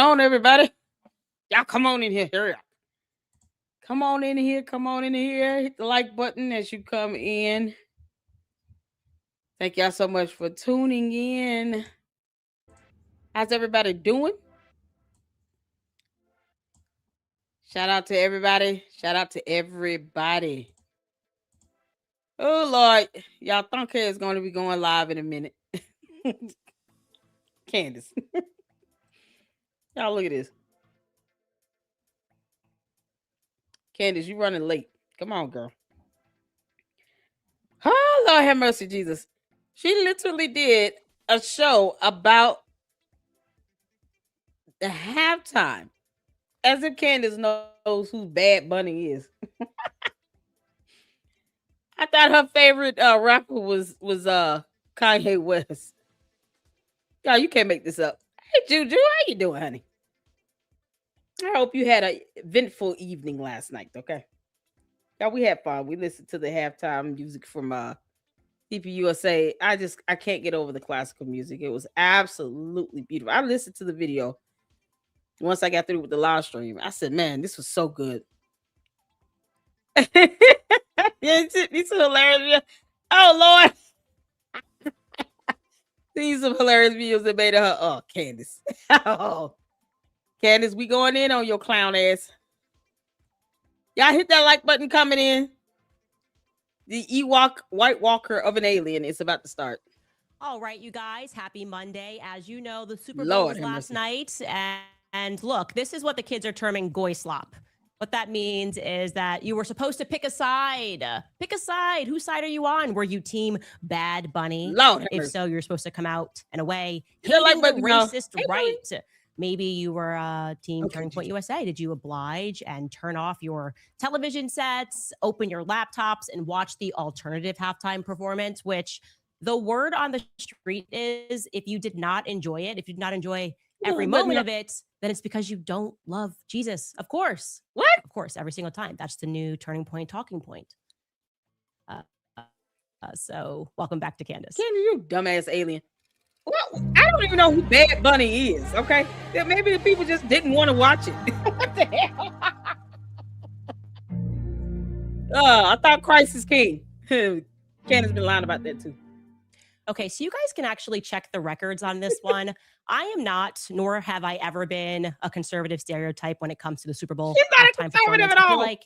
on, everybody. Y'all come on in here. Hurry up. Come on in here. Come on in here. Hit the like button as you come in. Thank y'all so much for tuning in. How's everybody doing? Shout out to everybody. Shout out to everybody. Oh, Lord. Y'all, Thunker is going to be going live in a minute. Candace. Y'all, look at this. Candace, you running late. Come on, girl. Oh, Lord have mercy, Jesus. She literally did a show about the halftime. As if Candace knows who Bad Bunny is. I thought her favorite rapper was Kanye West. Y'all, you can't make this up. Hey, Juju, how you doing, honey? I hope you had a eventful evening last night, okay? Y'all, we had fun. We listened to the halftime music from CPUSA. I can't get over the classical music. It was absolutely beautiful. I listened to the video once I got through with the live stream. I said, man, this was so good. These are hilarious. Oh, Lord. These are hilarious videos that made her. Oh, Candace. Oh, Candace, we going in on your clown ass. Y'all hit that like button coming in. The Ewok White Walker of an alien is about to start. All right, you guys. Happy Monday. As you know, the Super Bowl was last night. And look, this is what the kids are terming goy slop. What that means is that you were supposed to pick a side. Pick a side. Whose side are you on? Were you team Bad Bunny? Lord, if so, you're supposed to come out and away. Hating like the racist right. Maybe you were team Turning Point USA. Did you oblige and turn off your television sets, open your laptops, and watch the alternative halftime performance, which the word on the street is if you did not enjoy it, if you did not enjoy every moment of it, then it's because you don't love Jesus. Of course. What? Of course, every single time. That's the new Turning Point talking point. So welcome back to Candace. Candace, you dumbass alien. Well, I don't even know who Bad Bunny is, okay? Maybe the people just didn't want to watch it. What the hell? I thought Christ is king. Candace been lying about that too. Okay, so you guys can actually check the records on this one. I am not, nor have I ever been, a conservative stereotype when it comes to the Super Bowl. She's not a conservative at all. I feel like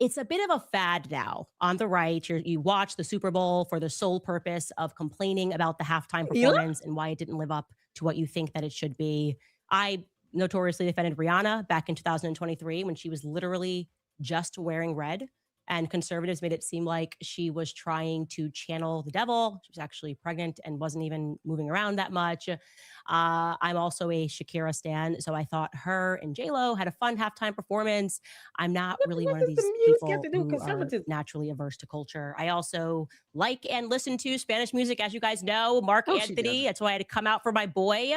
it's a bit of a fad now on the right. You watch the Super Bowl for the sole purpose of complaining about the halftime performance and why it didn't live up to what you think that it should be. I notoriously defended Rihanna back in 2023 when she was literally just wearing red. And conservatives made it seem like she was trying to channel the devil. She was actually pregnant and wasn't even moving around that much. I'm also a Shakira stan, so I thought her and J-Lo had a fun halftime performance. I'm not really one of these people who are naturally averse to culture. I also like and listen to Spanish music, as you guys know. Mark Anthony, that's why I had to come out for my boy.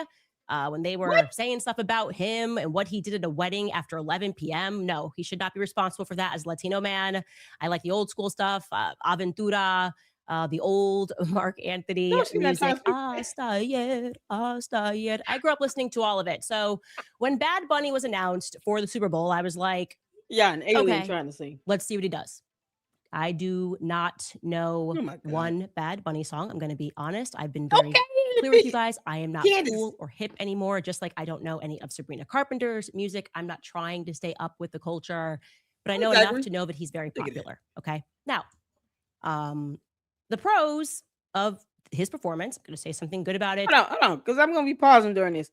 When they were saying stuff about him and what he did at a wedding after 11 p.m. No, he should not be responsible for that as a Latino man. I like the old school stuff, Aventura, the old Mark Anthony music. Hasta ayer. I grew up listening to all of it. So when Bad Bunny was announced for the Super Bowl, I was like, yeah, an alien trying to sing. Let's see what he does. I do not know one Bad Bunny song. I'm going to be honest. I've been very clear with you guys. I am not cool or hip anymore, just like I don't know any of Sabrina Carpenter's music. I'm not trying to stay up with the culture, but I know enough to know that he's very popular. Okay. Now, the pros of his performance, I'm going to say something good about it. Hold on, because I'm going to be pausing during this.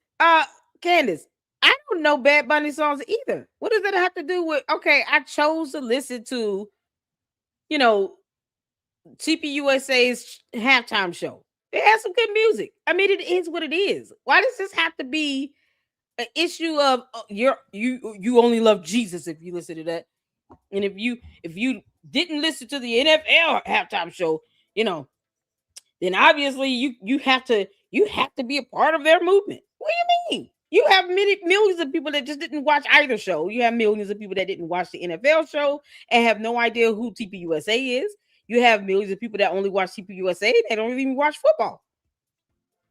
Candace, I don't know Bad Bunny songs either. What does that have to do with, I chose to listen to, CPUSA's halftime show. It has some good music. I mean, it is what it is. Why does this have to be an issue of you only love Jesus if you listen to that? And if you didn't listen to the NFL halftime show, then obviously you have to be a part of their movement. What do you mean? You have millions of people that just didn't watch either show. You have millions of people that didn't watch the NFL show and have no idea who TPUSA is. You have millions of people that only watch TPUSA. They don't even watch football.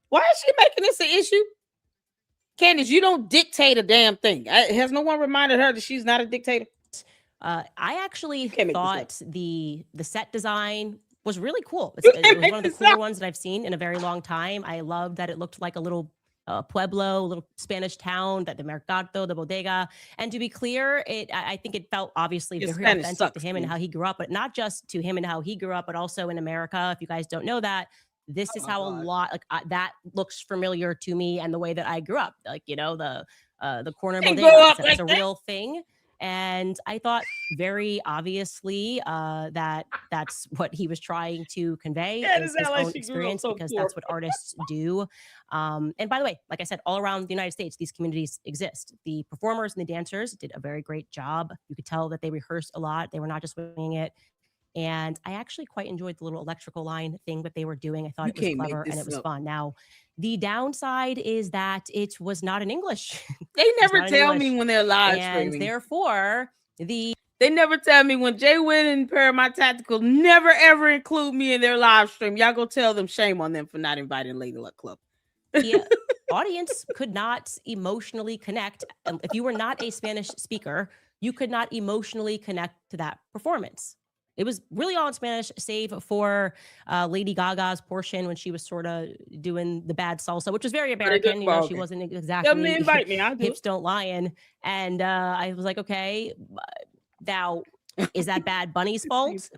Why is she making this an issue? Candace, you don't dictate a damn thing. Has no one reminded her that she's not a dictator? I actually Can't make this up. thought the set design was really cool. You It can't was make one of the this cooler up. ones that I've seen in a very long time. I love that it looked like a little pueblo, a little Spanish town, that the mercado, the bodega. And to be clear, I think it felt obviously Your very Spanish authentic to sucks, him and man. how he grew up, but not just to him and how he grew up, but also in America. If you guys don't know that, this Oh is my how a God. lot that looks familiar to me and the way that I grew up. Like, you know, the corner Didn't grow bodega. up It's like a that. real thing. And I thought very obviously that that's what he was trying to convey Yeah, is this his sound like own she grew up experience, so because poor. that's what artists do. And by the way, like I said, all around the United States, these communities exist. The performers and the dancers did a very great job. You could tell that they rehearsed a lot. They were not just winging it. And I actually quite enjoyed the little electrical line thing that they were doing. I thought You it was can't make clever and it this was up. fun. Now, the downside is that it was not in English. They It was never not in tell me English. when they're live And streaming. therefore, They never tell me when Jay Wynn and Paramount Tactical never ever include me in their live stream. Y'all go tell them, shame on them for not inviting Lady Luck Club. the audience could not emotionally connect. If you were not a Spanish speaker, you could not emotionally connect to that performance. It was really all in Spanish, save for Lady Gaga's portion when she was sort of doing the bad salsa, which was very American. You know, she wasn't Tell them to exactly invite me. I'll do hips don't lie. And I was like, okay, now is that Bad Bunny's fault?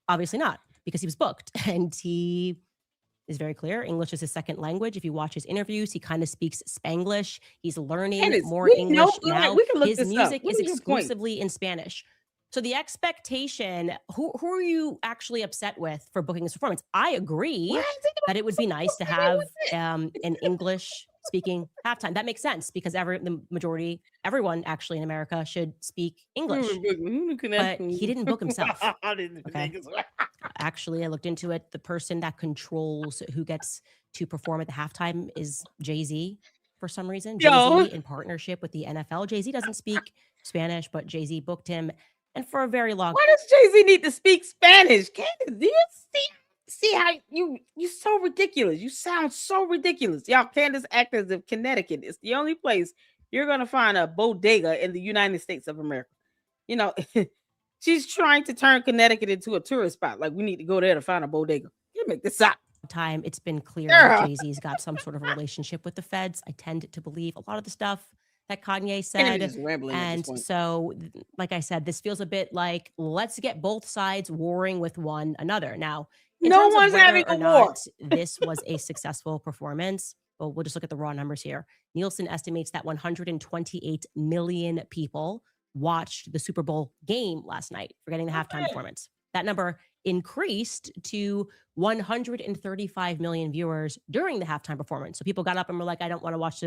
Obviously not, because he was booked and he is very clear. English is his second language. If you watch his interviews, he kind of speaks Spanglish. He's learning Candace, more we English know, now. we can look His this up. music What is is your point? exclusively in Spanish. So the expectation, who are you actually upset with for booking this performance? I agree Why is it that it would be nice to supposed have be with an English speaking halftime. That makes sense because the majority, everyone actually in America should speak English. But he didn't book himself. Okay. Actually, I looked into it. The person that controls who gets to perform at the halftime is Jay-Z for some reason. Yo. Jay-Z in partnership with the NFL. Jay-Z doesn't speak Spanish, but Jay-Z booked him. And for a very long Why does Jay-Z need to speak Spanish? Candace, do you see how you're so ridiculous? You sound so ridiculous. Y'all, Candace act as if Connecticut is the only place you're gonna find a bodega in the United States of America. You know, she's trying to turn Connecticut into a tourist spot. Like we need to go there to find a bodega. You make this up. time, it's been clear that Jay-Z's got some sort of relationship with the feds. I tend to believe a lot of the stuff that Kanye said. And so, like I said, this feels a bit like, let's get both sides warring with one another. Now, no one's having a war. This was a successful performance. Well, we'll just look at the raw numbers here. Nielsen estimates that 128 million people watched the Super Bowl game last night, forgetting the halftime performance. That number increased to 135 million viewers during the halftime performance. So people got up and were like, I don't want to watch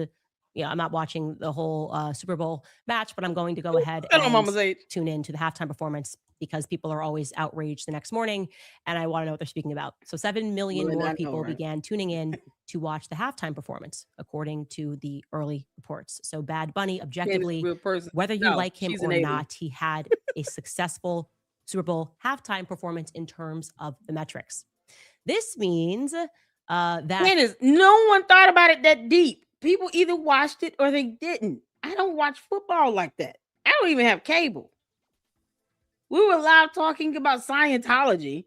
I'm not watching the whole Super Bowl match, but I'm going to go ahead and tune in to the halftime performance because people are always outraged the next morning and I want to know what they're speaking about. So 7 million more people began tuning in to watch the halftime performance, according to the early reports. So Bad Bunny, objectively, whether you like him or not, he had a successful Super Bowl halftime performance in terms of the metrics. This means that no one thought about it that deep. People either watched it or they didn't. I don't watch football like that. I don't even have cable. We were live talking about Scientology,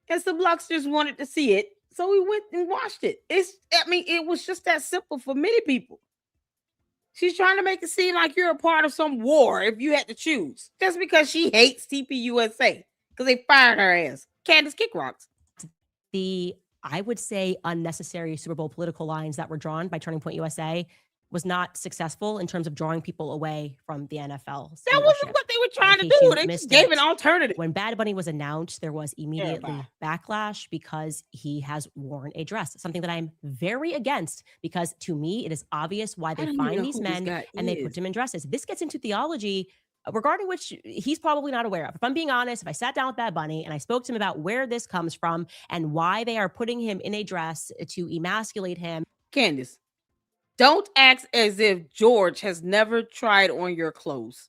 and some Luxers wanted to see it, so we went and watched it. It was just that simple for many people. She's trying to make it seem like you're a part of some war if you had to choose, just because she hates TPUSA because they fired her ass. Candace kick rocks. I would say, unnecessary Super Bowl political lines that were drawn by Turning Point USA was not successful in terms of drawing people away from the NFL. That wasn't what they were trying to do. They just gave an alternative. When Bad Bunny was announced, there was immediately backlash because he has worn a dress, something that I'm very against because to me, it is obvious why they find these men and they put them in dresses. This gets into theology regarding which he's probably not aware of. If I'm being honest, if I sat down with Bad Bunny and I spoke to him about where this comes from and why they are putting him in a dress to emasculate him. Candace, don't act as if George has never tried on your clothes.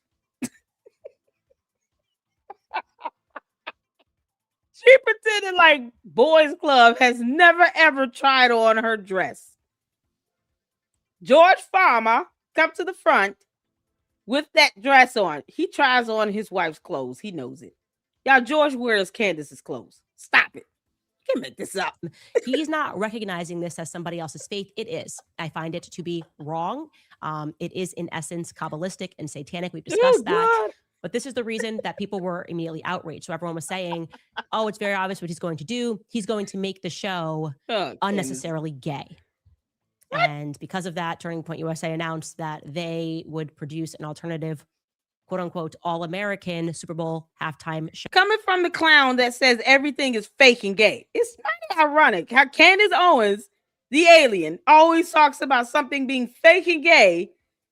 She pretended like Boys Club has never ever tried on her dress. George Farmer come to the front with that dress on. He tries on his wife's clothes. He knows it. Y'all, George wears Candace's clothes. Stop it. You can make this up. He's not recognizing this as somebody else's faith. It is. I find it to be wrong. It is, in essence, Kabbalistic and satanic. We've discussed that. But this is the reason that people were immediately outraged. So everyone was saying, oh, it's very obvious what he's going to do. He's going to make the show unnecessarily gay. What? And because of that, Turning Point USA announced that they would produce an alternative, quote unquote, all-American Super Bowl halftime show. Coming from the clown that says everything is fake and gay. It's not ironic how Candace Owens, the alien, always talks about something being fake and gay,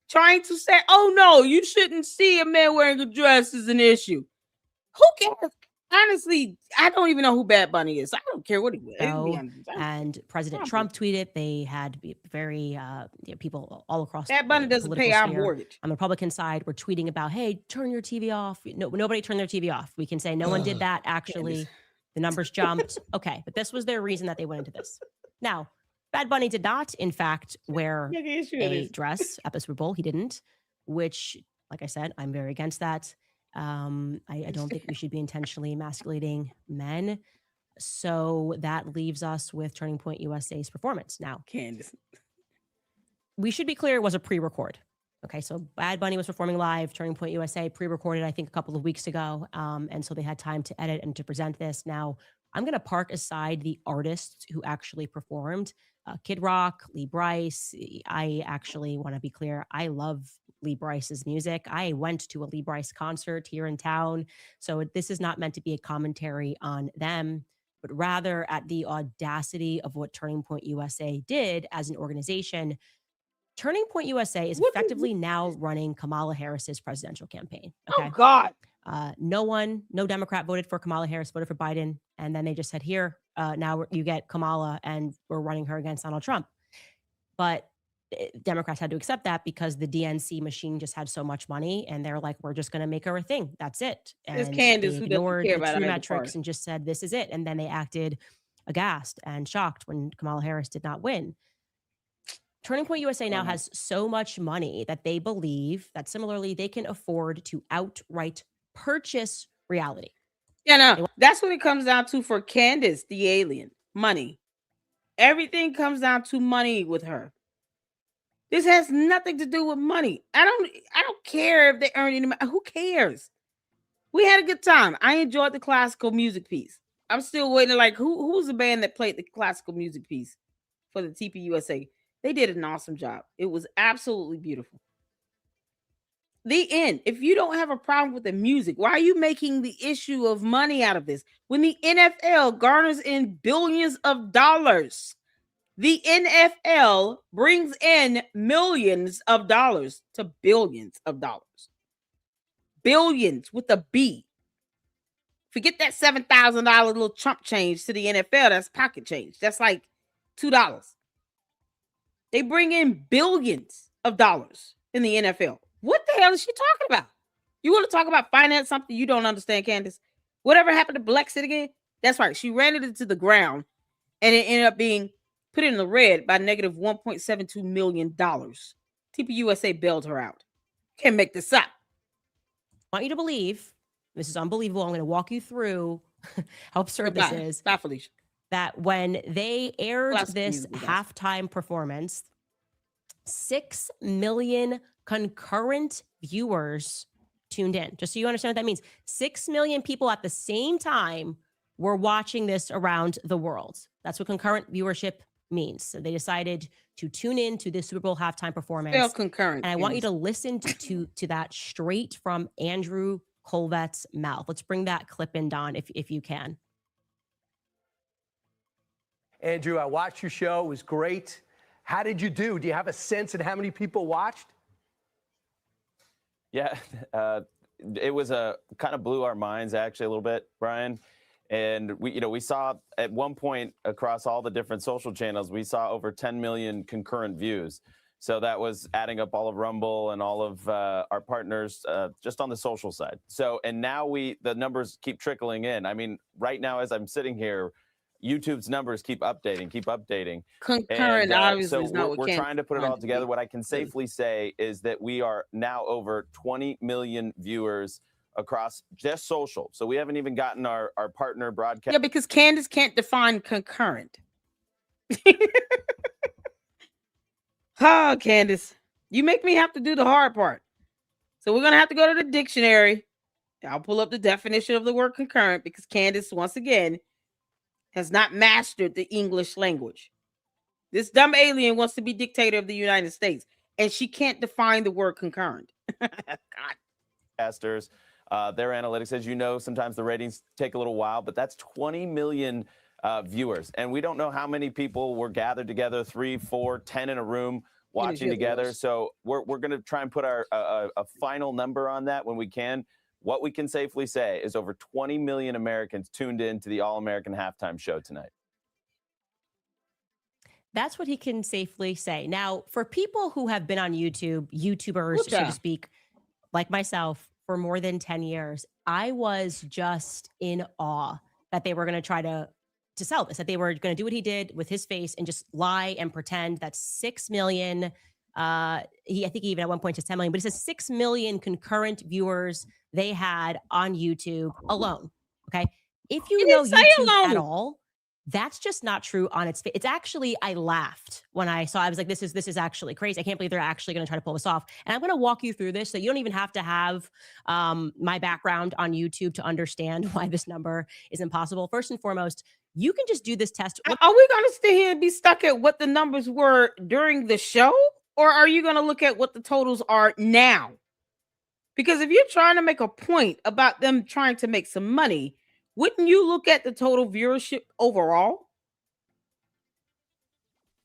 trying to say, oh no, you shouldn't see a man wearing a dress is an issue. Who cares? Honestly, I don't even know who Bad Bunny is. I don't care what he wears. And President Trump tweeted they had very people all across. Bad Bunny doesn't pay our mortgage. On the Republican side, we're tweeting about, hey, turn your TV off. No, nobody turned their TV off. We can say no one did that. Actually, the numbers jumped. Okay, but this was their reason that they went into this. Now, Bad Bunny did not, in fact, wear a dress at the Super Bowl. He didn't, which, like I said, I'm very against that. I don't think we should be intentionally emasculating men. So that leaves us with Turning Point USA's performance. Now, Candace, we should be clear, it was a pre-record. Okay, so Bad Bunny was performing live. Turning Point USA pre-recorded, I think, a couple of weeks ago. And so they had time to edit and to present this. Now, I'm going to park aside the artists who actually performed. Kid Rock, Lee Brice. I actually want to be clear. I love Lee Brice's music. I went to a Lee Brice concert here in town. So this is not meant to be a commentary on them, but rather at the audacity of what Turning Point USA did as an organization. Turning Point USA is effectively now running Kamala Harris's presidential campaign. Okay? Oh, God. No Democrat voted for Kamala Harris, voted for Biden. And then they just said, here, now you get Kamala, and we're running her against Donald Trump. But Democrats had to accept that because the DNC machine just had so much money, and they're like, we're just going to make her a thing. That's it. And it's Candace who doesn't care about the true metrics and just said, this is it. And then they acted aghast and shocked when Kamala Harris did not win. Turning Point USA now has so much money that they believe that similarly they can afford to outright purchase reality. Yeah, no, that's what it comes down to for Candace, the alien. Money. Everything comes down to money with her. This has nothing to do with money. I don't care if they earn any money. Who cares? We had a good time. I enjoyed the classical music piece. I'm still waiting. Like, who's the band that played the classical music piece for the TPUSA? They did an awesome job. It was absolutely beautiful. The end. If you don't have a problem with the music, why are you making the issue of money out of this? When the NFL garners in billions of dollars, the NFL brings in millions of dollars to billions of dollars. Billions with a B. Forget that $7,000 little chump change to the NFL. That's pocket change. That's like $2. They bring in billions of dollars in the NFL. What the hell is she talking about? You want to talk about finance, something you don't understand, Candace? Whatever happened to Brexit again? That's right. She ran it into the ground, and it ended up being put in the red by negative $1.72 million. TPUSA bailed her out. Can't make this up. I want you to believe, this is unbelievable. I'm going to walk you through how absurd this is. Bye, Felicia. That when they aired this halftime performance, 6 million concurrent viewers tuned in. Just so you understand what that means. 6 million people at the same time were watching this around the world. That's what concurrent viewership means. So they decided to tune in to this Super Bowl halftime performance. Concurrent. And I want you to listen to that straight from Andrew Colvette's mouth. Let's bring that clip in, Don, if you can. Andrew, I watched your show. It was great. How did you do? Do you have a sense of how many people watched? Yeah, it was kind of blew our minds actually a little bit, Brian. And we saw at one point across all the different social channels, we saw over 10 million concurrent views. So that was adding up all of Rumble and all of our partners just on the social side. So, and now the numbers keep trickling in. I mean, right now, as I'm sitting here, YouTube's numbers keep updating. Concurrent, And obviously, so is not what we're trying to put it all together. What I can say. safely say is that we are now over 20 million viewers across just social. So we haven't even gotten our partner broadcast. Yeah, because Candace can't define concurrent. Oh, Candace, you make me have to do the hard part. So we're going to have to go to the dictionary. I'll pull up the definition of the word concurrent because Candace, once again, has not mastered the English language. This dumb alien wants to be dictator of the United States, and she can't define the word concurrent. God. Their analytics, as you know, sometimes the ratings take a little while, but that's 20 million viewers. And we don't know how many people were gathered together, 3, 4, 10 in a room watching together. So we're going to try and put a final number on that when we can. What we can safely say is over 20 million Americans tuned in to the All-American Halftime Show tonight. That's what he can safely say. Now, for people who have been on YouTube, YouTubers, so to speak, like myself, for more than 10 years, I was just in awe that they were going to try to sell this, that they were going to do what he did with his face and just lie and pretend that 6 million, I think even at one point just 10 million, but it says 6 million concurrent viewers they had on YouTube alone. Okay. If you know YouTube at all, that's just not true on its face. It's actually, I laughed when I saw, I was like, this is actually crazy. I can't believe they're actually going to try to pull this off. And I'm going to walk you through this so you don't even have to have my background on YouTube to understand why this number is impossible. First and foremost, you can just do this test. Are we going to stay here and be stuck at what the numbers were during the show? Or are you going to look at what the totals are now? Because if you're trying to make a point about them trying to make some money, wouldn't you look at the total viewership overall?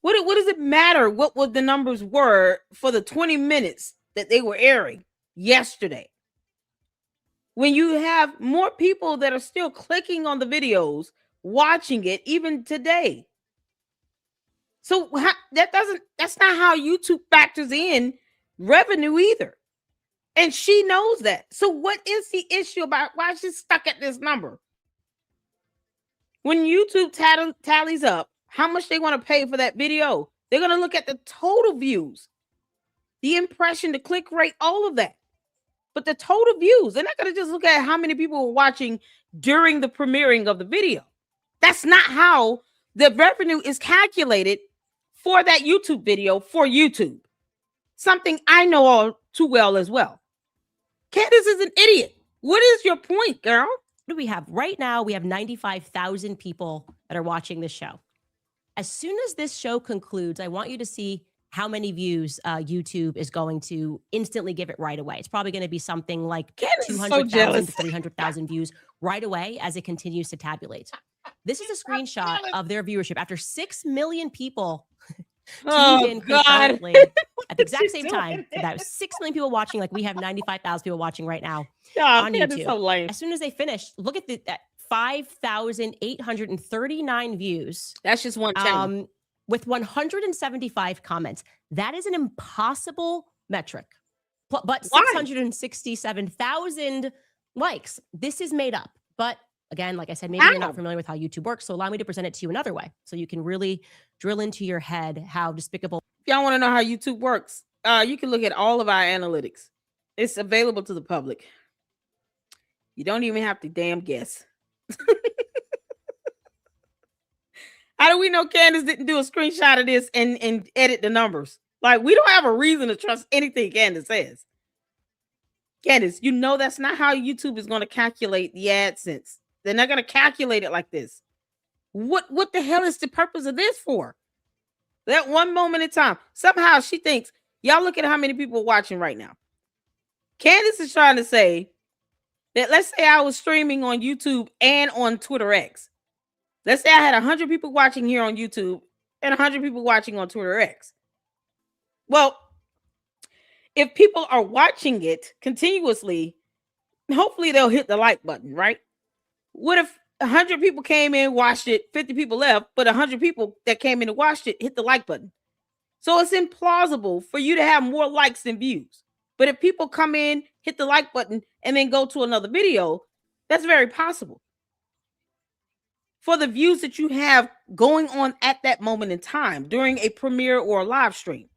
What does it matter what the numbers were for the 20 minutes that they were airing yesterday? When you have more people that are still clicking on the videos, watching it even today. So that's not how YouTube factors in revenue either. And she knows that. So what is the issue about why she's stuck at this number? When YouTube tallies up how much they want to pay for that video, they're going to look at the total views, the impression, the click rate, all of that. But the total views, they're not going to just look at how many people were watching during the premiering of the video. That's not how the revenue is calculated for that YouTube video for YouTube. Something I know all too well as well. Candace is an idiot. What is your point, girl? What do we have right now? We have 95,000 people that are watching this show. As soon as this show concludes, I want you to see how many views YouTube is going to instantly give it right away. It's probably going to be something like 200,000 to 300,000 views right away as it continues to tabulate. This is a screenshot of their viewership after 6 million people tuned in concurrently at the exact same time. That was 6 million people watching, like we have 95,000 people watching right now on YouTube. So as soon as they finish, look at that 5,839 views. That's just one channel. With 175 comments. That is an impossible metric. But 667,000 likes. This is made up. But again, like I said, maybe you're not familiar with how YouTube works. So allow me to present it to you another way so you can really drill into your head how despicable. If y'all want to know how YouTube works, you can look at all of our analytics. It's available to the public. You don't even have to damn guess. How do we know Candace didn't do a screenshot of this and edit the numbers? Like, we don't have a reason to trust anything Candace says. Candace, you know that's not how YouTube is going to calculate the AdSense. They're not going to calculate it like this. What the hell is the purpose of this for? That one moment in time. Somehow she thinks, y'all look at how many people are watching right now. Candace is trying to say that, let's say I was streaming on YouTube and on Twitter X. Let's say I had 100 people watching here on YouTube and 100 people watching on Twitter X. Well, if people are watching it continuously, hopefully they'll hit the like button, right? What if 100 people came in, watched it, 50 people left, but 100 people that came in and watched it hit the like button? So it's implausible for you to have more likes than views. But if people come in, hit the like button, and then go to another video, that's very possible. for the views that you have going on at that moment in time during a premiere or a live stream.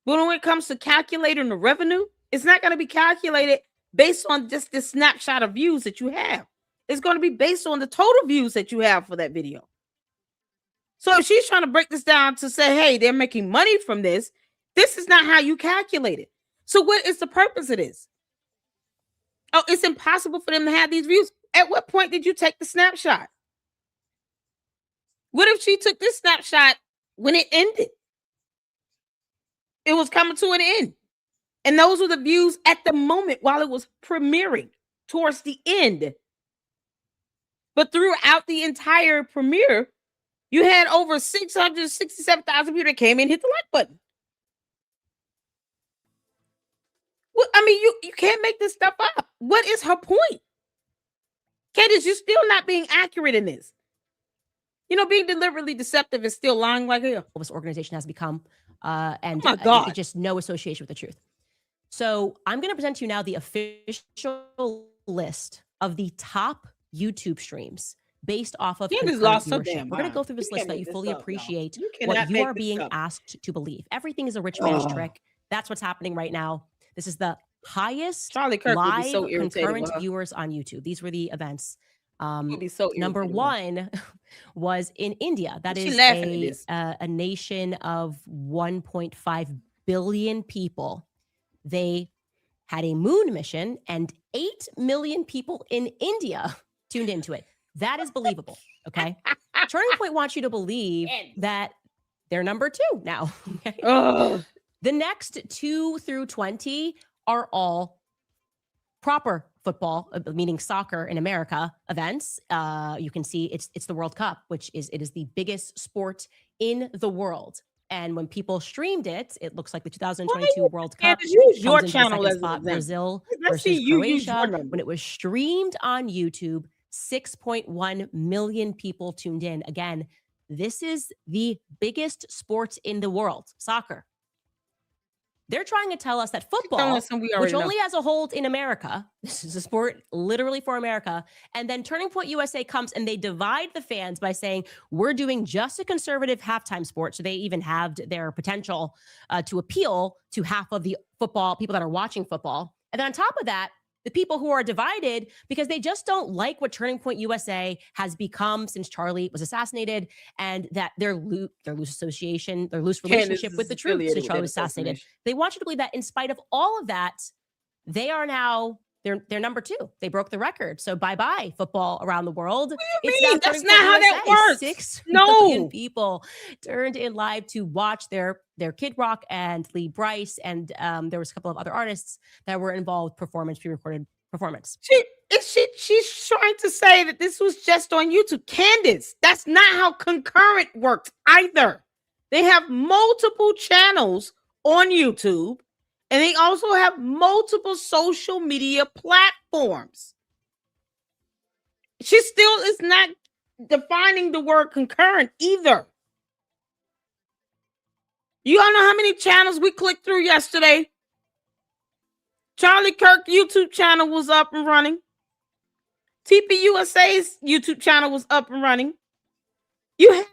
But when it comes to calculating the revenue, it's not going to be calculated based on just the snapshot of views that you have. It's going to be based on the total views that you have for that video. So if she's trying to break this down to say, hey, they're making money from this, this is not how you calculate it. So what is the purpose of this? Oh, it's impossible for them to have these views. At what point did you take the snapshot? What if she took this snapshot when it ended? It was coming to an end. And those were the views at the moment while it was premiering towards the end. But throughout the entire premiere, you had over 667,000 people that came in and hit the like button. Well, I mean, you can't make this stuff up. What is her point? Candace, you're still not being accurate in this. You know, being deliberately deceptive is still lying like hell. This organization has become, and Oh my God. just no association with the truth. So I'm going to present to you now the official list of the top YouTube streams based off of Candace concurrent lost her viewership. damn We're going to mind. go through this You list can't that make you this fully up, y'all. appreciate You what cannot you make are this being up. asked to believe. Everything is a rich man's Ugh. trick. That's what's happening right now. This is the highest Charlie Kirk would be live so irritated concurrent with her. viewers on YouTube. These were the events. Would be so Number irritated with her. one was in India. That She is laughing at this. a nation of 1.5 billion people. They had a moon mission and 8 million people in India tuned into it. That is believable. Okay. Turning Point wants you to believe that they're number 2 now. Okay? Ugh. The next 2 through 20 are all proper football, meaning soccer in America events. You can see it's the World Cup, which is the biggest sport in the world. And when people streamed it, it looks like the 2022 World Cup. Candace, use your comes into the channel second as an spot, example. Brazil Let's see versus you use your Croatia. number. When it was streamed on YouTube, 6.1 million people tuned in. Again, this is the biggest sport in the world, soccer. They're trying to tell us that football, which only has a hold in America, this is a sport literally for America, and then Turning Point USA comes and they divide the fans by saying, we're doing just a conservative halftime sport. So they even halved their potential to appeal to half of the football people that are watching football. And then on top of that, the people who are divided because they just don't like what Turning Point USA has become since Charlie was assassinated, and that their loose association, their loose relationship with the truth since Charlie was assassinated. They want you to believe that in spite of all of that, they are now they're number 2. They broke the record. So bye-bye football around the world. It's that's not how that works. 6 million people turned in live to watch their Kid Rock and Lee Bryce, and there was a couple of other artists that were involved pre-recorded performance. She's trying to say that this was just on YouTube. Candace, that's not how concurrent works either. They have multiple channels on YouTube, and they also have multiple social media platforms. She still is not defining the word concurrent either. You all know how many channels we clicked through yesterday? Charlie Kirk YouTube channel was up and running. TPUSA's YouTube channel was up and running. You had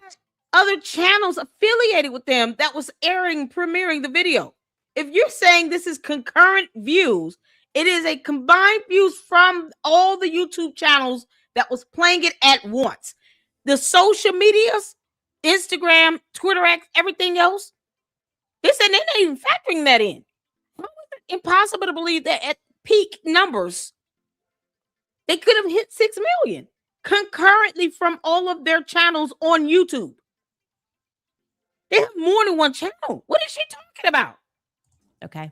other channels affiliated with them that was premiering the video. If you're saying this is concurrent views, it is a combined views from all the YouTube channels that was playing it at once. The social medias, Instagram, Twitter X, everything else, they said they're not even factoring that in. How is it impossible to believe that at peak numbers, they could have hit 6 million concurrently from all of their channels on YouTube? They have more than one channel. What is she talking about? Okay.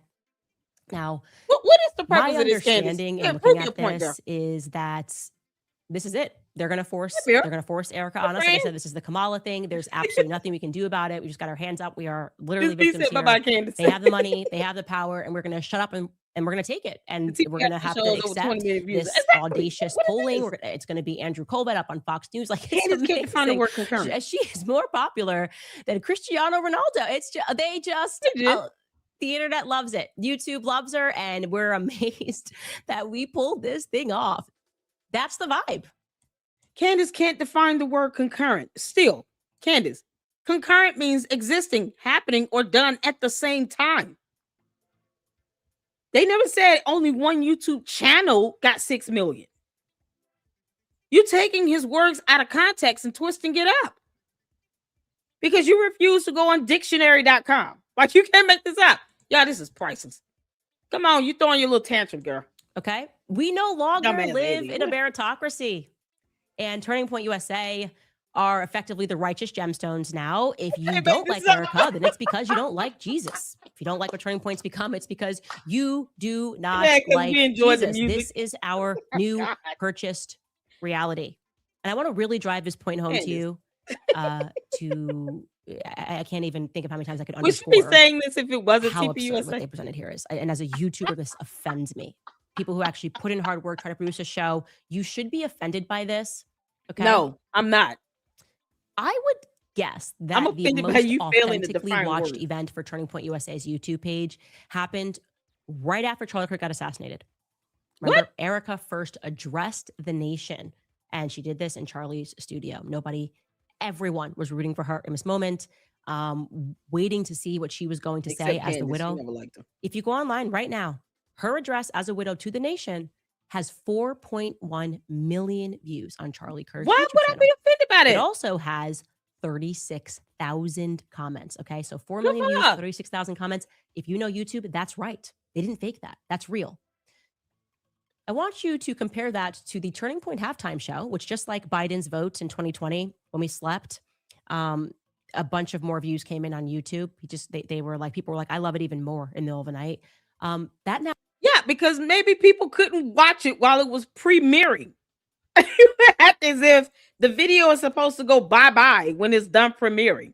Now, what is the purpose my of this, understanding in looking at this is that this is it. They're going to force Erica on us. Like I said, this is the Kamala thing. There's absolutely nothing we can do about it. We just got our hands up. We are literally victims here. Candace. They have the money, they have the power, and we're going to shut up and we're going to take it. And we're going to have to accept this audacious polling. It's going to be Andrew Colbert up on Fox News. Like, Candace can't find the word concurrent. She is more popular than Cristiano Ronaldo. It's just, the internet loves it. YouTube loves her, and we're amazed that we pulled this thing off. That's the vibe. Candace can't define the word concurrent. Still, Candace, concurrent means existing, happening, or done at the same time. They never said only one YouTube channel got 6 million. You're taking his words out of context and twisting it up because you refuse to go on dictionary.com. Like, you can't make this up. Yeah, this is priceless. Come on, you throwing your little tantrum, girl. Okay. We no longer Dumbass live lady. in a meritocracy. And Turning Point USA are effectively the righteous gemstones now. If you don't like Erica, then it's because you don't like Jesus. If you don't like what Turning Point's become, it's because you do not like we enjoy the Jesus. music. This is our new purchased reality. And I want to really drive this point home to you. I can't even think of how many times I could We should underscore be saying this if it wasn't how absurd what TPUSA. they presented here is. And as a YouTuber, this offends me. People who actually put in hard work, try to produce a show, you should be offended by this. Okay. No, I'm not. I would guess that I'm the offended by most you failing to authentically define watched words. event for Turning Point USA's YouTube page happened right after Charlie Kirk got assassinated. Remember, What? Erica first addressed the nation, and she did this in Charlie's studio. Everyone was rooting for her in this moment, waiting to see what she was going to say as the widow. If you go online right now, her address as a widow to the nation has 4.1 million views on Charlie Kirk's Why YouTube would I channel. be offended by It that? also has 36,000 comments. Okay, so 4 Good million for views, her. 36,000 comments. If you know YouTube, that's right. They didn't fake that. That's real. I want you to compare that to the Turning Point halftime show, which, just like Biden's votes in 2020 when we slept, a bunch of more views came in on YouTube. They were like, people were like, I love it even more in the middle of the night. That now. Yeah, because maybe people couldn't watch it while it was premiering. You act as if the video is supposed to go bye-bye when it's done premiering.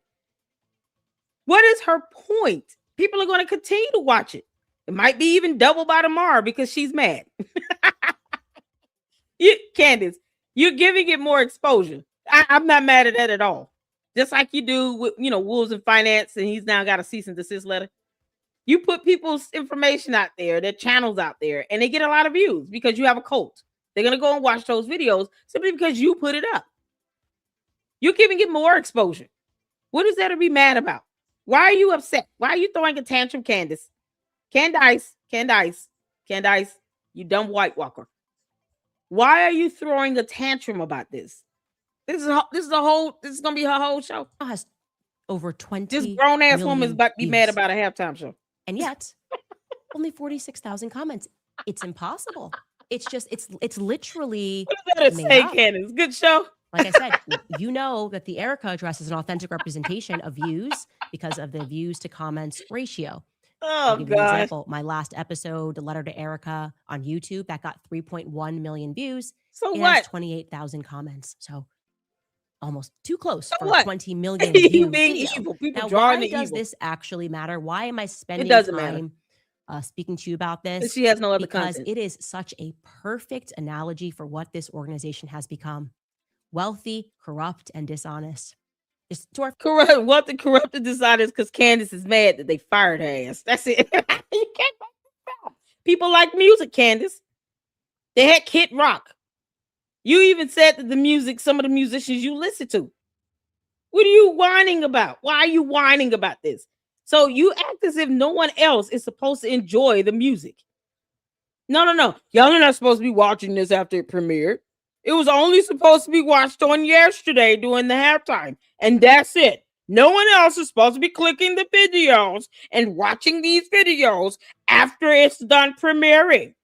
What is her point? People are going to continue to watch it. It might be even double by tomorrow because she's mad. Candace, you're giving it more exposure. I'm not mad at that at all. Just like you do with, Wolves in Finance, and he's now got a cease and desist letter. You put people's information out there, their channels out there, and they get a lot of views because you have a cult. They're going to go and watch those videos simply because you put it up. You're giving it more exposure. What is there to be mad about? Why are you upset? Why are you throwing a tantrum, Candace? Candace, you dumb white walker. Why are you throwing a tantrum about this? This is going to be her whole show. Has over 20 This grown-ass woman is about to be views. mad about a halftime show. And yet, only 46,000 comments. It's impossible. It's literally. What does that say, Candace? Good show. Like I said, you know that the Erica address is an authentic representation of views because of the views to comments ratio. Oh, I'll give you an God. example. My last episode, The Letter to Erica on YouTube, that got 3.1 million views. So It what? has 28,000 comments. So almost too close So for what? 20 million You view being video. evil. People Now, drawing why the does evil. this actually matter? Why am I spending doesn't matter. time speaking to you about this? She has no other Because content. it is such a perfect analogy for what this organization has become. Wealthy, corrupt, and dishonest. It's to our Corrupt. What the corrupted dishonest because Candace is mad that they fired her ass. That's it. You can't. People like music, Candace. They had Kid Rock. You even said that the music, some of the musicians you listen to. What are you whining about? Why are you whining about this? So you act as if no one else is supposed to enjoy the music. No. Y'all are not supposed to be watching this after it premiered. It was only supposed to be watched on yesterday during the halftime. And that's it. No one else is supposed to be clicking the videos and watching these videos after it's done premiering.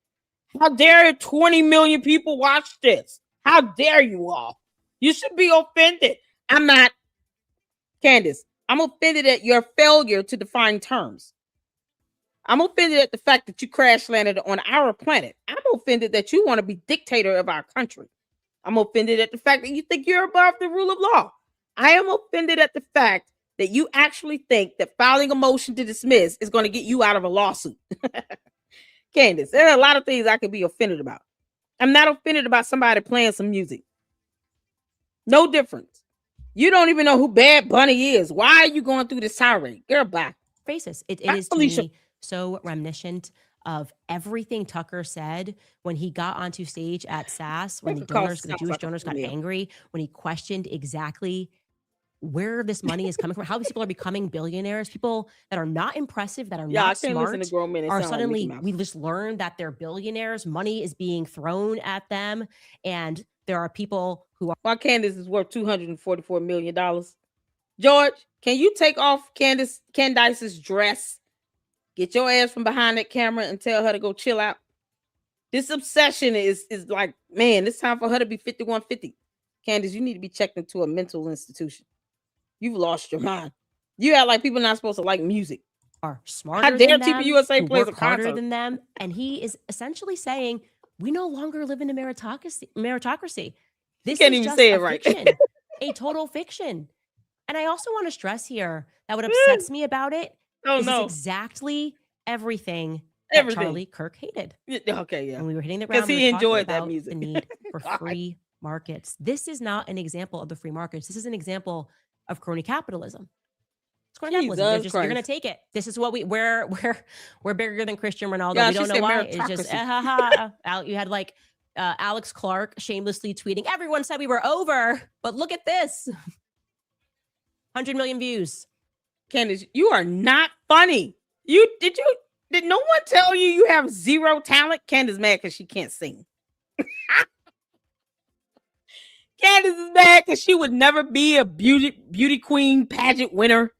How dare 20 million people watch this? How dare you all? You should be offended. I'm not. Candace, I'm offended at your failure to define terms. I'm offended at the fact that you crash landed on our planet. I'm offended that you want to be dictator of our country. I'm offended at the fact that you think you're above the rule of law. I am offended at the fact that you actually think that filing a motion to dismiss is going to get you out of a lawsuit. Candace, there are a lot of things I could be offended about. I'm not offended about somebody playing some music. No difference. You don't even know who Bad Bunny is. Why are you going through this tirade? Girl, bye. faces. It Bye, is to Felicia. me so reminiscent of everything Tucker said when he got onto stage at SAS, when That the costs Jewish donors got angry, when he questioned exactly where this money is coming from, how these people are becoming billionaires, people that are not impressive, that are Yeah, I not can't listen to smart, grown men and are sound like Mickey suddenly, Mouse. we just learned that they're billionaires. Money is being thrown at them. And there are people who are. Why Candace is worth $244 million. George, can you take off Candace's dress? Get your ass from behind that camera and tell her to go chill out. This obsession is like, man, it's time for her to be 5150. Candace, you need to be checked into a mental institution. You've lost your mind. You act like people not supposed to like music. Are smarter How dare than TV them, USA who plays a work harder concert than them. And he is essentially saying, we no longer live in a meritocracy. This can't is even just say a it right. fiction, a total fiction. And I also want to stress here that what upsets me about it Oh is it's no. exactly everything that Charlie Kirk hated. Okay, yeah. When we were hitting the Because ground, we he were talking enjoyed that about music. the need for God. free markets. This is not an example of the free markets. This is an example of crony capitalism. It's crony capitalism. They're Jesus just, you're going to Christ. take it. This is what we're bigger than Cristiano Ronaldo. Yeah, we she don't know said why. It's just you had like Alex Clark shamelessly tweeting, everyone said we were over, but look at this. 100 million views. Candace, you are not funny. Did no one tell you have zero talent? Candace mad because she can't sing. Candace is mad because she would never be a beauty queen pageant winner.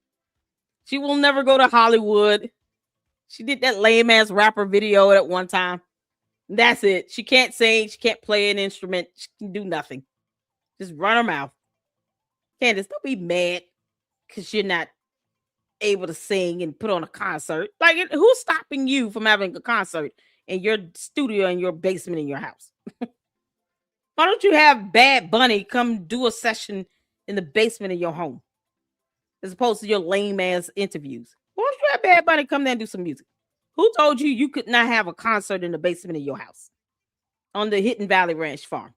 She will never go to Hollywood. She did that lame ass rapper video at one time. That's it. She can't sing. She can't play an instrument. She can do nothing. Just run her mouth. Candace, don't be mad because you're not able to sing and put on a concert. Like, who's stopping you from having a concert in your studio in your basement in your house? Why don't you have Bad Bunny come do a session in the basement of your home as opposed to your lame ass interviews? Why don't you have Bad Bunny come there and do some music? Who told you you could not have a concert in the basement of your house on the Hidden Valley Ranch farm?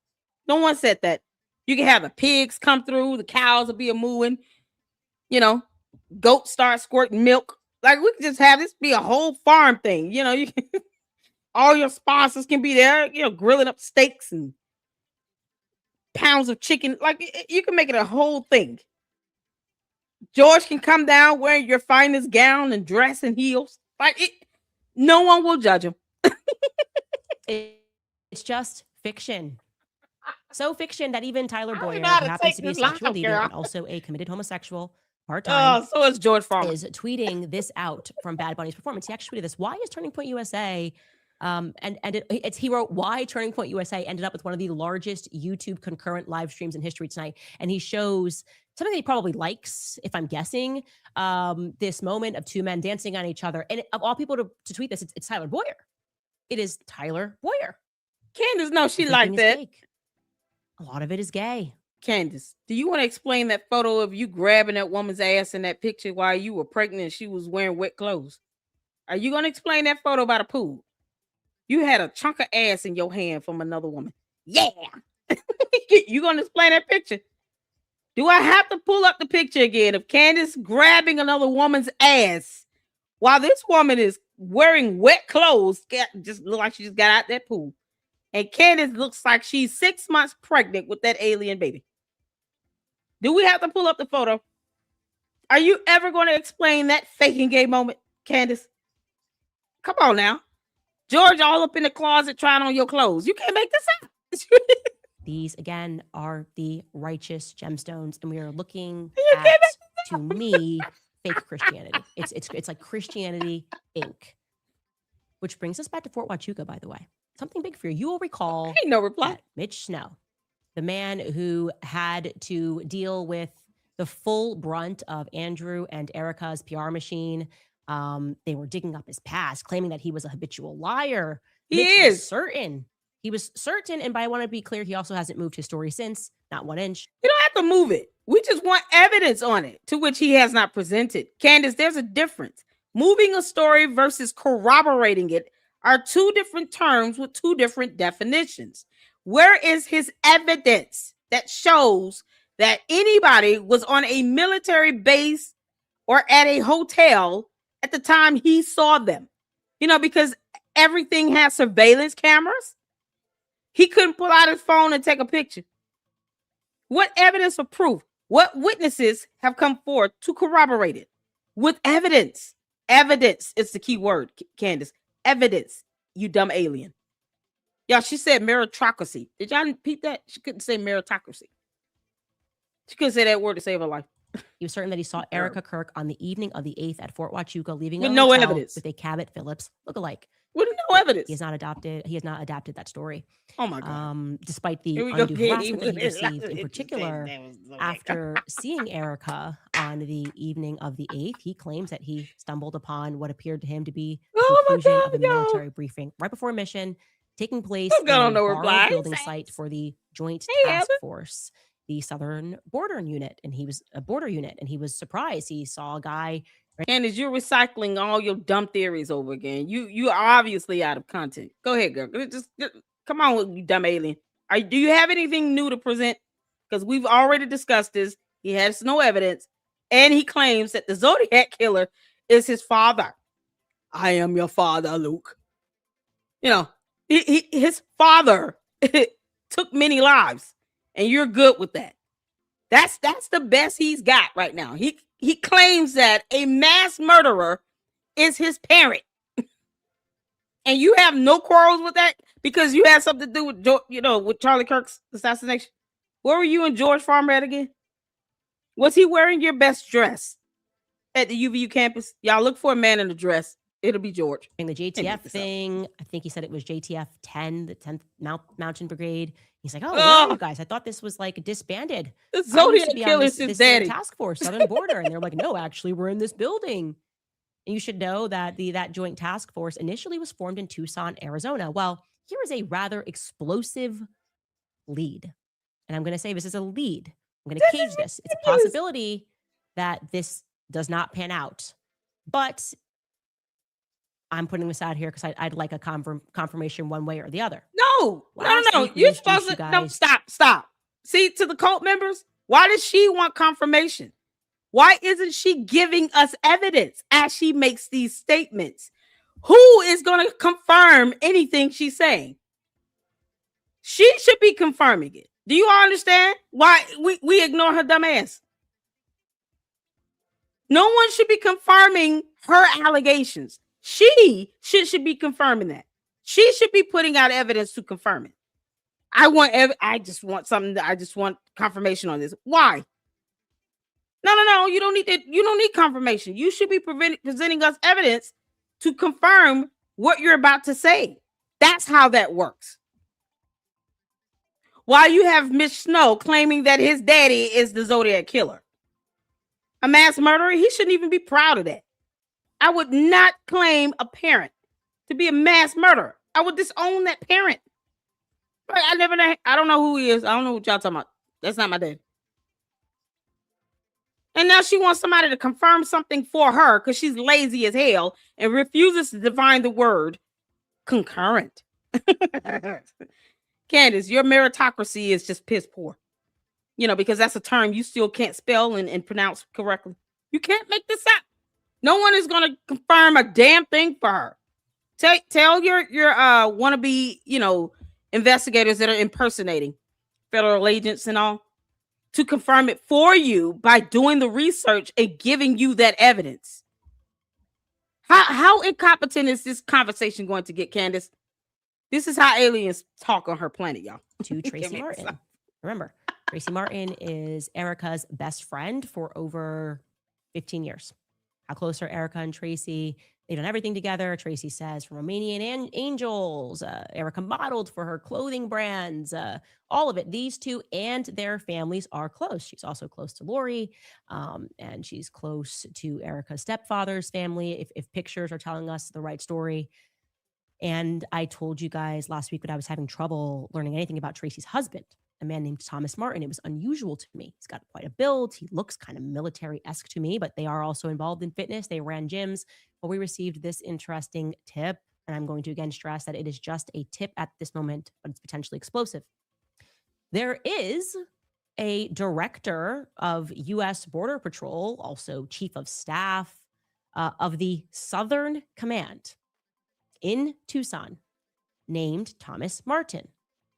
No one said that. You can have the pigs come through, the cows will be a mooing, goats start squirting milk. Like, we could just have this be a whole farm thing. You can, all your sponsors can be there, grilling up steaks and pounds of chicken. Like, you can make it a whole thing. George can come down wearing your finest gown and dress and heels. Like, no one will judge him. It's just fiction. So fiction that even Tyler I don't Boyer, know how who to happens take to be a this sexual lineup, leader girl. and also a committed homosexual part-time, So is George Farmer. is tweeting this out from Bad Bunny's performance. He actually tweeted this. Why is Turning Point USA? He wrote, why Turning Point USA ended up with one of the largest YouTube concurrent live streams in history tonight. And he shows something that he probably likes, if I'm guessing, this moment of two men dancing on each other. And of all people to tweet this, it's Tyler Boyer. It is Tyler Boyer. Candace, no, she liked that. Fake. A lot of it is gay. Candace, do you want to explain that photo of you grabbing that woman's ass in that picture while you were pregnant and she was wearing wet clothes? Are you going to explain that photo by the pool? You had a chunk of ass in your hand from another woman. Yeah. You going to explain that picture? Do I have to pull up the picture again of Candace grabbing another woman's ass while this woman is wearing wet clothes? Just look like she just got out that pool. And Candace looks like she's 6 months pregnant with that alien baby. Do we have to pull up the photo? Are you ever going to explain that faking gay moment, Candace? Come on now. George all up in the closet trying on your clothes. You can't make this up. These, again, are the righteous gemstones. And we are looking You at, can't to me, fake Christianity. It's like Christianity Inc. Which brings us back to Fort Huachuca, by the way. Something big for you. You will recall Ain't no reply. that Mitch Snow, the man who had to deal with the full brunt of Andrew and Erica's PR machine. They were digging up his past, claiming that he was a habitual liar. He Mitch was is. certain. He was certain. And I want to be clear, he also hasn't moved his story since, not 1 inch. You don't have to move it. We just want evidence on it, to which he has not presented. Candace, there's a difference. Moving a story versus corroborating it are two different terms with two different definitions. Where is his evidence that shows that anybody was on a military base or at a hotel at the time he saw them? Because Everything has surveillance cameras. He couldn't pull out his phone and take a picture. What evidence or proof? What witnesses have come forward to corroborate it? With evidence. Evidence is the key word, Candace. Evidence, you dumb alien. Y'all, she said meritocracy. Did y'all repeat that? She couldn't say meritocracy. She couldn't say that word to save her life. He was certain that he saw Erica Kirk on the evening of the 8th at Fort Huachuca, leaving with a no hotel evidence, with a Cabot Phillips lookalike. With no evidence. He has not adapted that story. Oh my God. Despite the undue harassment that he received, in particular, after seeing Erica on the evening of the 8th, he claims that he stumbled upon what appeared to him to be the conclusion of a military briefing right before mission taking place in a borrowed building site for the Joint Task Force, the Southern Border Unit, and he was a border unit, and he was surprised. He saw a guy. Candace, you're recycling all your dumb theories over again. You are obviously out of content. Go ahead, girl. Just come on, you dumb alien. Do you have anything new to present? Because we've already discussed this. He has no evidence, and he claims that the Zodiac killer is his father. I am your father, Luke. You know, his father took many lives, and you're good with that. That's the best he's got right now. He claims that a mass murderer is his parent. And you have no quarrels with that because you had something to do with, with Charlie Kirk's assassination. Where were you and George Farmer at again? Was he wearing your best dress at the UVU campus? Y'all look for a man in a dress. It'll be George. And the JTF thing, I think he said it was JTF 10, the 10th Mountain Brigade. He's like, oh, where are you guys? I thought this was like disbanded. The Zodiac killer is his daddy. Task force, Southern Border. And they're like, no, actually, we're in this building. And you should know that that joint task force initially was formed in Tucson, Arizona. Well, here is a rather explosive lead. And I'm going to say this is a lead. I'm going to cage this. It's a possibility that this does not pan out. But I'm putting this out here because I'd like a confirmation one way or the other. No. You're supposed to. No, stop. See, to the cult members, why does she want confirmation? Why isn't she giving us evidence as she makes these statements? Who is going to confirm anything she's saying? She should be confirming it. Do you all understand why we ignore her dumb ass? No one should be confirming her allegations. She should be confirming that. She should be putting out evidence to confirm it. I just want confirmation on this. Why? No. You don't need confirmation. You should be presenting us evidence to confirm what you're about to say. That's how that works. While you have Miss Snow claiming that his daddy is the Zodiac killer, a mass murderer, he shouldn't even be proud of that. I would not claim a parent to be a mass murderer. I would disown that parent. I don't know who he is. I don't know what y'all talking about. That's not my dad. And now she wants somebody to confirm something for her because she's lazy as hell and refuses to define the word concurrent. Candace, your meritocracy is just piss poor. Because that's a term you still can't spell and pronounce correctly. You can't make this up. No one is going to confirm a damn thing for her. Tell your wannabe, investigators that are impersonating federal agents and all to confirm it for you by doing the research and giving you that evidence. How incompetent is this conversation going to get, Candace? This is how aliens talk on her planet, y'all. To Tracy Martin. Remember, Tracy Martin is Erica's best friend for over 15 years. How close are Erica and Tracy? They've done everything together. Tracy says from Romanian Angels. Erica modeled for her clothing brands. All of it. These two and their families are close. She's also close to Lori, and she's close to Erica's stepfather's family, if pictures are telling us the right story. And I told you guys last week when I was having trouble learning anything about Tracy's husband, a man named Thomas Martin. It was unusual to me. He's got quite a build. He looks kind of military-esque to me, but they are also involved in fitness. They ran gyms. But we received this interesting tip, and I'm going to again stress that it is just a tip at this moment, but it's potentially explosive. There is a director of U.S. Border Patrol, also chief of staff of the Southern Command. in Tucson named Thomas Martin.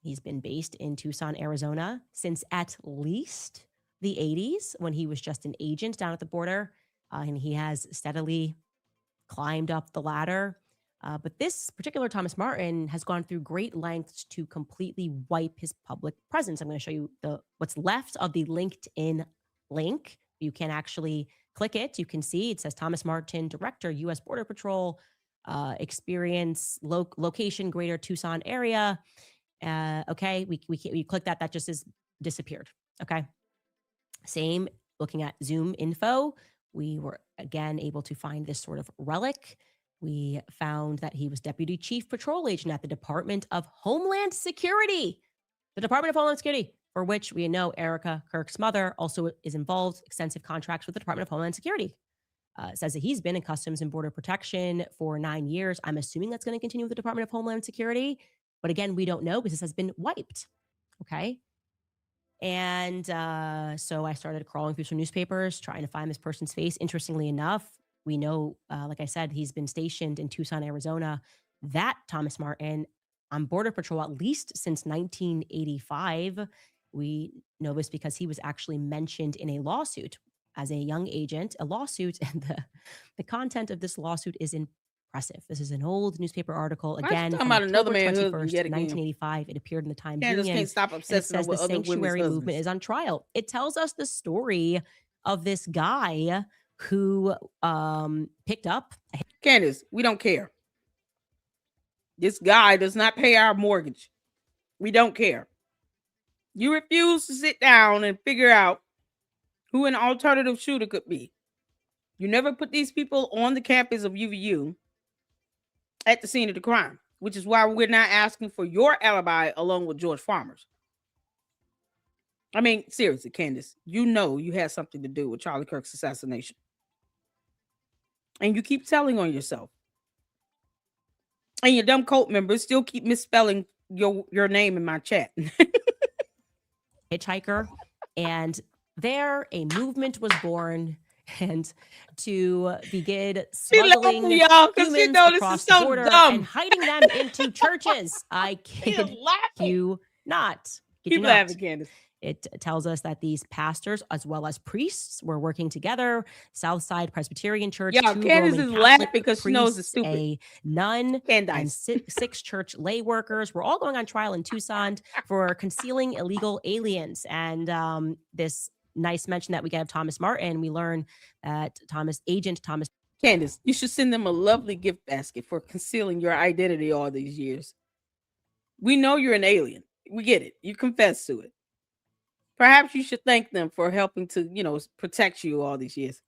He's been based in Tucson, Arizona since at least the 80s when he was just an agent down at the border. And he has steadily climbed up the ladder. But this particular Thomas Martin has gone through great lengths to completely wipe his public presence. I'm going to show you what's left of the LinkedIn link. You can actually click it. You can see it says Thomas Martin, Director, U.S. Border Patrol, experience, location, Greater Tucson area. Okay, we click that. That just is disappeared. Okay. Same, looking at Zoom info, we were again able to find this sort of relic. We found that he was Deputy Chief Patrol Agent at the Department of Homeland Security. The Department of Homeland Security, for which we know Erica Kirk's mother also is involved, extensive contracts with the Department of Homeland Security. Says that he's been in Customs and Border Protection for 9 years. I'm assuming that's going to continue with the Department of Homeland Security. But again, we don't know because this has been wiped. Okay. And so I started crawling through some newspapers, trying to find this person's face. Interestingly enough, we know, like I said, he's been stationed in Tucson, Arizona. That Thomas Martin on Border Patrol at least since 1985. We know this because he was actually mentioned in a lawsuit as a young agent, a lawsuit. And the content of this lawsuit is impressive. This is an old newspaper article. Again, talking about another October manhood 21st, yet again. 1985. It appeared in the Times Candace Union. can't stop And it obsessing says over the other women's sanctuary movement husbands. is on trial. It tells us the story of this guy who picked up. Candace, we don't care. This guy does not pay our mortgage. We don't care. You refuse to sit down and figure out who an alternative shooter could be. You never put these people on the campus of UVU at the scene of the crime, which is why we're not asking for your alibi along with George Farmer's. I mean, seriously, Candace, you know you had something to do with Charlie Kirk's assassination. And you keep telling on yourself. And your dumb cult members still keep misspelling your name in my chat. Hitchhiker. And there a movement was born, and to begin smuggling laughing, y'all, 'cause she humans know this across is the so border dumb. and hiding them into churches. I kid you not. Kid you Keep not. laughing, Candace. It tells us that these pastors, as well as priests, were working together. Southside Presbyterian Church, Yeah, 2 Candace Roman is Catholic laughing because she knows it's priests, stupid. a nun, and Candace. 6 church lay workers were all going on trial in Tucson for concealing illegal aliens. And this nice mention that we get of Thomas Martin, we learn that Agent Thomas. Candace, you should send them a lovely gift basket for concealing your identity all these years. We know you're an alien. We get it. You confess to it. Perhaps you should thank them for helping to, protect you all these years.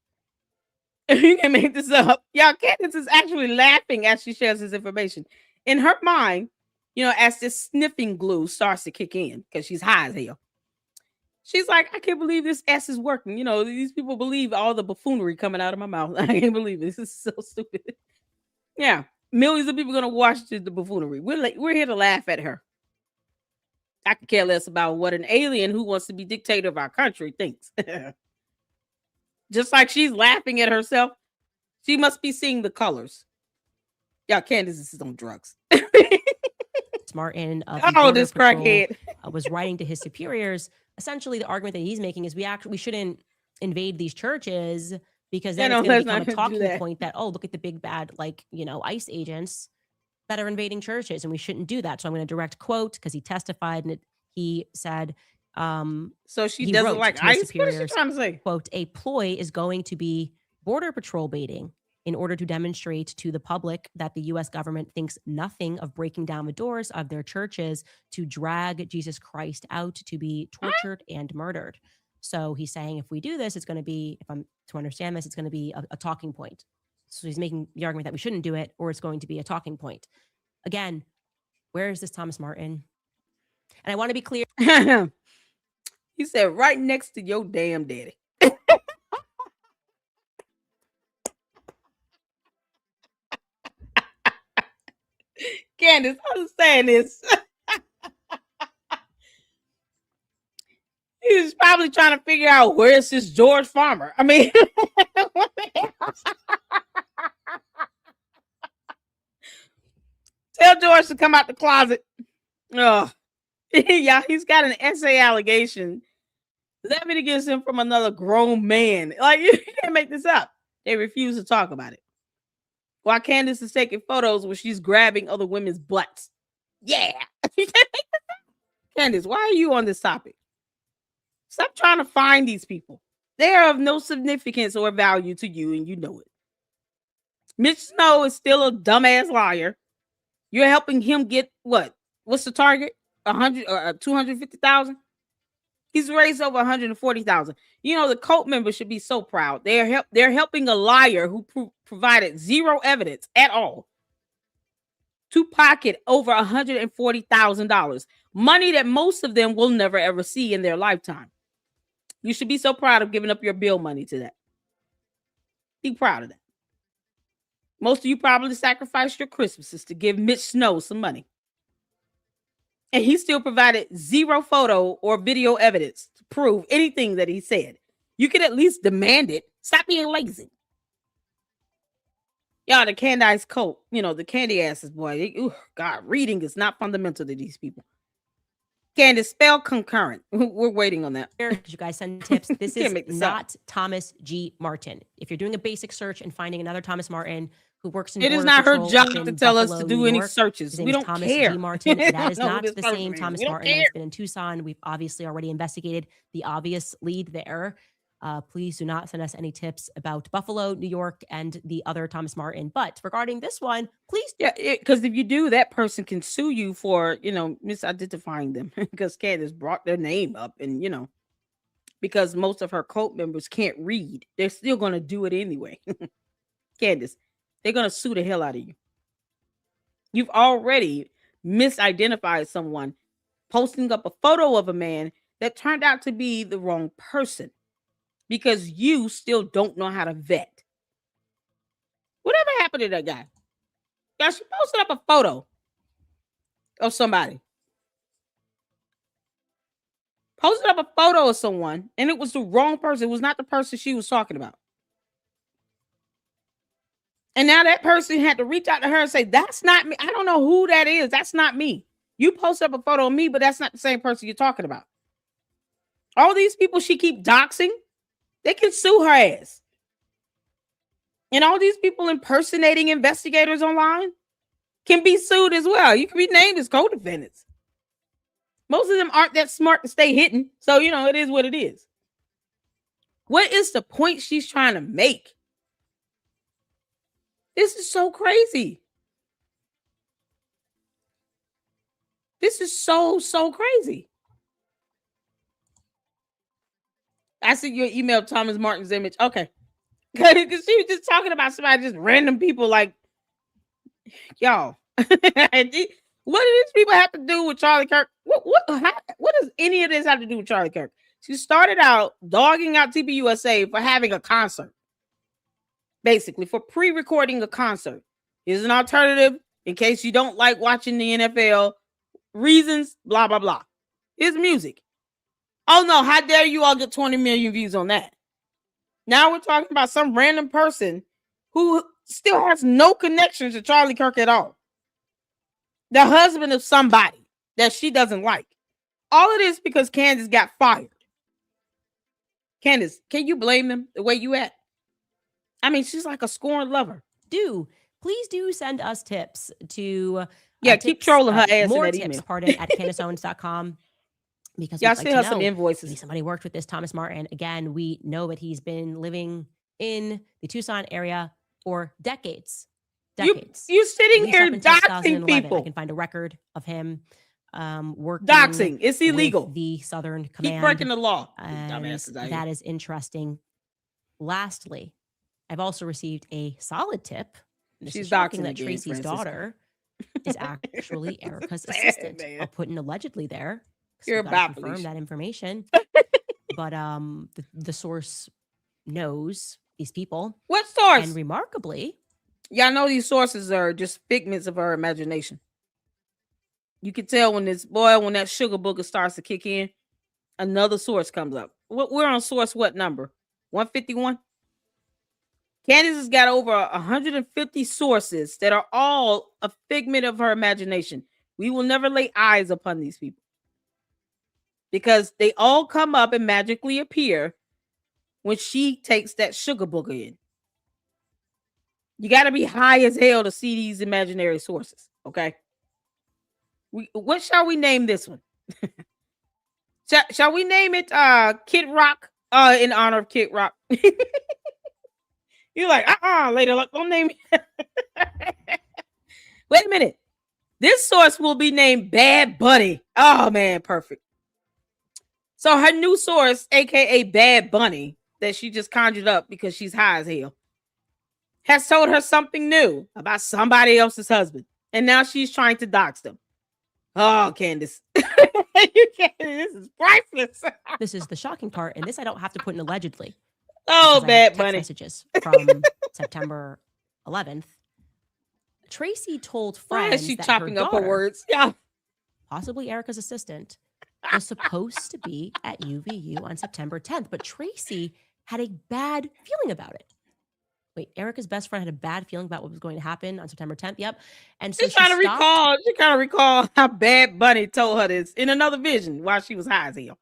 You can make this up. Y'all, Candace is actually laughing as she shares this information. In her mind, as this sniffing glue starts to kick in because she's high as hell. She's like, I can't believe this S is working. These people believe all the buffoonery coming out of my mouth. I can't believe it. This is so stupid. Yeah. Millions of people are going to watch the buffoonery. We're here to laugh at her. I could care less about what an alien who wants to be dictator of our country thinks. Just like she's laughing at herself, she must be seeing the colors. Yeah, Candace is on drugs. Martin of this crackhead was writing to his superiors. Essentially, the argument that he's making is we shouldn't invade these churches because then it's going to become a talking point that, oh, look at the big bad, ICE agents that are invading churches, and we shouldn't do that. So I'm going to direct quote because he testified, and he said, so she doesn't like ICE? What is she trying to say? Quote, a ploy is going to be border patrol baiting in order to demonstrate to the public that the U.S. government thinks nothing of breaking down the doors of their churches to drag Jesus Christ out to be tortured and murdered. So he's saying if we do this, it's going to be, if I'm to understand this, it's going to be a talking point. So he's making the argument that we shouldn't do it, or it's going to be a talking point. Again, where is this Thomas Martin? And I want to be clear. He said right next to your damn daddy. Candace, understand this. He was probably trying to figure out where's this George Farmer. I mean, Tell George to come out the closet. Oh, yeah, he's got an essay allegation levied against him from another grown man. Like, you can't make this up. They refuse to talk about it. While Candace is taking photos where she's grabbing other women's butts. Yeah. Candace, why are you on this topic? Stop trying to find these people. They are of no significance or value to you, and you know it. Mitch Snow is still a dumbass liar. You're helping him get what? What's the target? 100 or 250,000? He's raised over 140,000. You know, the cult members should be so proud. They're helping a liar who provided zero evidence at all to pocket over $140,000, money that most of them will never ever see in their lifetime. You should be so proud of giving up your bill money to that. Be proud of that. Most of you probably sacrificed your Christmases to give Mitch Snow some money. And he still provided zero photo or video evidence to prove anything that he said. You could at least demand it. Stop being lazy. Y'all, the Candace cult, the candy asses, boy. God, reading is not fundamental to these people. Candace, spell concurrent. We're waiting on that. Because you guys send tips. This is not Thomas G. Martin. If you're doing a basic search and finding another Thomas Martin who works in it is not her job to tell us to do any searches. We don't care. G. Martin. That is not the same Thomas Martin that's been in Tucson. We've obviously already investigated the obvious lead there. Please do not send us any tips about Buffalo, New York, and the other Thomas Martin. But regarding this one, please. Yeah, because if you do, that person can sue you for, misidentifying them because Candace brought their name up and, because most of her cult members can't read, they're still going to do it anyway. Candace, they're going to sue the hell out of you. You've already misidentified someone, posting up a photo of a man that turned out to be the wrong person. Because you still don't know how to vet. Whatever happened to that guy? Yeah, she posted up a photo of somebody. Posted up a photo of someone, and it was the wrong person. It was not the person she was talking about. And now that person had to reach out to her and say, that's not me. I don't know who that is. That's not me. You posted up a photo of me, but that's not the same person you're talking about. All these people she keep doxing, they can sue her ass. And all these people impersonating investigators online can be sued as well. You can be named as co-defendants. Most of them aren't that smart to stay hidden. So, it is what it is. What is the point she's trying to make? This is so crazy. This is so crazy. I see your email, Thomas Martin's image. Okay. Because she was just talking about somebody, just random people like, y'all. What do these people have to do with Charlie Kirk? What does any of this have to do with Charlie Kirk? She started out dogging out TPUSA for having a concert. Basically, for pre-recording a concert. Here's an alternative in case you don't like watching the NFL. Reasons, blah, blah, blah. Here's music. Oh no, how dare you all get 20 million views on that? Now we're talking about some random person who still has no connection to Charlie Kirk at all. The husband of somebody that she doesn't like. All of this because Candace got fired. Candace, can you blame them the way you act? I mean, she's like a scorned lover. Please do send us tips to keep trolling her ass more in that tips, email. at CandaceOwens.com. Because y'all send her some invoices. Maybe somebody worked with this Thomas Martin. Again, we know that he's been living in the Tucson area for decades. You sitting here doxing people. I can find a record of him working. Doxing. It's illegal. The Southern Command. Keep breaking the law. That is interesting. Lastly, I've also received a solid tip. She's shocking doxing that again, Tracy's Francisco. daughter is actually Erica's assistant. I'll put an allegedly there. You're about to confirm that information. But the source knows these people. What source? And remarkably, y'all know these sources are just figments of her imagination. You can tell when that sugar booger starts to kick in, another source comes up. We're on source what number? 151? Candace has got over 150 sources that are all a figment of her imagination. We will never lay eyes upon these people because they all come up and magically appear when she takes that sugar booger in. You got to be high as hell to see these imaginary sources, okay? What shall we name this one? Shall we name it Kid Rock in honor of Kid Rock? You're like, later, look, don't name it. Wait a minute. This source will be named Bad Bunny. Oh, man, perfect. So her new source, aka Bad Bunny, that she just conjured up because she's high as hell, has told her something new about somebody else's husband. And now she's trying to dox them. Oh, Candace. This is priceless. This is the shocking part. And this I don't have to put in allegedly. Oh, Bad text Bunny. Messages from September 11th. Tracy told friends Why is she that chopping her up her daughter, words? Yeah. possibly Erica's assistant, was supposed to be at UVU on September 10th. But Tracy had a bad feeling about it. Wait, Erica's best friend had a bad feeling about what was going to happen on September 10th. Yep. And so She's trying to stopped. recall. She kind of recall how Bad Bunny told her this in another vision while she was high as hell.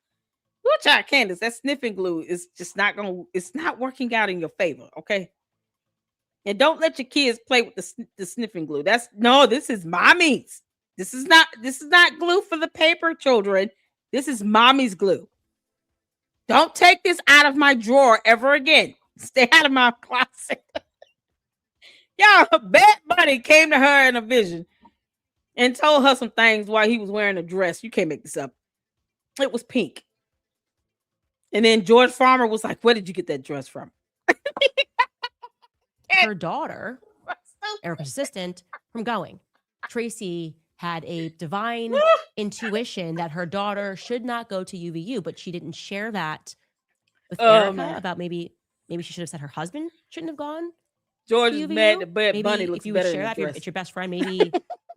Watch out, Candace. That sniffing glue is just not it's not working out in your favor, okay? And don't let your kids play with the sniffing glue. This is mommy's. This is not glue for the paper, children. This is mommy's glue. Don't take this out of my drawer ever again. Stay out of my closet. Y'all, Bad Bunny came to her in a vision and told her some things while he was wearing a dress. You can't make this up. It was pink. And then George Farmer was like, where did you get that dress from? Her daughter, Erica's assistant, from going. Tracy had a divine intuition that her daughter should not go to UVU, but she didn't share that with Erica about maybe she should have said her husband shouldn't have gone. George is mad that Bad Bunny looks if you better would share than that, the dress. it's your best friend. Maybe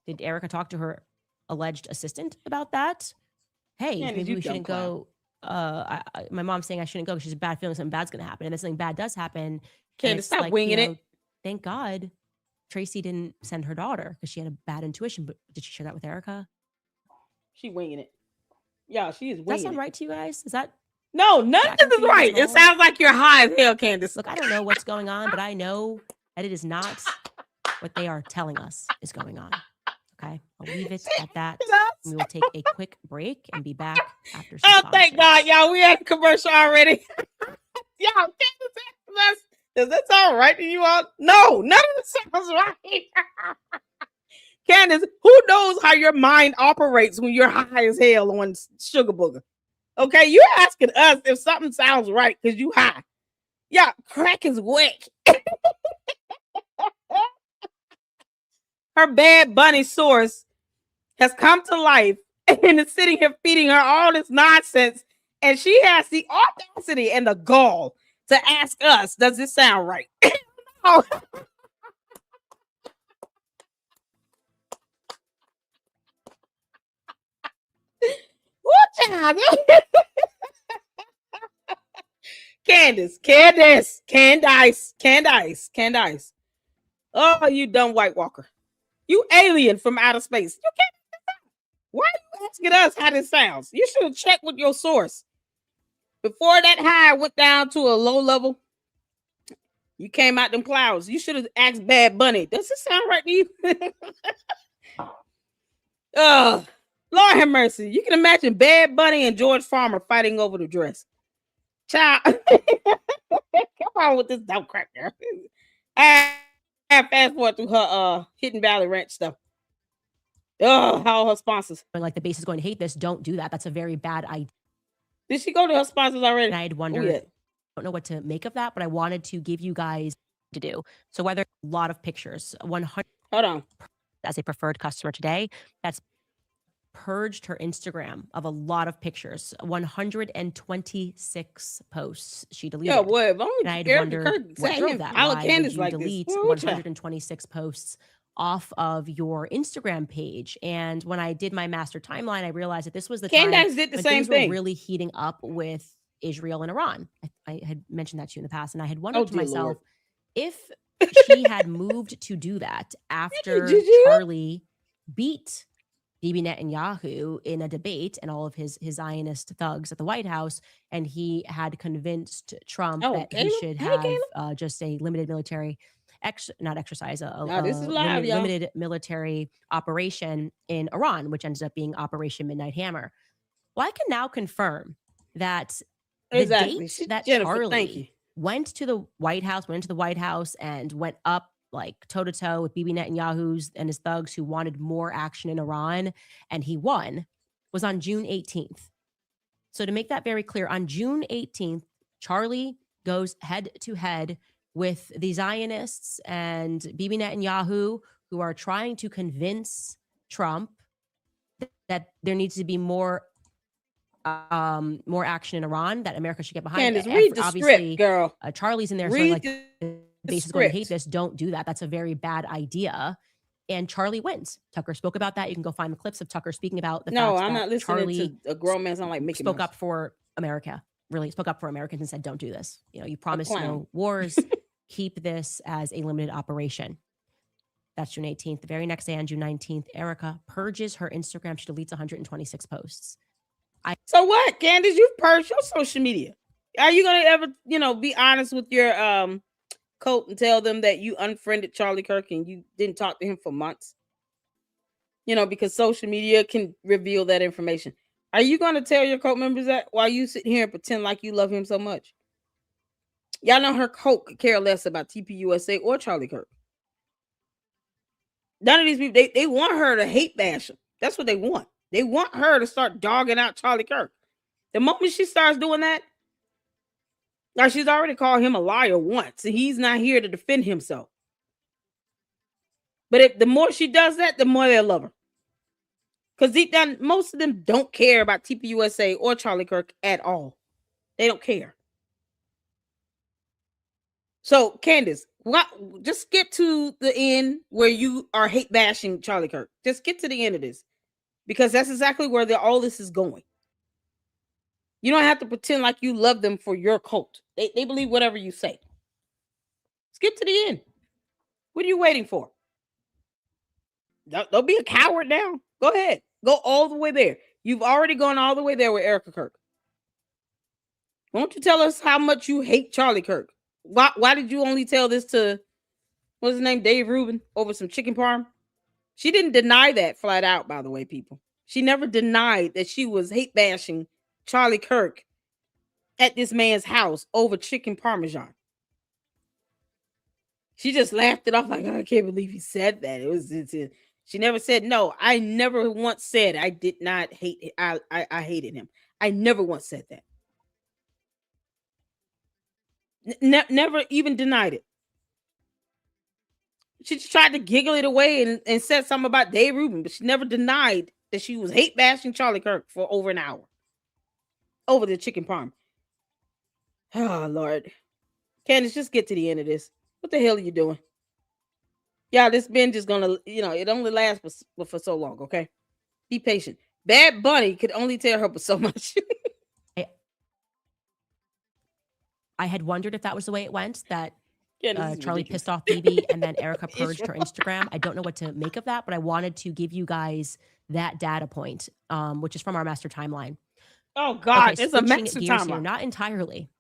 did Erica talk to her alleged assistant about that? Hey, Candace, maybe you we shouldn't dumb go. My mom's saying I shouldn't go because she's a bad feeling something bad's going to happen. And then something bad does happen. Candace, stop winging it. Thank God Tracy didn't send her daughter because she had a bad intuition. But did she share that with Erica? She winging it. Yeah, she is winging it. Does that sound right to you guys? Is that? No, none of this is right. It sounds like you're high as hell, Candace. Look, I don't know what's going on, but I know that it is not what they are telling us is going on. Okay, I'll leave it at that. We will take a quick break and be back after some thank God, y'all. We had a commercial already. Y'all, Candace, does that sound right to you all? No, none of this sounds right. Candace, who knows how your mind operates when you're high as hell on sugar booger? Okay, you're asking us if something sounds right because you high. Yeah, crack is whack. Her Bad Bunny source has come to life and is sitting here feeding her all this nonsense. And she has the audacity and the gall to ask us, does this sound right? Oh. What child? Candace. Oh, you dumb White Walker. You alien from outer space. You can't. Why are you asking us how this sounds? You should have checked with your source. Before that high went down to a low level, you came out them clouds. You should have asked Bad Bunny. Does this sound right to you? Oh, Lord have mercy. You can imagine Bad Bunny and George Farmer fighting over the dress. Child. Come on with this dumb crap, girl. I fast forward through her Hidden Valley Ranch stuff. Oh, how her sponsors. Like the base is going to hate this. Don't do that. That's a very bad idea. Did she go to her sponsors already? And I'd wondered, I don't know what to make of that, but I wanted to give you guys to do. So whether a lot of pictures, 100 hold on. As a preferred customer today, that's purged her Instagram of a lot of pictures. 126 posts she deleted. Yeah, boy, if only and I'd wondered what drove that. Why would you delete 126 posts off of your Instagram page? And when I did my master timeline, I realized that this was the Candace time did the when same things thing. were really heating up with Israel and Iran. I had mentioned that to you in the past, and I had wondered to myself, if she had moved to do that after Gigi. Charlie beat Bibi Netanyahu in a debate and all of his Zionist thugs at the White House, and he had convinced Trump that he Caleb. should Hey, have Caleb. just a limited military, not exercise, Now, this is live, y'all. limited military operation in Iran, which ended up being Operation Midnight Hammer. Well, I can now confirm that the Exactly. date that Jennifer, thank you. Charlie went into the White House and went up like toe to toe with Bibi Netanyahu's and his thugs who wanted more action in Iran, and he won, was on June 18th. So to make that very clear, on June 18th, Charlie goes head to head with the Zionists and Bibi Netanyahu, who are trying to convince Trump that there needs to be more action in Iran, that America should get behind. Candace, read the script, girl. Charlie's in there, so Read like the base is going to hate script. this. Don't do that. That's a very bad idea. And Charlie wins. Tucker spoke about that. You can go find the clips of Tucker speaking about the No, fact I'm that not listening Charlie to a grown man sound like Mickey spoke Mouse. up for America. Really spoke up for Americans and said, "Don't do this. You know, you promised clown. no wars. Keep this as a limited operation." That's June 18th. The very next day, on June 19th, Erica purges her Instagram. She deletes 126 posts. So what, Candace? You've purged your social media. Are you gonna ever, be honest with your cult and tell them that you unfriended Charlie Kirk and you didn't talk to him for months? Because social media can reveal that information. Are you gonna tell your cult members that while you sit here and pretend like you love him so much? Y'all know her cult could care less about TPUSA or Charlie Kirk. None of these people, they want her to hate bash him. That's what they want. They want her to start dogging out Charlie Kirk. The moment she starts doing that, now she's already called him a liar once, and he's not here to defend himself. But the more she does that, the more they'll love her. Because deep down, most of them don't care about TPUSA or Charlie Kirk at all. They don't care. So, Candace, just skip to the end where you are hate bashing Charlie Kirk. Just get to the end of this. Because that's exactly where all this is going. You don't have to pretend like you love them for your cult. They believe whatever you say. Skip to the end. What are you waiting for? Don't be a coward now. Go ahead. Go all the way there. You've already gone all the way there with Erica Kirk. Won't you tell us how much you hate Charlie Kirk? Why did you only tell this to, what's his name, Dave Rubin, over some chicken parm? She didn't deny that flat out, by the way, people. She never denied that she was hate bashing Charlie Kirk at this man's house over chicken parmesan. She just laughed it off like, I can't believe he said that. She never said, no, I never once said I did not hate it. I hated him. I never once said that. Never even denied it. She just tried to giggle it away and said something about Dave Rubin, but she never denied that she was hate bashing Charlie Kirk for over an hour over the chicken parm. Oh, Lord. Candace, just get to the end of this. What the hell are you doing? Yeah, this binge is gonna, it only lasts for so long, okay? Be patient. Bad Bunny could only tell her but so much. I had wondered if that was the way it went, that Charlie ridiculous. pissed off Bibi and then Erica purged her Instagram. I don't know what to make of that, but I wanted to give you guys that data point, which is from our master timeline. Oh, God, Okay, it's a switching master gears here, timeline. not entirely.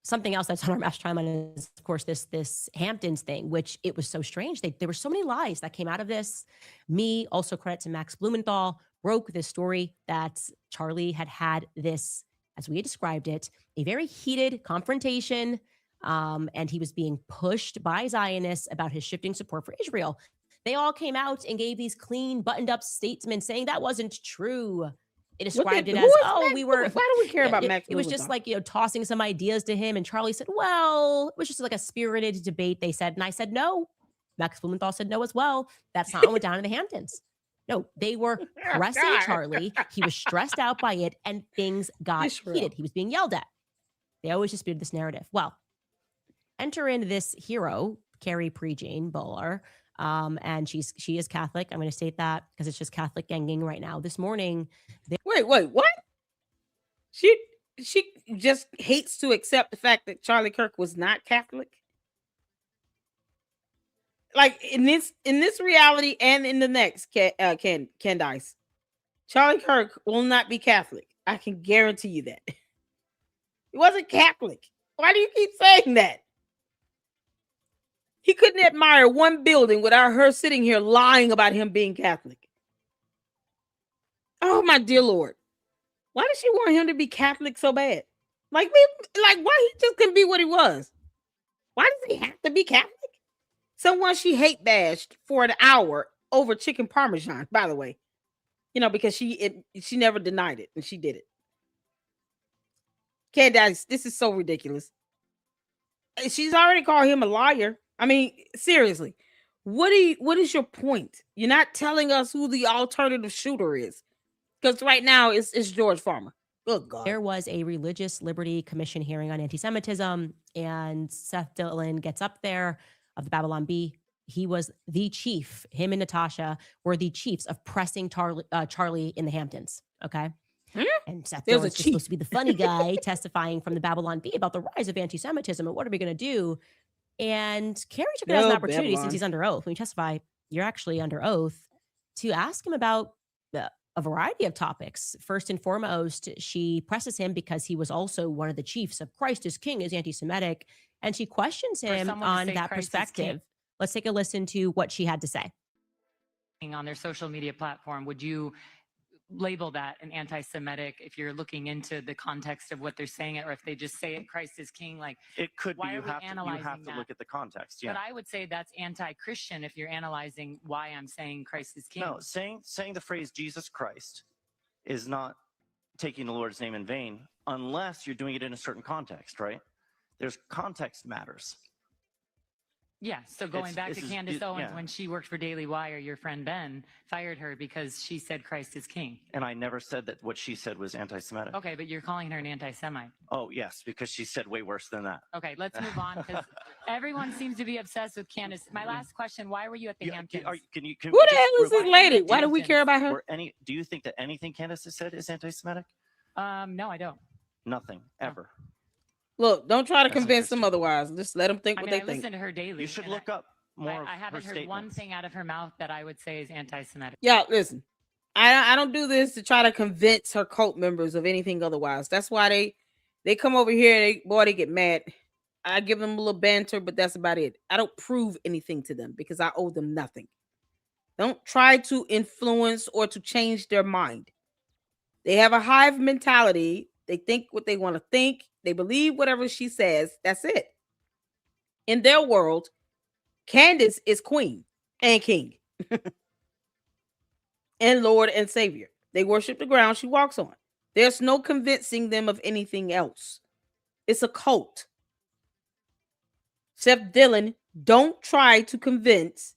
Something else that's on our master timeline is, of course, this Hamptons thing, which it was so strange. There were so many lies that came out of this. Me, also credit to Max Blumenthal, broke this story that Charlie had this, as we had described it, a very heated confrontation, and he was being pushed by Zionists about his shifting support for Israel. They all came out and gave these clean, buttoned-up statements saying that wasn't true. They described it as, we were. Why do we care about Max? It was just like, tossing some ideas to him. And Charlie said, well, it was just like a spirited debate, they said. And I said, no. Max Blumenthal said no as well. That's not what went down in the Hamptons. No, they were pressing Charlie. He was stressed out by it, and things got heated. He was being yelled at. They always disputed this narrative. Well, enter in this hero, Carrie Prejean Bowler. And she is Catholic. I'm going to state that because it's just Catholic ganging right now. This morning. Wait, what? She just hates to accept the fact that Charlie Kirk was not Catholic. like in this reality and in the next, Candace, Charlie Kirk will not be Catholic. I can guarantee you that. He wasn't Catholic. Why do you keep saying that? He couldn't admire one building without her sitting here lying about him being Catholic. Oh my dear Lord. Why did she want him to be Catholic so bad? Like why he just couldn't be what he was? Why does he have to be Catholic? Someone she hate bashed for an hour over chicken parmesan, by the way. Because she never denied it and she did it. Candace, this is so ridiculous. She's already called him a liar. I mean, seriously. What is your point? You're not telling us who the alternative shooter is. Because right now it's George Farmer. Good God. There was a Religious Liberty Commission hearing on anti-Semitism, and Seth Dillon gets up there of the Babylon Bee. He was the chief. Him and Natasha were the chiefs of pressing Charlie in the Hamptons. Okay. And Seth Dillon's just supposed to be the funny guy testifying from the Babylon Bee about the rise of anti-Semitism and what are we going to do? And Carrie took it as an opportunity, Babylon. Since he's under oath. When you testify, you're actually under oath, to ask him about a variety of topics. First and foremost, she presses him because he was also one of the chiefs of Christ is King, is anti-Semitic. And she questions him on that perspective. Let's take a listen to what she had to say. On their social media platform, would you label that an anti-Semitic if you're looking into the context of what they're saying, or if they just say it, Christ is King? Like, it could be. You have to look at the context. Yeah. But I would say that's anti-Christian if you're analyzing why I'm saying Christ is King. No, saying the phrase Jesus Christ is not taking the Lord's name in vain unless you're doing it in a certain context, right? There's context matters. Yeah, so going back to Candace Owens, when she worked for Daily Wire, your friend Ben fired her because she said Christ is King. And I never said that what she said was anti-Semitic. Okay, but you're calling her an anti-Semite. Oh, yes, because she said way worse than that. Okay, let's move on, because everyone seems to be obsessed with Candace. My last question, why were you at the Hamptons? Who the hell is this lady? Why do we care about her? Do you think that anything Candace has said is anti-Semitic? No, I don't. Nothing, ever. Look, don't try to convince them otherwise. Just let them think what they think. I listen to her daily. You should look up more. I haven't heard one thing out of her mouth that I would say is anti-Semitic. Yeah, listen. I don't do this to try to convince her cult members of anything otherwise. That's why they come over here. They get mad. I give them a little banter, but that's about it. I don't prove anything to them because I owe them nothing. Don't try to influence or to change their mind. They have a hive mentality. They think what they want to think. They believe whatever she says. That's it. In their world, Candace is queen and king and Lord and Savior. They worship the ground she walks on. There's no convincing them of anything else. It's a cult. Seth Dillon, don't try to convince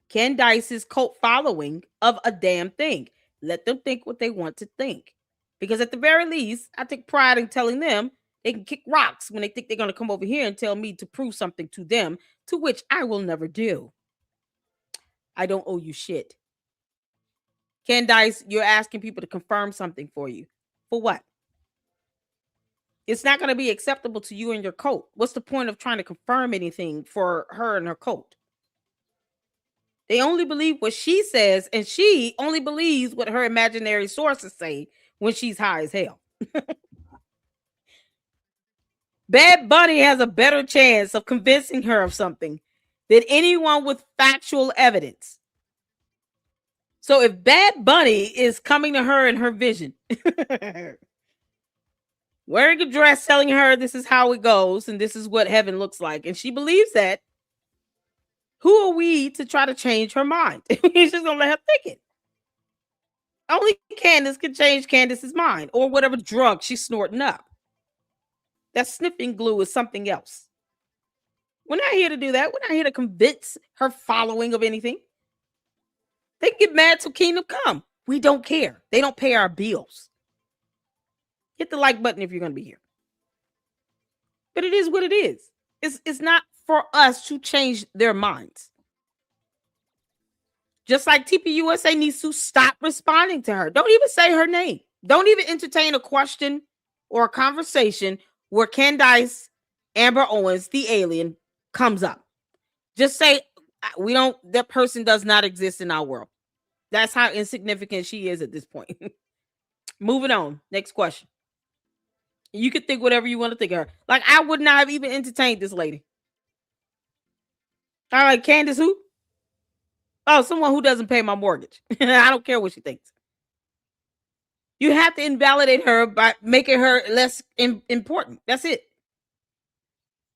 Candace's cult following of a damn thing. Let them think what they want to think. Because at the very least, I take pride in telling them they can kick rocks when they think they're going to come over here and tell me to prove something to them, to which I will never do. I don't owe you shit. Candace, you're asking people to confirm something for you. For what? It's not going to be acceptable to you and your cult. What's the point of trying to confirm anything for her and her cult? They only believe what she says, and she only believes what her imaginary sources say when she's high as hell. Bad Bunny has a better chance of convincing her of something than anyone with factual evidence. So if Bad Bunny is coming to her in her vision, wearing a dress telling her this is how it goes and this is what heaven looks like, and she believes that, who are we to try to change her mind? He's just going to let her think it. Only Candace can change Candace's mind, or whatever drug she's snorting up. That sniffing glue is something else. We're not here to do that. We're not here to convince her following of anything. They can get mad till kingdom come. We don't care. They don't pay our bills. Hit the like button if you're going to be here. But it is what it is. It's not for us to change their minds. Just like TPUSA needs to stop responding to her. Don't even say her name. Don't even entertain a question or a conversation where Candace Amber Owens, the alien, comes up. Just say, That person does not exist in our world. That's how insignificant she is at this point. Moving on. Next question. You can think whatever you want to think of her. Like, I would not have even entertained this lady. All right, Candace, who? Oh, someone who doesn't pay my mortgage. I don't care what she thinks. You have to invalidate her by making her less important. That's it.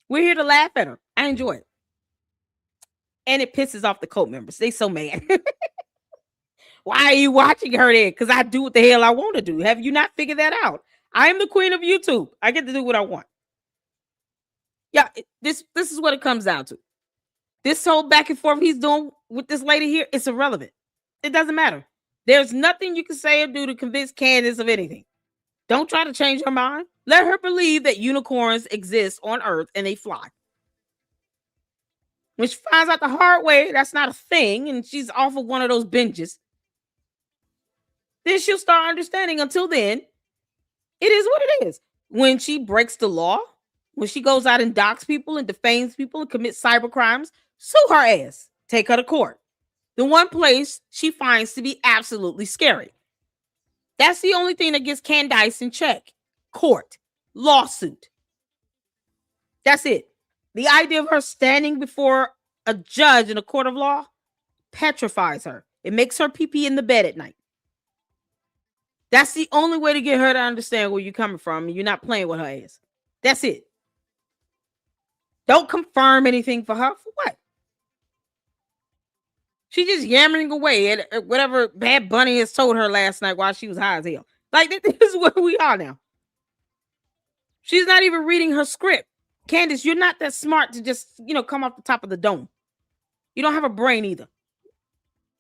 We're here to laugh at her. I enjoy it. And it pisses off the cult members. They so mad. Why are you watching her then? Because I do what the hell I want to do. Have you not figured that out? I am the queen of YouTube. I get to do what I want. Yeah, this is what it comes down to. This whole back and forth he's doing with this lady here, it's irrelevant. It doesn't matter. There's nothing you can say or do to convince Candace of anything. Don't try to change her mind. Let her believe that unicorns exist on Earth and they fly. When she finds out the hard way that's not a thing and she's off of one of those binges, then she'll start understanding. Until then, it is what it is. When she breaks the law, when she goes out and docks people and defames people and commits cyber crimes, sue her ass. Take her to court. The one place she finds to be absolutely scary. That's the only thing that gets Candace in check. Court. Lawsuit. That's it. The idea of her standing before a judge in a court of law petrifies her. It makes her pee-pee in the bed at night. That's the only way to get her to understand where you're coming from and you're not playing with her ass. That's it. Don't confirm anything for her. For what? She's just yammering away at whatever Bad Bunny has told her last night while she was high as hell. Like, this is where we are now. She's not even reading her script. Candace, you're not that smart to just, come off the top of the dome. You don't have a brain either.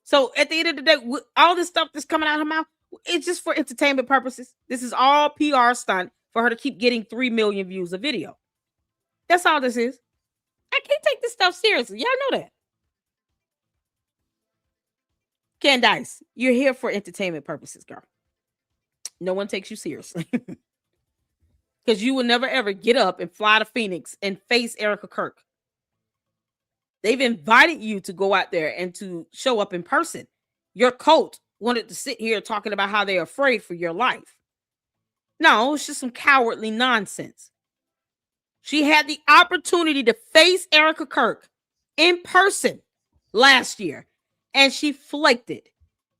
So at the end of the day, all this stuff that's coming out of her mouth, it's just for entertainment purposes. This is all PR stunt for her to keep getting 3 million views a video. That's all this is. I can't take this stuff seriously. Y'all know that. Candace, you're here for entertainment purposes, girl. No one takes you seriously. Because you will never, ever get up and fly to Phoenix and face Erica Kirk. They've invited you to go out there and to show up in person. Your cult wanted to sit here talking about how they're afraid for your life. No, it's just some cowardly nonsense. She had the opportunity to face Erica Kirk in person last year, and she flaked it,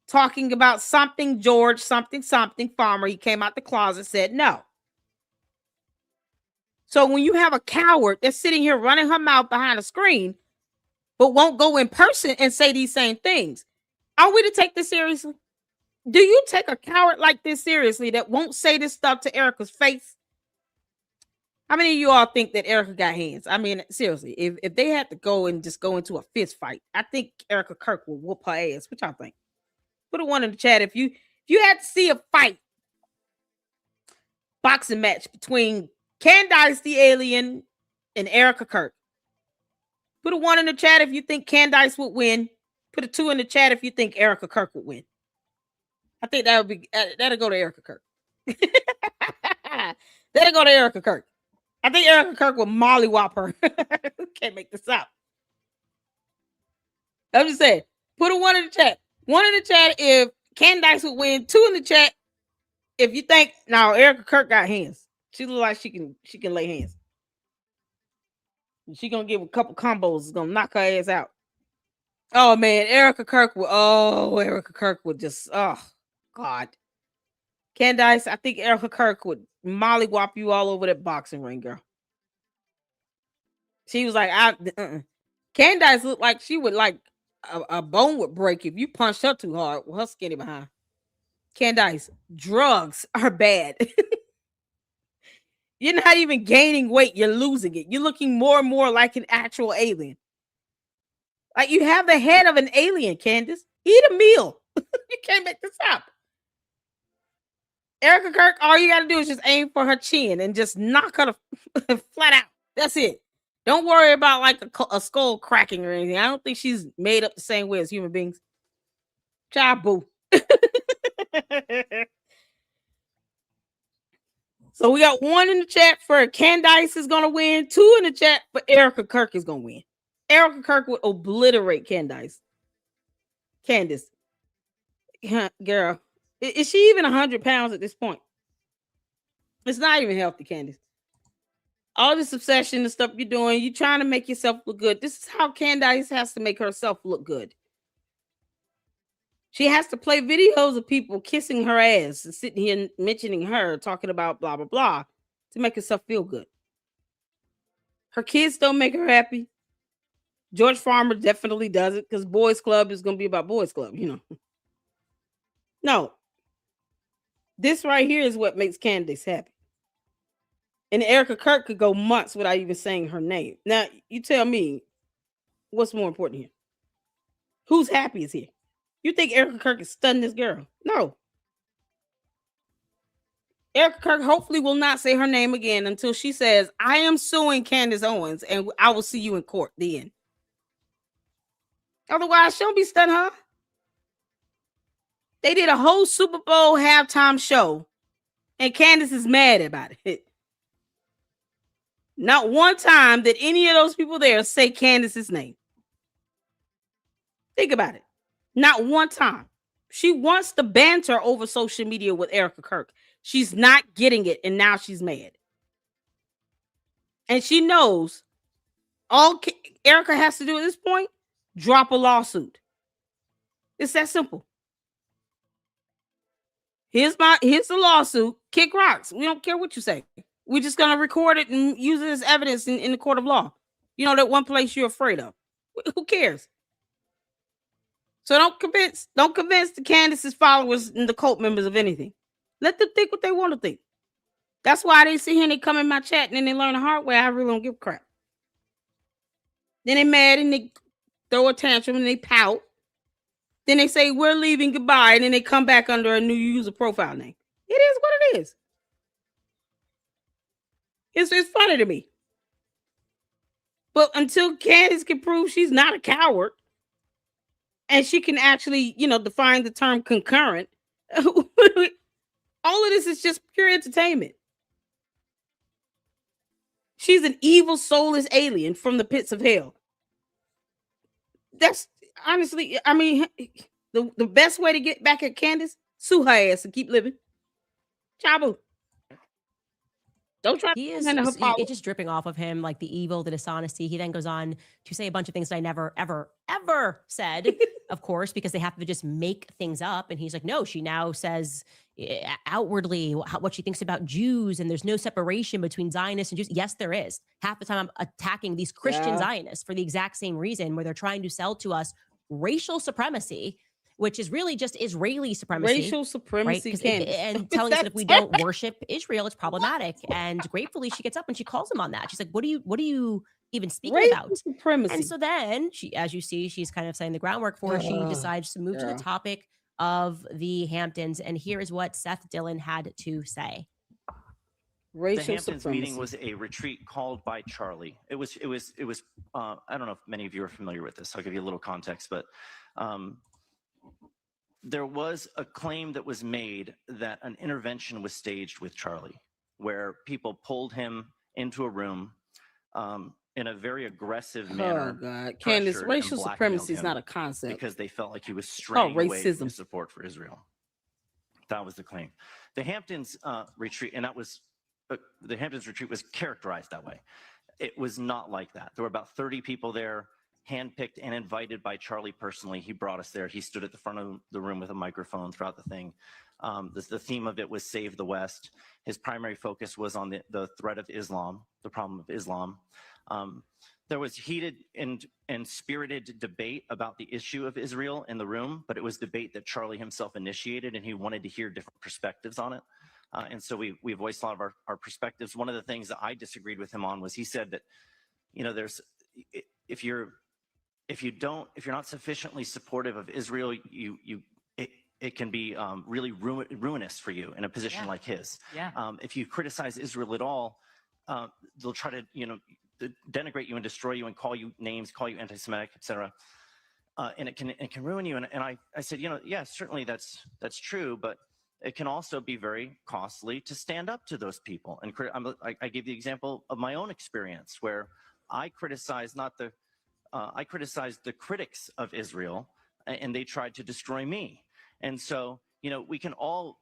talking about something George, something Farmer. He came out the closet, said no. So when you have a coward that's sitting here running her mouth behind a screen, but won't go in person and say these same things, are we to take this seriously? Do you take a coward like this seriously that won't say this stuff to Erica's face? How many of you all think that Erica got hands? I mean, seriously, if they had to go into a fist fight, I think Erica Kirk will whoop her ass. What y'all think? Put a one in the chat if you had to see a fight, boxing match between Candace the alien and Erica Kirk. Put a 1 in the chat if you think Candace would win. Put a 2 in the chat if you think Erica Kirk would win. I think that'll go to Erica Kirk. That'll go to Erica Kirk. I think Erica Kirk will mollywop her. Can't make this up. I'm just saying. Put a 1 in the chat. 1 in the chat if Candace would win. 2 in the chat if you think Erica Kirk got hands. She look like she can lay hands. She gonna give a couple combos. It's gonna knock her ass out. Oh man, Erica Kirk would just, oh God. Candace, I think Erica Kirk would mollywop you all over that boxing ring, girl. She was like, Candace looked like she would a bone would break if you punched her too hard with her skinny behind. Candace, drugs are bad. You're not even gaining weight. You're losing it. You're looking more and more like an actual alien. Like you have the head of an alien, Candace. Eat a meal. You can't make this up. Erica Kirk, all you got to do is just aim for her chin and just knock her flat out. That's it. Don't worry about like a skull cracking or anything. I don't think she's made up the same way as human beings. Child boo. So we got 1 in the chat for Candace is going to win. 2 in the chat for Erica Kirk is going to win. Erica Kirk would obliterate Candace. Girl, is she even 100 pounds at this point? It's not even healthy, Candace. All this obsession and stuff you're doing, you're trying to make yourself look good. This is how Candace has to make herself look good. She has to play videos of people kissing her ass and sitting here mentioning her, talking about blah, blah, blah, to make herself feel good. Her kids don't make her happy. George Farmer definitely doesn't, because Boys Club is going to be about Boys Club, you know. No. This right here is what makes Candace happy. And Erica Kirk could go months without even saying her name. Now, you tell me, what's more important here? Who's happy is here? You think Erica Kirk is stunning this girl? No. Erica Kirk hopefully will not say her name again until she says, I am suing Candace Owens and I will see you in court. The end. Otherwise, she'll be stunning her. They did a whole Super Bowl halftime show and Candace is mad about it. Not one time did any of those people there say Candace's name. Think about it. Not one time. She wants to banter over social media with Erica Kirk. She's not getting it, and now she's mad. And she knows all Erica has to do at this point, drop a lawsuit. It's that simple. Here's the lawsuit. Kick rocks. We don't care what you say. We're just going to record it and use it as evidence in the court of law. You know, that one place you're afraid of. Who cares? So don't convince the Candace's followers and the cult members of anything. Let them think what they want to think. That's why they sit here and they come in my chat and then they learn the hard way. I really don't give a crap. Then they mad and they throw a tantrum and they pout. Then they say, we're leaving, goodbye. And then they come back under a new user profile name. It is what it is. It's funny to me. But until Candace can prove she's not a coward and she can actually, define the term concurrent, all of this is just pure entertainment. She's an evil, soulless alien from the pits of hell. That's honestly, I mean, the best way to get back at Candace, sue her ass and keep living. Chabu. Don't try He is it's just dripping off of him, like the evil, the dishonesty. He then goes on to say a bunch of things that I never, ever, ever said, of course, because they have to just make things up. And he's like, no, she now says outwardly what she thinks about Jews, and there's no separation between Zionists and Jews. Yes, there is. Half the time I'm attacking these Christian Zionists for the exact same reason, where they're trying to sell to us racial supremacy, which is really just Israeli supremacy. Racial supremacy, right? And telling us that if we don't worship Israel, it's problematic. And gratefully, she gets up and she calls him on that. She's like, "What are you even speaking about?" Supremacy. And so then she, as you see, she's kind of saying the groundwork for. She decides to move to the topic of the Hamptons, and here is what Seth Dillon had to say. The Hamptons meeting was a retreat called by Charlie. It was. I don't know if many of you are familiar with this. I'll give you a little context, but. There was a claim that was made that an intervention was staged with Charlie, where people pulled him into a room in a very aggressive manner. Oh, God. Candace, racial supremacy is not a concept. Because they felt like he was straying away from his support for Israel. That was the claim. The Hamptons retreat, and that was, the Hamptons retreat was characterized that way. It was not like that. There were about 30 people there, handpicked and invited by Charlie personally. He brought us there. He stood at the front of the room with a microphone throughout the thing. The theme of it was Save the West. His primary focus was on the threat of Islam, the problem of Islam. There was heated and spirited debate about the issue of Israel in the room, but it was debate that Charlie himself initiated, and he wanted to hear different perspectives on it. And so we voiced a lot of our perspectives. One of the things that I disagreed with him on was he said that, if you're not sufficiently supportive of Israel, it can be really ruinous for you in a position like his. Yeah. If you criticize Israel at all, they'll try to denigrate you and destroy you and call you names, call you anti-Semitic, etc. And it can ruin you. And I said, yeah, certainly that's true, but it can also be very costly to stand up to those people. And I gave the example of my own experience where I criticized not the I criticized the critics of Israel, and they tried to destroy me. And so, we can all,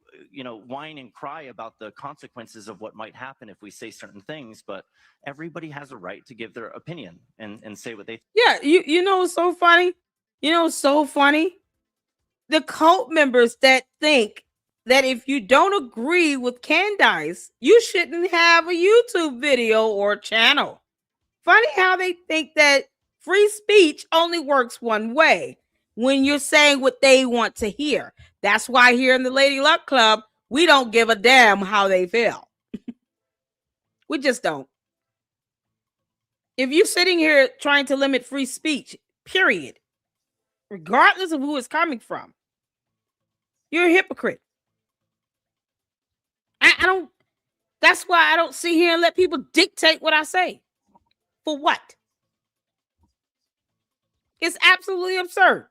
whine and cry about the consequences of what might happen if we say certain things, but everybody has a right to give their opinion and say what they think. Yeah, you know what's so funny? You know what's so funny? The cult members that think that if you don't agree with Candace, you shouldn't have a YouTube video or channel. Funny how they think that free speech only works one way, when you're saying what they want to hear. That's why here in the Lady Luck Club, we don't give a damn how they feel. We just don't. If you're sitting here trying to limit free speech, period, regardless of who it's coming from, you're a hypocrite. I don't, that's why I don't sit here and let people dictate what I say. For what? It's absolutely absurd.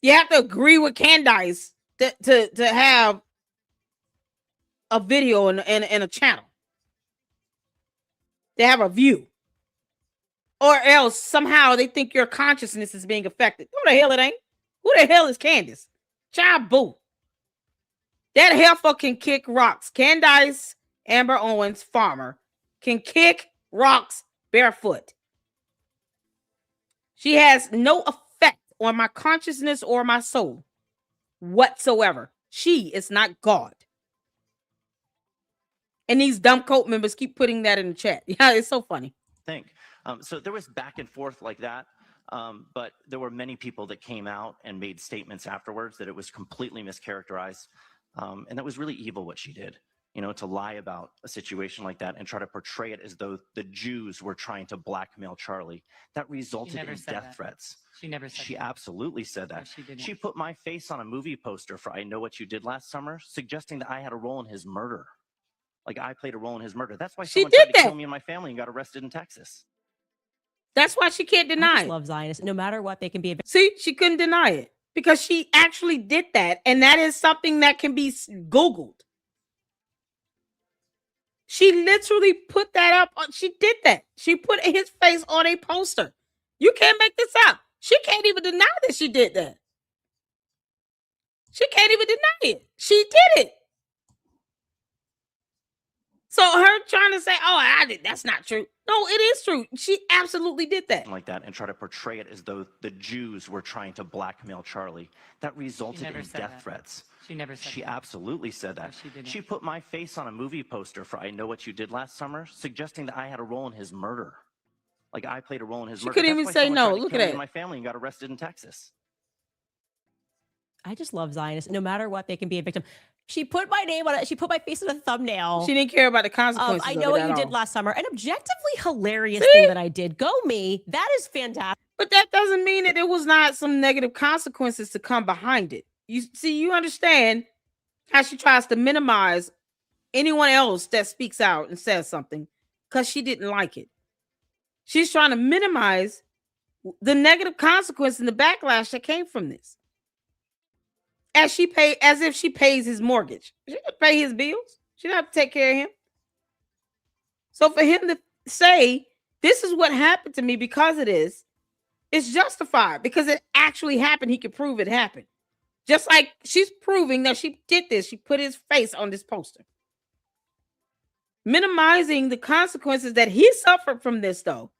You have to agree with Candace to have a video and a channel. They have a view. Or else somehow they think your consciousness is being affected. Who the hell it ain't? Who the hell is Candace? Child boo. That heifer can kick rocks. Candace Amber Owens, farmer, can kick rocks barefoot. She has no effect on my consciousness or my soul whatsoever. She is not God. And these dumb cult members keep putting that in the chat. Yeah, it's so funny. So there was back and forth like that. But there were many people that came out and made statements afterwards that it was completely mischaracterized. And that was really evil what she did, to lie about a situation like that and try to portray it as though the Jews were trying to blackmail Charlie. That resulted in death threats. She never said She that. absolutely said that. No, she didn't. She put my face on a movie poster for I Know What You Did Last Summer, suggesting that I had a role in his murder. Like I played a role in his murder. That's why someone tried to kill me and my family and got arrested in Texas. That's why she can't deny it. Love Zionists. No matter what, they can be. See, she couldn't deny it because she actually did that. And that is something that can be Googled. She literally put that up. She did that. She put his face on a poster. You can't make this up. She can't even deny that she did that. She can't even deny it. She did it. So her trying to say, oh, I did, that's not true. No, it is true. She absolutely did that. Like that, and try to portray it as though the Jews were trying to blackmail Charlie. That resulted in death threats. She never said She that. absolutely said that. No, she didn't. She put my face on a movie poster for I Know What You Did Last Summer, suggesting that I had a role in his murder. Like I played a role in his murder. She couldn't even say no. Look at that. My family and got arrested in Texas. I just love Zionists. No matter what, they can be a victim. She put my name on it. She put my face in a thumbnail. She didn't care about the consequences. I Know What You Did Last Summer. An objectively hilarious See? thing that I did. Go me. That is fantastic. But that doesn't mean that there was not some negative consequences to come behind it. You see, you understand how she tries to minimize anyone else that speaks out and says something because she didn't like it. She's trying to minimize the negative consequence and the backlash that came from this. As if she pays his mortgage. She doesn't pay his bills. She doesn't have to take care of him. So for him to say, this is what happened to me because of this, it's justified because it actually happened. He could prove it happened. Just like she's proving that she did this. She put his face on this poster. Minimizing the consequences that he suffered from this, though,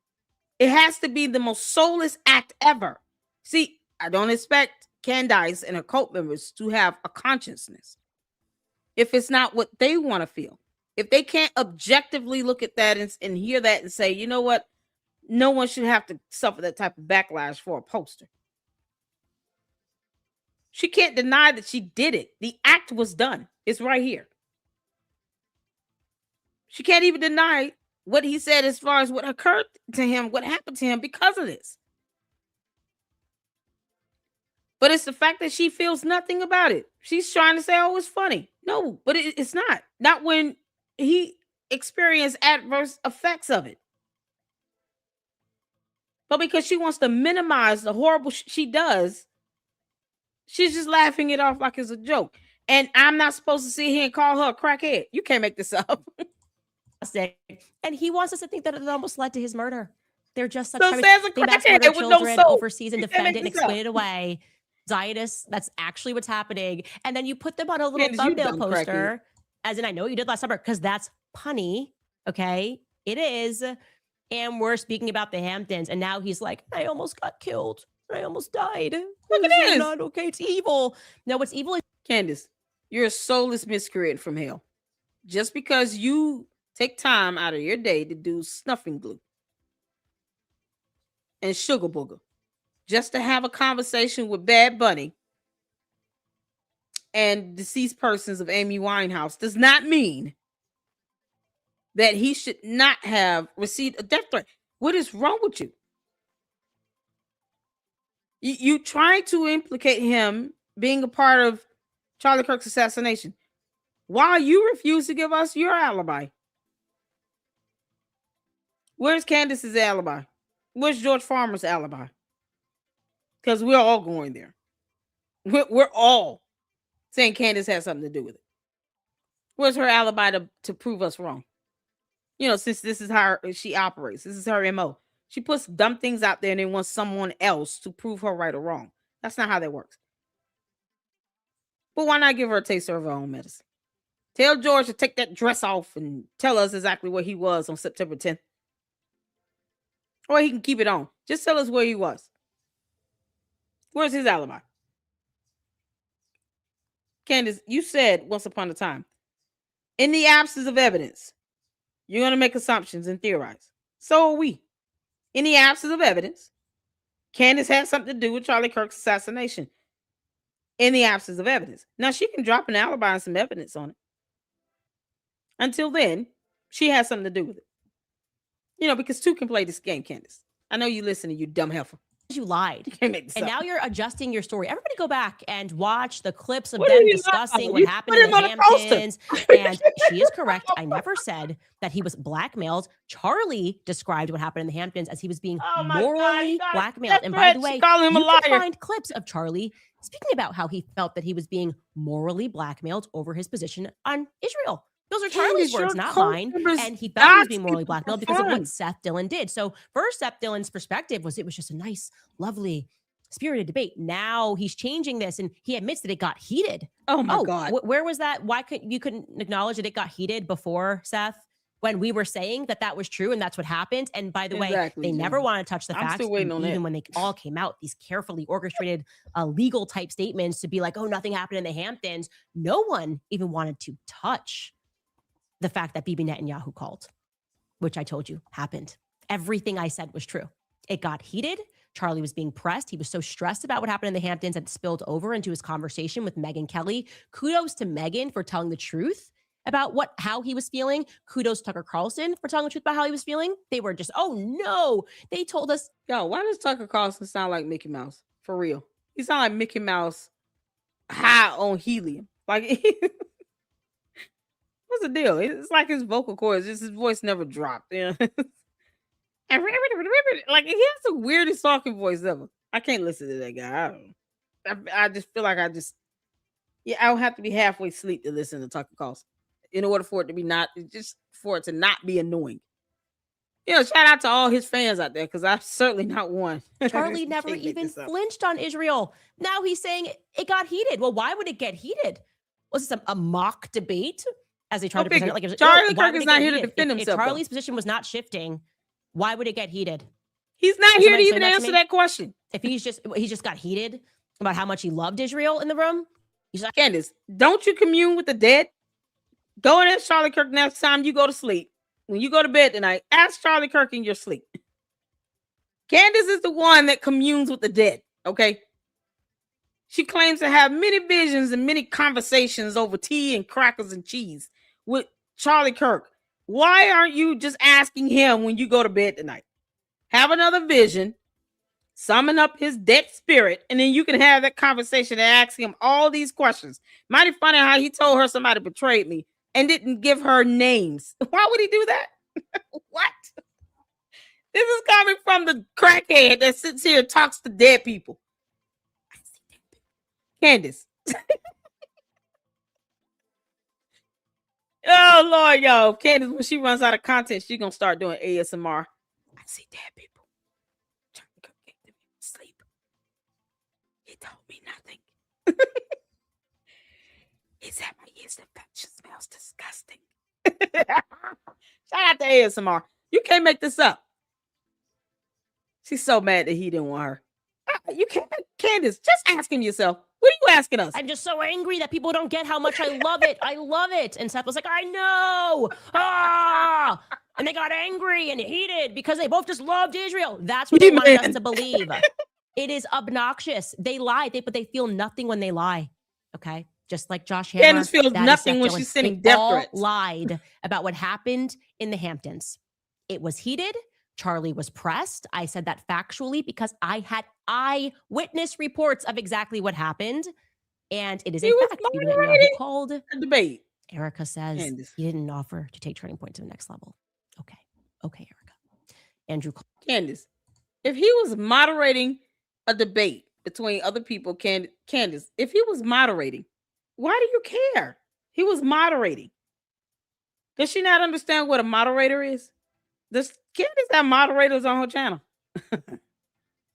it has to be the most soulless act ever. See, I don't expect Candace and her cult members to have a consciousness if it's not what they want to feel. If they can't objectively look at that and hear that and say, you know what, no one should have to suffer that type of backlash for a poster. She can't deny that she did it. The act was done. It's right here. She can't even deny what he said as far as what occurred to him, what happened to him because of this. But it's the fact that she feels nothing about it. She's trying to say, oh, it's funny. No, but it's not. Not when he experienced adverse effects of it. But because she wants to minimize the horrible she does, she's just laughing it off like it's a joke. And I'm not supposed to sit here and call her a crackhead. You can't make this up. And he wants us to think that it almost led to his murder. They're just such So private. says a They massacre crackhead their with no children soul. overseas and You can't defend make it and this up. explain it away. Zionists, that's actually what's happening. And then you put them on a little Candace, you thumbnail dumb crackhead. poster, as in I know you did last summer, because that's punny. Okay, it is. And we're speaking about the Hamptons, and now he's like, I almost got killed. I almost died. Look at This is this. not okay. It's evil. No, what's evil is Candace, you're a soulless miscreant from hell. Just because you take time out of your day to do snuffing glue and sugar booger, just to have a conversation with Bad Bunny and deceased persons of Amy Winehouse, does not mean that he should not have received a death threat. What is wrong with you? You try to implicate him being a part of Charlie Kirk's assassination while you refuse to give us your alibi. Where's Candace's alibi? Where's George Farmer's alibi? Because we're all going there. We're all saying Candace has something to do with it. Where's her alibi to prove us wrong? You know, since this is how she operates. This is her MO. She puts dumb things out there and then wants someone else to prove her right or wrong. That's not how that works. But why not give her a taster of her own medicine? Tell George to take that dress off and tell us exactly where he was on September 10th. Or he can keep it on. Just tell us where he was. Where's his alibi? Candace, you said once upon a time, in the absence of evidence, you're going to make assumptions and theorize. So are we. In the absence of evidence, Candace had something to do with Charlie Kirk's assassination. In the absence of evidence. Now, she can drop an alibi and some evidence on it. Until then, she has something to do with it. You know, because two can play this game, Candace. I know you listening, you dumb heifer. you lied. You can't make this And up. now you're adjusting your story. Everybody go back and watch the clips of What them are you discussing laughing? what You happened put in him the on a poster. Hamptons. And she is correct. I never said that he was blackmailed. Charlie described what happened in the Hamptons as he was being Oh my God, morally you got blackmailed. death And by the threats. way, She called him a you can liar. find clips of Charlie speaking about how he felt that he was being morally blackmailed over his position on Israel. Those are Charlie's Candace, words, your not cult mine. members And he felt he was dox being morally people for blackmailed because of fun. what Seth Dillon did. So first, Seth Dillon's perspective was it was just a nice, lovely, spirited debate. Now he's changing this and he admits that it got heated. Oh my God. Where was that? Why couldn't you acknowledge that it got heated before, Seth? When we were saying that that was true and that's what happened. And by the way, Exactly, they never Jen. want to touch the I'm facts. still waiting on Even that. when they all came out, these carefully orchestrated legal type statements to be like, oh, nothing happened in the Hamptons. No one even wanted to touch the fact that Bibi Netanyahu called, which I told you happened. Everything I said was true. It got heated. Charlie was being pressed. He was so stressed about what happened in the Hamptons that it spilled over into his conversation with Megyn Kelly. Kudos to Megyn for telling the truth about how he was feeling. Kudos to Tucker Carlson for telling the truth about how he was feeling. They were just, oh no, they told us. Yo, why does Tucker Carlson sound like Mickey Mouse? For real. He sound like Mickey Mouse high on helium. Like, what's the deal? It's like his vocal cords, just his voice never dropped. You know? Like, he has the weirdest talking voice ever. I can't listen to that guy. I don't know. I just feel like I don't have to be halfway asleep to listen to Tucker Carlson in order for it to be for it to not be annoying. You know, shout out to all his fans out there because I'm certainly not one. Charlie never Can't make even this up. flinched on Israel. Now he's saying it got heated. Well, why would it get heated? Was this a mock debate as they tried to present it? Like it was, Charlie why Kirk would is it not get here to heated? defend If himself. Charlie's position was not shifting, why would it get heated? He's not Can here to somebody even explain that to answer me? that question. If he just got heated about how much he loved Israel in the room, he's like, Candace, don't you commune with the dead? Go and ask Charlie Kirk next time you go to sleep. When you go to bed tonight, ask Charlie Kirk in your sleep. Candace is the one that communes with the dead, okay? She claims to have many visions and many conversations over tea and crackers and cheese with Charlie Kirk. Why aren't you just asking him when you go to bed tonight? Have another vision, summon up his dead spirit, and then you can have that conversation and ask him all these questions. Mighty funny how he told her somebody betrayed me and didn't give her names. Why would he do that? What? This is coming from the crackhead that sits here and talks to dead people. Candace. Oh, Lord, yo. Candace, when she runs out of content, she's going to start doing ASMR. I see dead people. told me nothing. He said my yeast infection smells disgusting. Shout out to ASMR. You can't make this up. She's so mad that he didn't want her. You can't, Candace, just asking yourself, what are you asking us? I'm just so angry that people don't get how much I love it. I love it. And Seth was like, I know. Ah! And they got angry and heated because they both just loved Israel. That's what they wanted us to believe. It is obnoxious. They lie, but they feel nothing when they lie. Okay? Just like Josh Hammer. Candace feels nothing when she's sending death threats. Lied about what happened in the Hamptons. It was heated. Charlie was pressed. I said that factually because I had eyewitness reports of exactly what happened. And it is a fact. Who called a debate. Erica says he didn't offer to take Turning Point to the next level. Okay, Erica. Andrew called. Candace, if he was moderating a debate between other people, Candace, if he was moderating, why do you care? He was moderating. Does she not understand what a moderator is? Does Candace have moderators on her channel?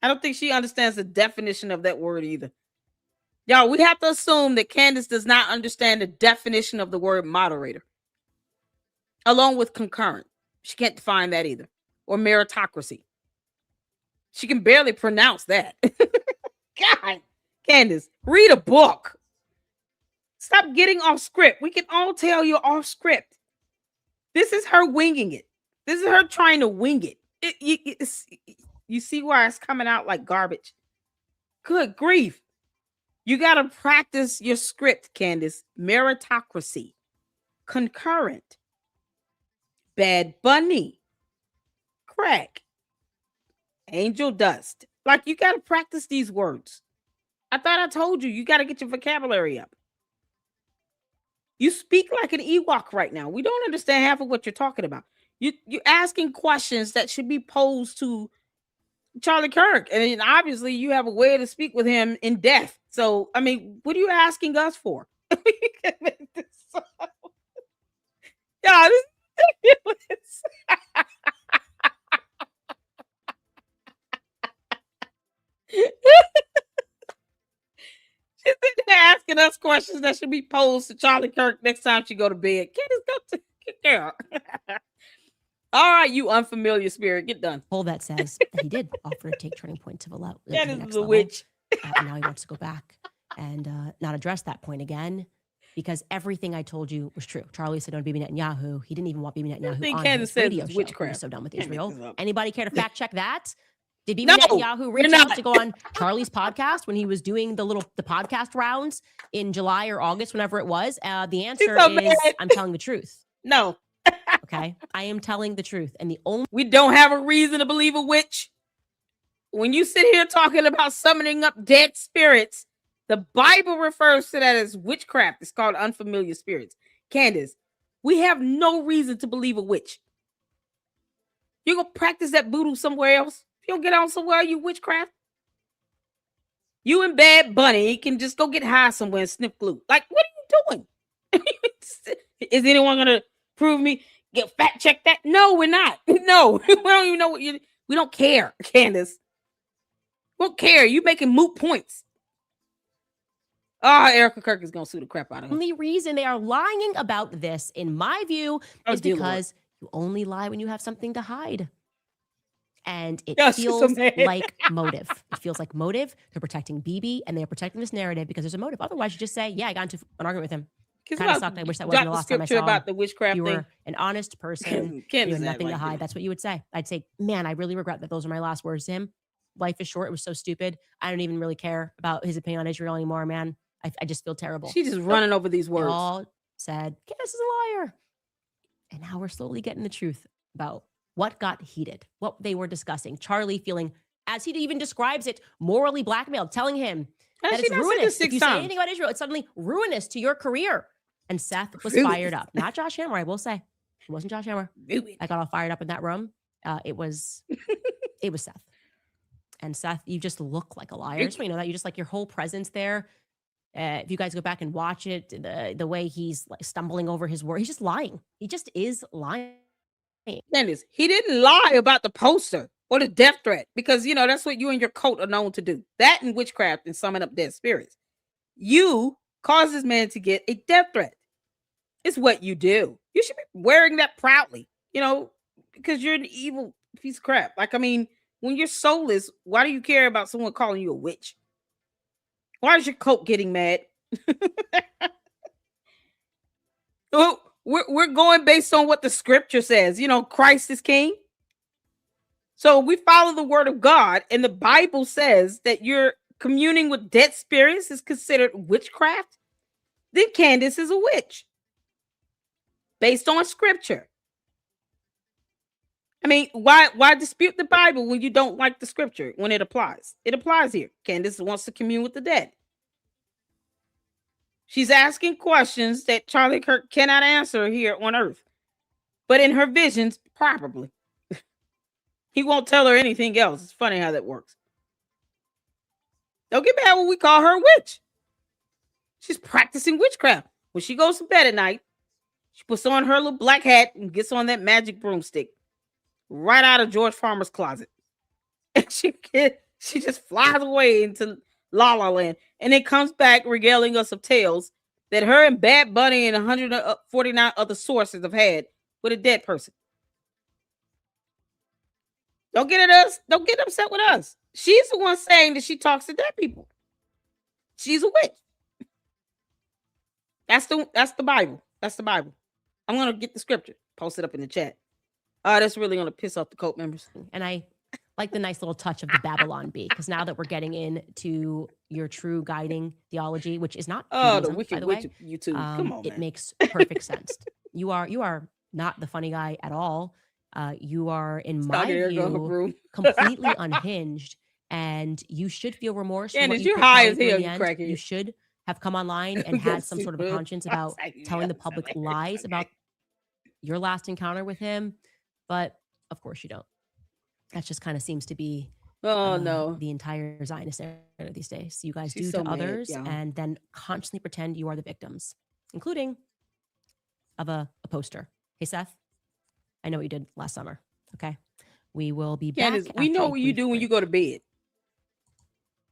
I don't think she understands the definition of that word either. Y'all, we have to assume that Candace does not understand the definition of the word moderator, along with concurrent. She can't define that either. Or meritocracy. She can barely pronounce that. God, Candace, read a book. Stop getting off script. We can all tell you're off script. This is her winging it. This is her trying to wing it. You see why it's coming out like garbage? Good grief. You got to practice your script, Candace. Meritocracy. Concurrent. Bad Bunny. Crack. Angel dust. Like, you got to practice these words. I thought I told you got to get your vocabulary up. You speak like an Ewok right now. We don't understand half of what you're talking about. You're asking questions that should be posed to Charlie Kirk. And obviously you have a way to speak with him in depth. So, I mean, what are you asking us for? You can make this up. Y'all, this is ridiculous. She's asking us questions that should be posed to Charlie Kirk next time she go to bed. Candace, go to girl. All right, you unfamiliar spirit, get done. Poll that says that he did offer to take Turning Point to the level. That is a witch. And now he wants to go back and not address that point again because everything I told you was true. Charlie said don't Bibi Netanyahu. He didn't even want Bibi Netanyahu on his radio show. Witchcraft. He's so done with Israel. Anybody care to fact check that? Did Bibi Netanyahu reach out to go on Charlie's podcast when he was doing the podcast rounds in July or August, whenever it was? The answer is I'm telling the truth. No. Okay, I am telling the truth, and we don't have a reason to believe a witch. When you sit here talking about summoning up dead spirits, the Bible refers to that as witchcraft. It's called unfamiliar spirits. Candace, we have no reason to believe a witch. You go practice that voodoo somewhere else. If you don't get on somewhere, you witchcraft. You and Bad Bunny can just go get high somewhere and sniff glue. Like, what are you doing? Is anyone gonna prove me? Get fact check that? No, we're not. No, we don't even know what we don't care, Candace. We don't care. You making moot points. Oh, Erica Kirk is gonna sue the crap out of him. The only reason they are lying about this, in my view, is because you only lie when you have something to hide. And it feels like motive. It feels like motive. They're protecting Bibi and they're protecting this narrative because there's a motive. Otherwise, you just say, yeah, I got into an argument with him. Kind of sucked. I wish that wasn't the last time I saw about the witchcraft you thing. were an honest person. You had nothing to hide. That's what you would say. I'd say, man, I really regret that those are my last words to him. Life is short. It was so stupid. I don't even really care about his opinion on Israel anymore, man. I just feel terrible. She's just running over these words. They all said, Candace is a liar. And now we're slowly getting the truth about what got heated, what they were discussing. Charlie feeling, as he even describes it, morally blackmailed, telling him that it's ruinous. If you say anything about Israel, it's suddenly ruinous to your career. And Seth was fired up. Not Josh Hammer, I will say. It wasn't Josh Hammer. I got all fired up in that room. It was Seth. And Seth, you just look like a liar. Just so you know that. You just like your whole presence there. If you guys go back and watch it, the way he's like stumbling over his word, he's just lying. He just is lying. Candace, he didn't lie about the poster. or the death threat, because that's what you and your cult are known to do. That and witchcraft and summon up dead spirits. You cause this man to get a death threat. It's what you do. You should be wearing that proudly, because you're an evil piece of crap. Like, I mean, when you're soulless, why do you care about someone calling you a witch? Why is your cult getting mad? Oh, we're going based on what the scripture says. Christ is king. So we follow the word of God, and the Bible says that you're communing with dead spirits is considered witchcraft. Then Candace is a witch based on scripture. I mean, why dispute the Bible when you don't like the scripture when it applies? It applies here. Candace wants to commune with the dead. She's asking questions that Charlie Kirk cannot answer here on earth, but in her visions, probably. He won't tell her anything else. It's funny how that works. Don't get mad when we call her a witch. She's practicing witchcraft. When she goes to bed at night, she puts on her little black hat and gets on that magic broomstick right out of George Farmer's closet. And she just flies away into La La Land and then comes back regaling us of tales that her and Bad Bunny and 149 other sources have had with a dead person. Don't get at us. Don't get upset with us. She's the one saying that she talks to dead people. She's a witch. That's the Bible. That's the Bible. I'm gonna get the scripture, post it up in the chat. That's really gonna piss off the cult members. And I like the nice little touch of the Babylon Bee, because now that we're getting into your true guiding theology, which is not Judaism, the wicked by the way, YouTube. Come on, it man. makes perfect sense. You are not the funny guy at all. You are, in my view, completely unhinged, and you should feel remorse. Candace, you're high as hell. You crackhead. You should have come online and had some sort of a conscience about telling the public lies about your last encounter with him, but of course you don't. That just kind of seems to be no, the entire Zionist era these days. You guys She's do so to mad, others y'all. and then constantly pretend you are the victims, including of a poster. Hey, Seth, I know what you did last summer. Okay. We will be Candace, back. we know what you do when you go to bed.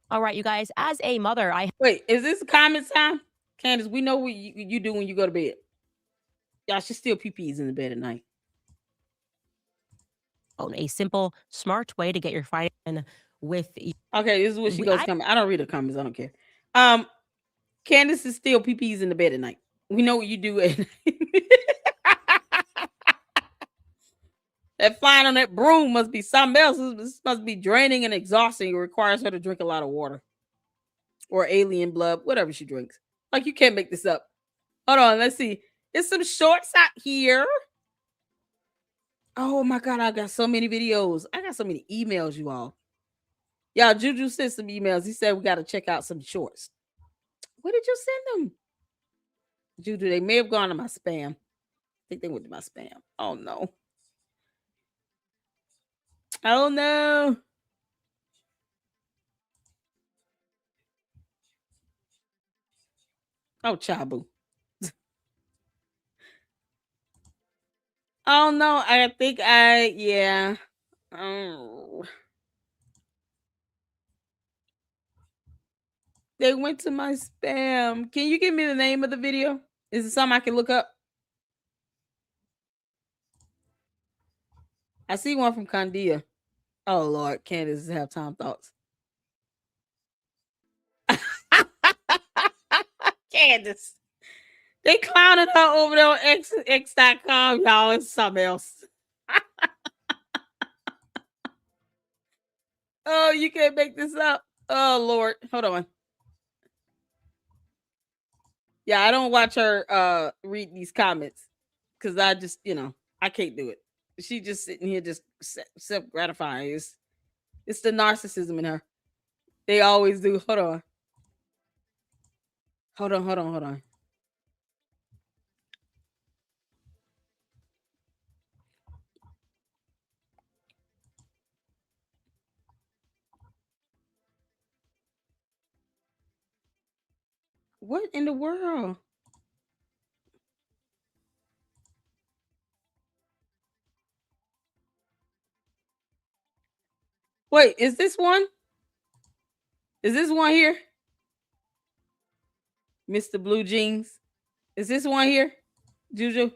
All right, you guys, as a mother, Wait, is this comment time? Candace, we know what you do when you go to bed. Y'all should steal PPs in the bed at night. own a simple, smart way to get your finance with. Okay, this is what she goes coming. I don't read the comments. I don't care. Candace is still PPs in the bed at night. We know what you do at That flying on that broom must be something else. This must be draining and exhausting. It requires her to drink a lot of water or alien blood, whatever she drinks. Like, you can't make this up. Hold on, let's see. There's some shorts out here. Oh my God, I got so many videos. I got so many emails, you all. Y'all, Juju sent some emails. He said we got to check out some shorts. Where did you send them? Juju, they may have gone to my spam. I think they went to my spam. Oh no. Oh no. Oh, Chabu. Oh no, I think yeah. Oh. They went to my spam. Can you give me the name of the video? Is it something I can look up? I see one from Candia. Oh Lord, Candace have time thoughts. Candace. They clowning her over there on X.com, y'all. It's something else. Oh, you can't make this up. Oh Lord. Hold on. Yeah, I don't watch her read these comments because I just, I can't do it. She just sitting here just self-gratifying. It's the narcissism in her. They always do. Hold on. Hold on. What in the world? Wait, is this one? Is this one here? Mr. Blue Jeans. Is this one here? Juju?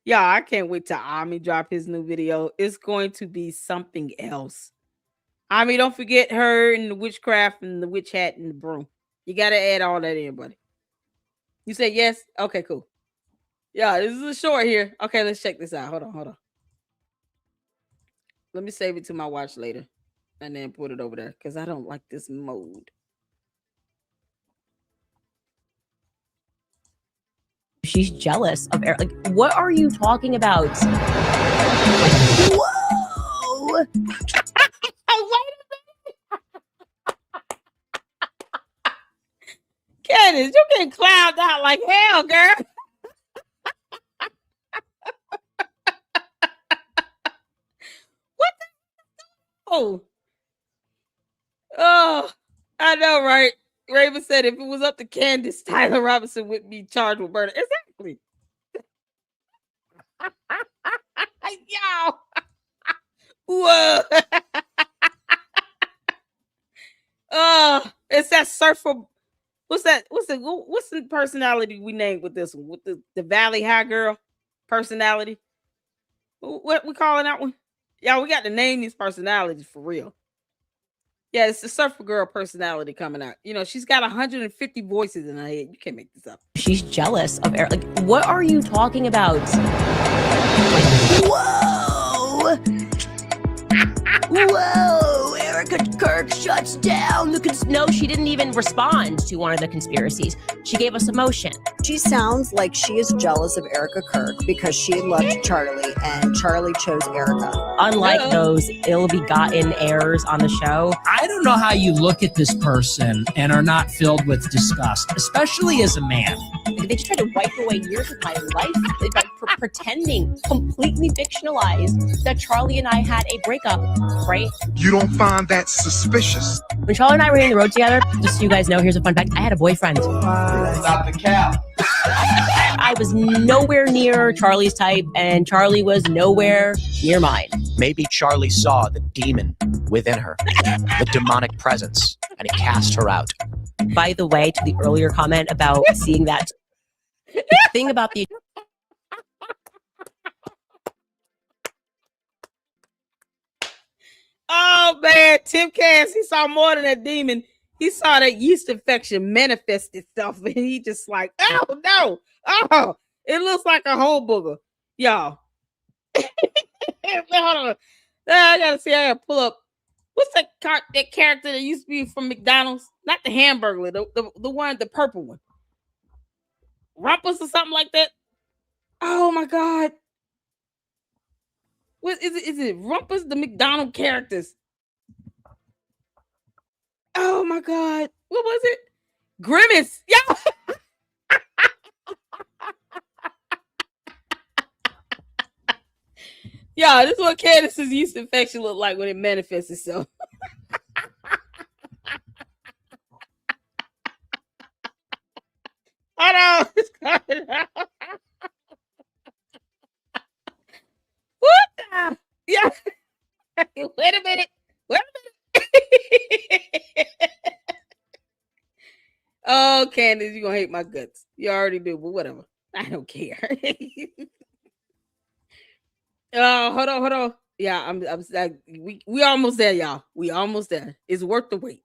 Yeah, I can't wait till Ami drop his new video. It's going to be something else. Ami, don't forget her and the witchcraft and the witch hat and the broom. You got to add all that in, buddy. You said yes? Okay, cool. Yeah, this is a short here. Okay, let's check this out. Hold on. Let me save it to my watch later and then put it over there because I don't like this mode. She's jealous of Eric. Like, what are you talking about? Whoa! Oh, wait a minute. Candace, you getting clowned out like hell, girl. What the? Oh, I know, right? Raven said if it was up to Candace, Tyler Robinson would be charged with murder. Exactly. Yo. Whoa. It's that surfer. What's that? What's the personality we named with this one? With the Valley High girl personality? What we calling that one? Yeah, we got to name these personalities for real. Yeah, it's the surfer girl personality coming out. You know, she's got 150 voices in her head. You can't make this up. She's jealous of Eric. Like, what are you talking about? Whoa! Whoa! Erica Kirk shuts down. No, she didn't even respond to one of the conspiracies. She gave us emotion. She sounds like she is jealous of Erica Kirk because she loved Charlie and Charlie chose Erica. Unlike those ill-begotten heirs on the show. I don't know how you look at this person and are not filled with disgust, especially as a man. They just tried to wipe away years of my life by pretending, completely fictionalized, that Charlie and I had a breakup, right? You don't find that suspicious? When Charlie and I were hitting the road together, just so you guys know, here's a fun fact. I had a boyfriend. Stop the cap. I was nowhere near Charlie's type, and Charlie was nowhere near mine. Maybe Charlie saw the demon within her, the demonic presence, and he cast her out. By the way, to the earlier comment about seeing that, the thing about the... Oh, man, Tim Cass, he saw more than a demon. He saw that yeast infection manifest itself, and he just like, oh, no. Oh, it looks like a whole booger. Y'all. Hold on. I got to see. I got to pull up. What's that character that used to be from McDonald's? Not the Hamburglar, the one, the purple one. Rumpus or something like that? Oh, my God. What is it? Is it Rumpus, the McDonald characters? Oh my God. What was it? Grimace. Yeah. Yeah, this is what Candace's yeast infection looked like when it manifests itself. Hold on. It's coming out. What the? Yeah. Wait a minute. Oh, Candace, you're gonna hate my guts. You already do, but whatever. I don't care. Hold on. Yeah, I'm we almost there, y'all. We almost there. It's worth the wait.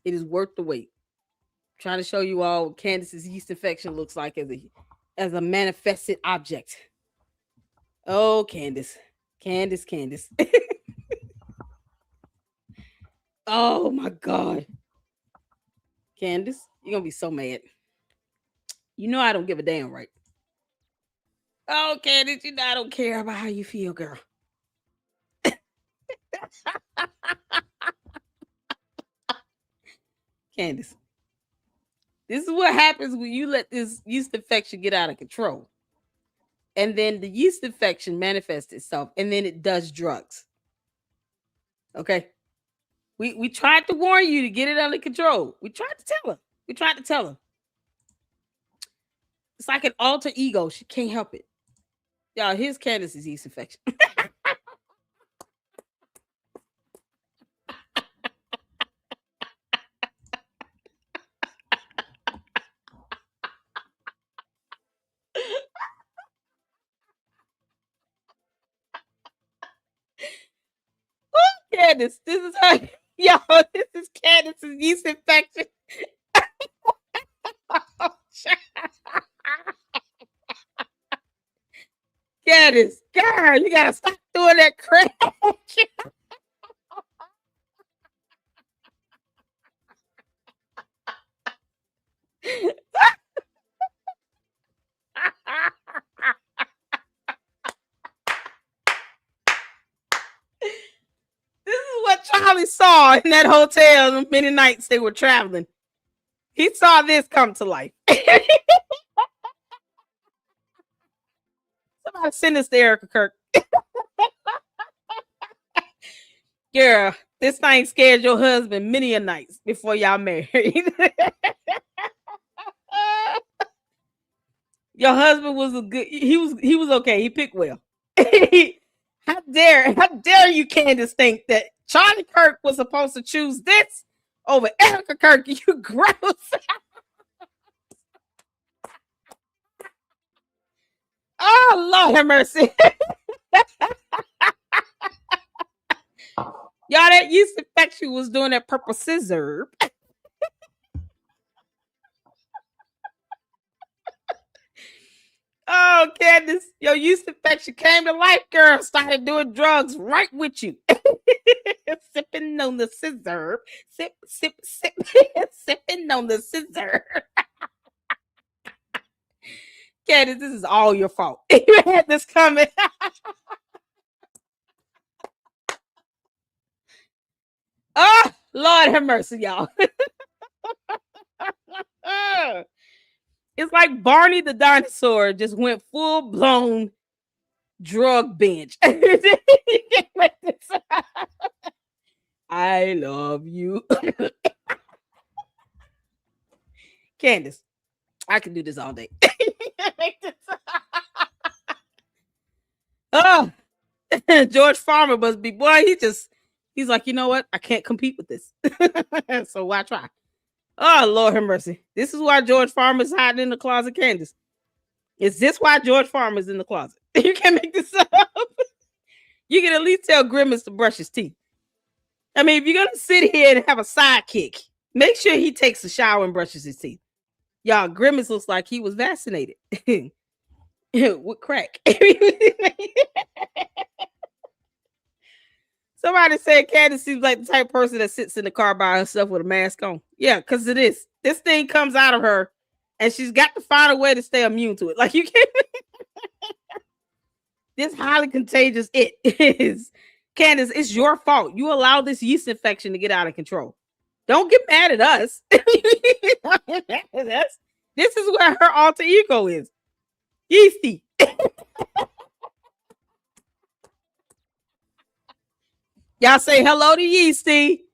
It is worth the wait. I'm trying to show you all what Candace's yeast infection looks like as a manifested object. Oh, Candace. Oh my God. Candace, you're gonna be so mad. You know I don't give a damn, right? Oh, Candace, you know I don't care about how you feel, girl. Candace, this is what happens when you let this yeast infection get out of control. And then the yeast infection manifests itself, and then it does drugs. Okay? We tried to warn you to get it under control. We tried to tell her. It's like an alter ego. She can't help it. Y'all, here's Candace's yeast infection. Candace, this is her. Yo, this is Candace's yeast infection. Candace, girl, you gotta stop doing that crap. This is what Charlie saw in that hotel the many nights they were traveling. He saw this come to life. Somebody send this to Erica Kirk. Girl, this thing scared your husband many a nights before y'all married. Your husband was a good. He was okay. He picked well. How dare you, Candace, think that Charlie Kirk was supposed to choose this over Erica Kirk? You gross. Oh, Lord have mercy. Y'all, that yeast infection was doing that purple scissor. Oh, Candace, your yeast infection came to life, girl. Started doing drugs right with you. Sipping on the scissor. Sip, sip, sip. Sipping on the scissor. Candace, this is all your fault. You had this coming. Oh, Lord have mercy, y'all. It's like Barney the dinosaur just went full blown drug binge. I love you. Candace, I can do this all day. Oh, George Farmer must be, boy, he's like, you know what? I can't compete with this. So why try? Oh, Lord have mercy. This is why George Farmer's hiding in the closet, Candace. Is this why George Farmer's in the closet? You can't make this up. You can at least tell Grimace to brush his teeth. I mean, if you're going to sit here and have a sidekick, make sure he takes a shower and brushes his teeth. Y'all, Grimace looks like he was vaccinated with crack. Somebody said Candace seems like the type of person that sits in the car by herself with a mask on. Yeah, because it is. This thing comes out of her, and she's got to find a way to stay immune to it. Like, you can't. This highly contagious it is. Candace, it's your fault. You allowed this yeast infection to get out of control. Don't get mad at us. This is where her alter ego is. Yeasty. Y'all say hello to Yeasty.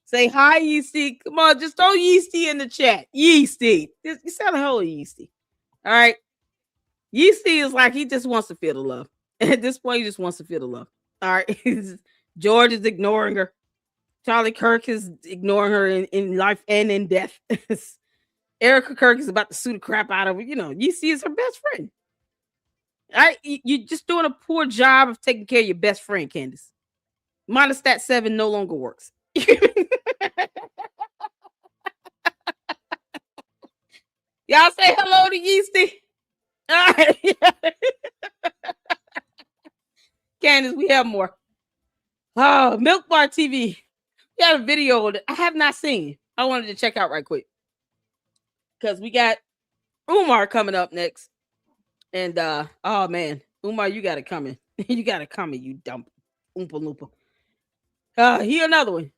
Say hi, Yeasty. Come on, just throw Yeasty in the chat. Yeasty. You sound hello, Yeasty. All right. Yeasty is like he just wants to feel the love. At this point, he just wants to feel the love. All right. George is ignoring her. Charlie Kirk is ignoring her in life and in death. Erica Kirk is about to sue the crap out of her. You know, Yeasty is her best friend. You're just doing a poor job of taking care of your best friend, Candace. Minus that 7 no longer works. Y'all say hello to Yeasty. All right. Candace, we have more. Oh, Milk Bar TV. We got a video that I have not seen. I wanted to check out right quick. Because we got Umar coming up next. And oh man, Umar, you got it coming. You got it coming, you dumb Oompa Loompa. He another one.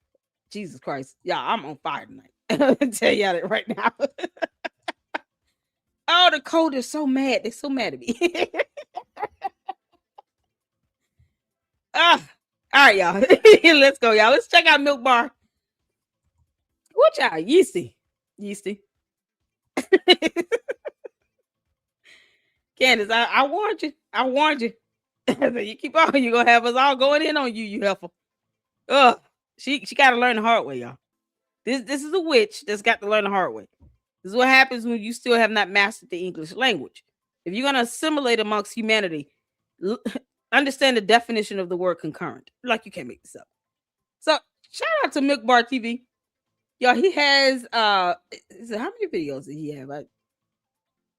Jesus Christ. Yeah, I'm on fire tonight. I'll tell y'all that right now. Oh, the code is so mad. They're so mad at me. All right, y'all. Let's go, y'all. Let's check out Milk Bar. What y'all? Yeasty. Candace, I warned you. You keep on, you're gonna have us all going in on you heifer. She gotta learn the hard way, y'all. This is a witch that's got to learn the hard way. This is what happens when you still have not mastered the English language. If you're gonna assimilate amongst humanity, understand the definition of the word concurrent. Like, you can't make this up. So shout out to Milk Bar TV. Y'all, he has how many videos did he have?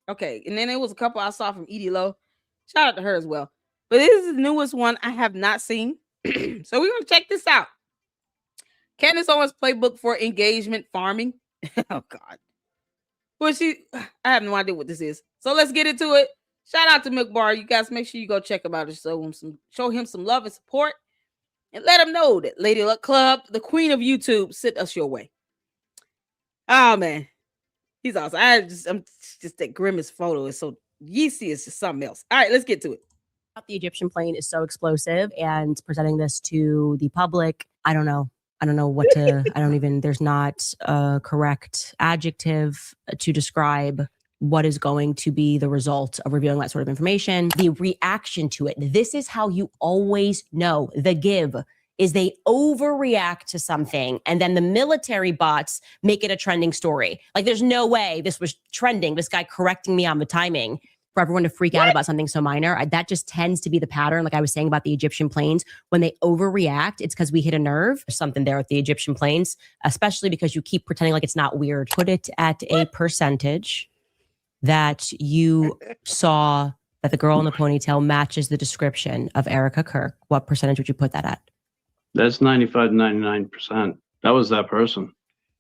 Okay, and then there was a couple I saw from Edie Lowe. Shout out to her as well. But this is the newest one I have not seen. So we're gonna check this out. Candace Owens playbook for engagement farming. Oh God. Well, I have no idea what this is. So let's get into it. Shout out to Milk Bar. You guys make sure you go check him out and show him some love and support. And let him know that Lady Luck Club, the queen of YouTube, sent us your way. Oh man. He's awesome. I'm just that Grimace photo is so yeasty, it's just something else. All right, let's get to it. The Egyptian plane is so explosive, and presenting this to the public, I don't know what to, there's not a correct adjective to describe what is going to be the result of revealing that sort of information. The reaction to it, this is how you always know the give is they overreact to something, and then the military bots make it a trending story. Like, there's no way this was trending, this guy correcting me on the timing, for everyone to freak out about something so minor. That just tends to be the pattern. Like I was saying about the Egyptian planes, when they overreact, it's because we hit a nerve. There's something there with the Egyptian planes, especially because you keep pretending like it's not weird. Put it at a percentage that you saw that the girl in the ponytail matches the description of Erica Kirk. What percentage would you put that at? That's 95 to 99%. That was that person.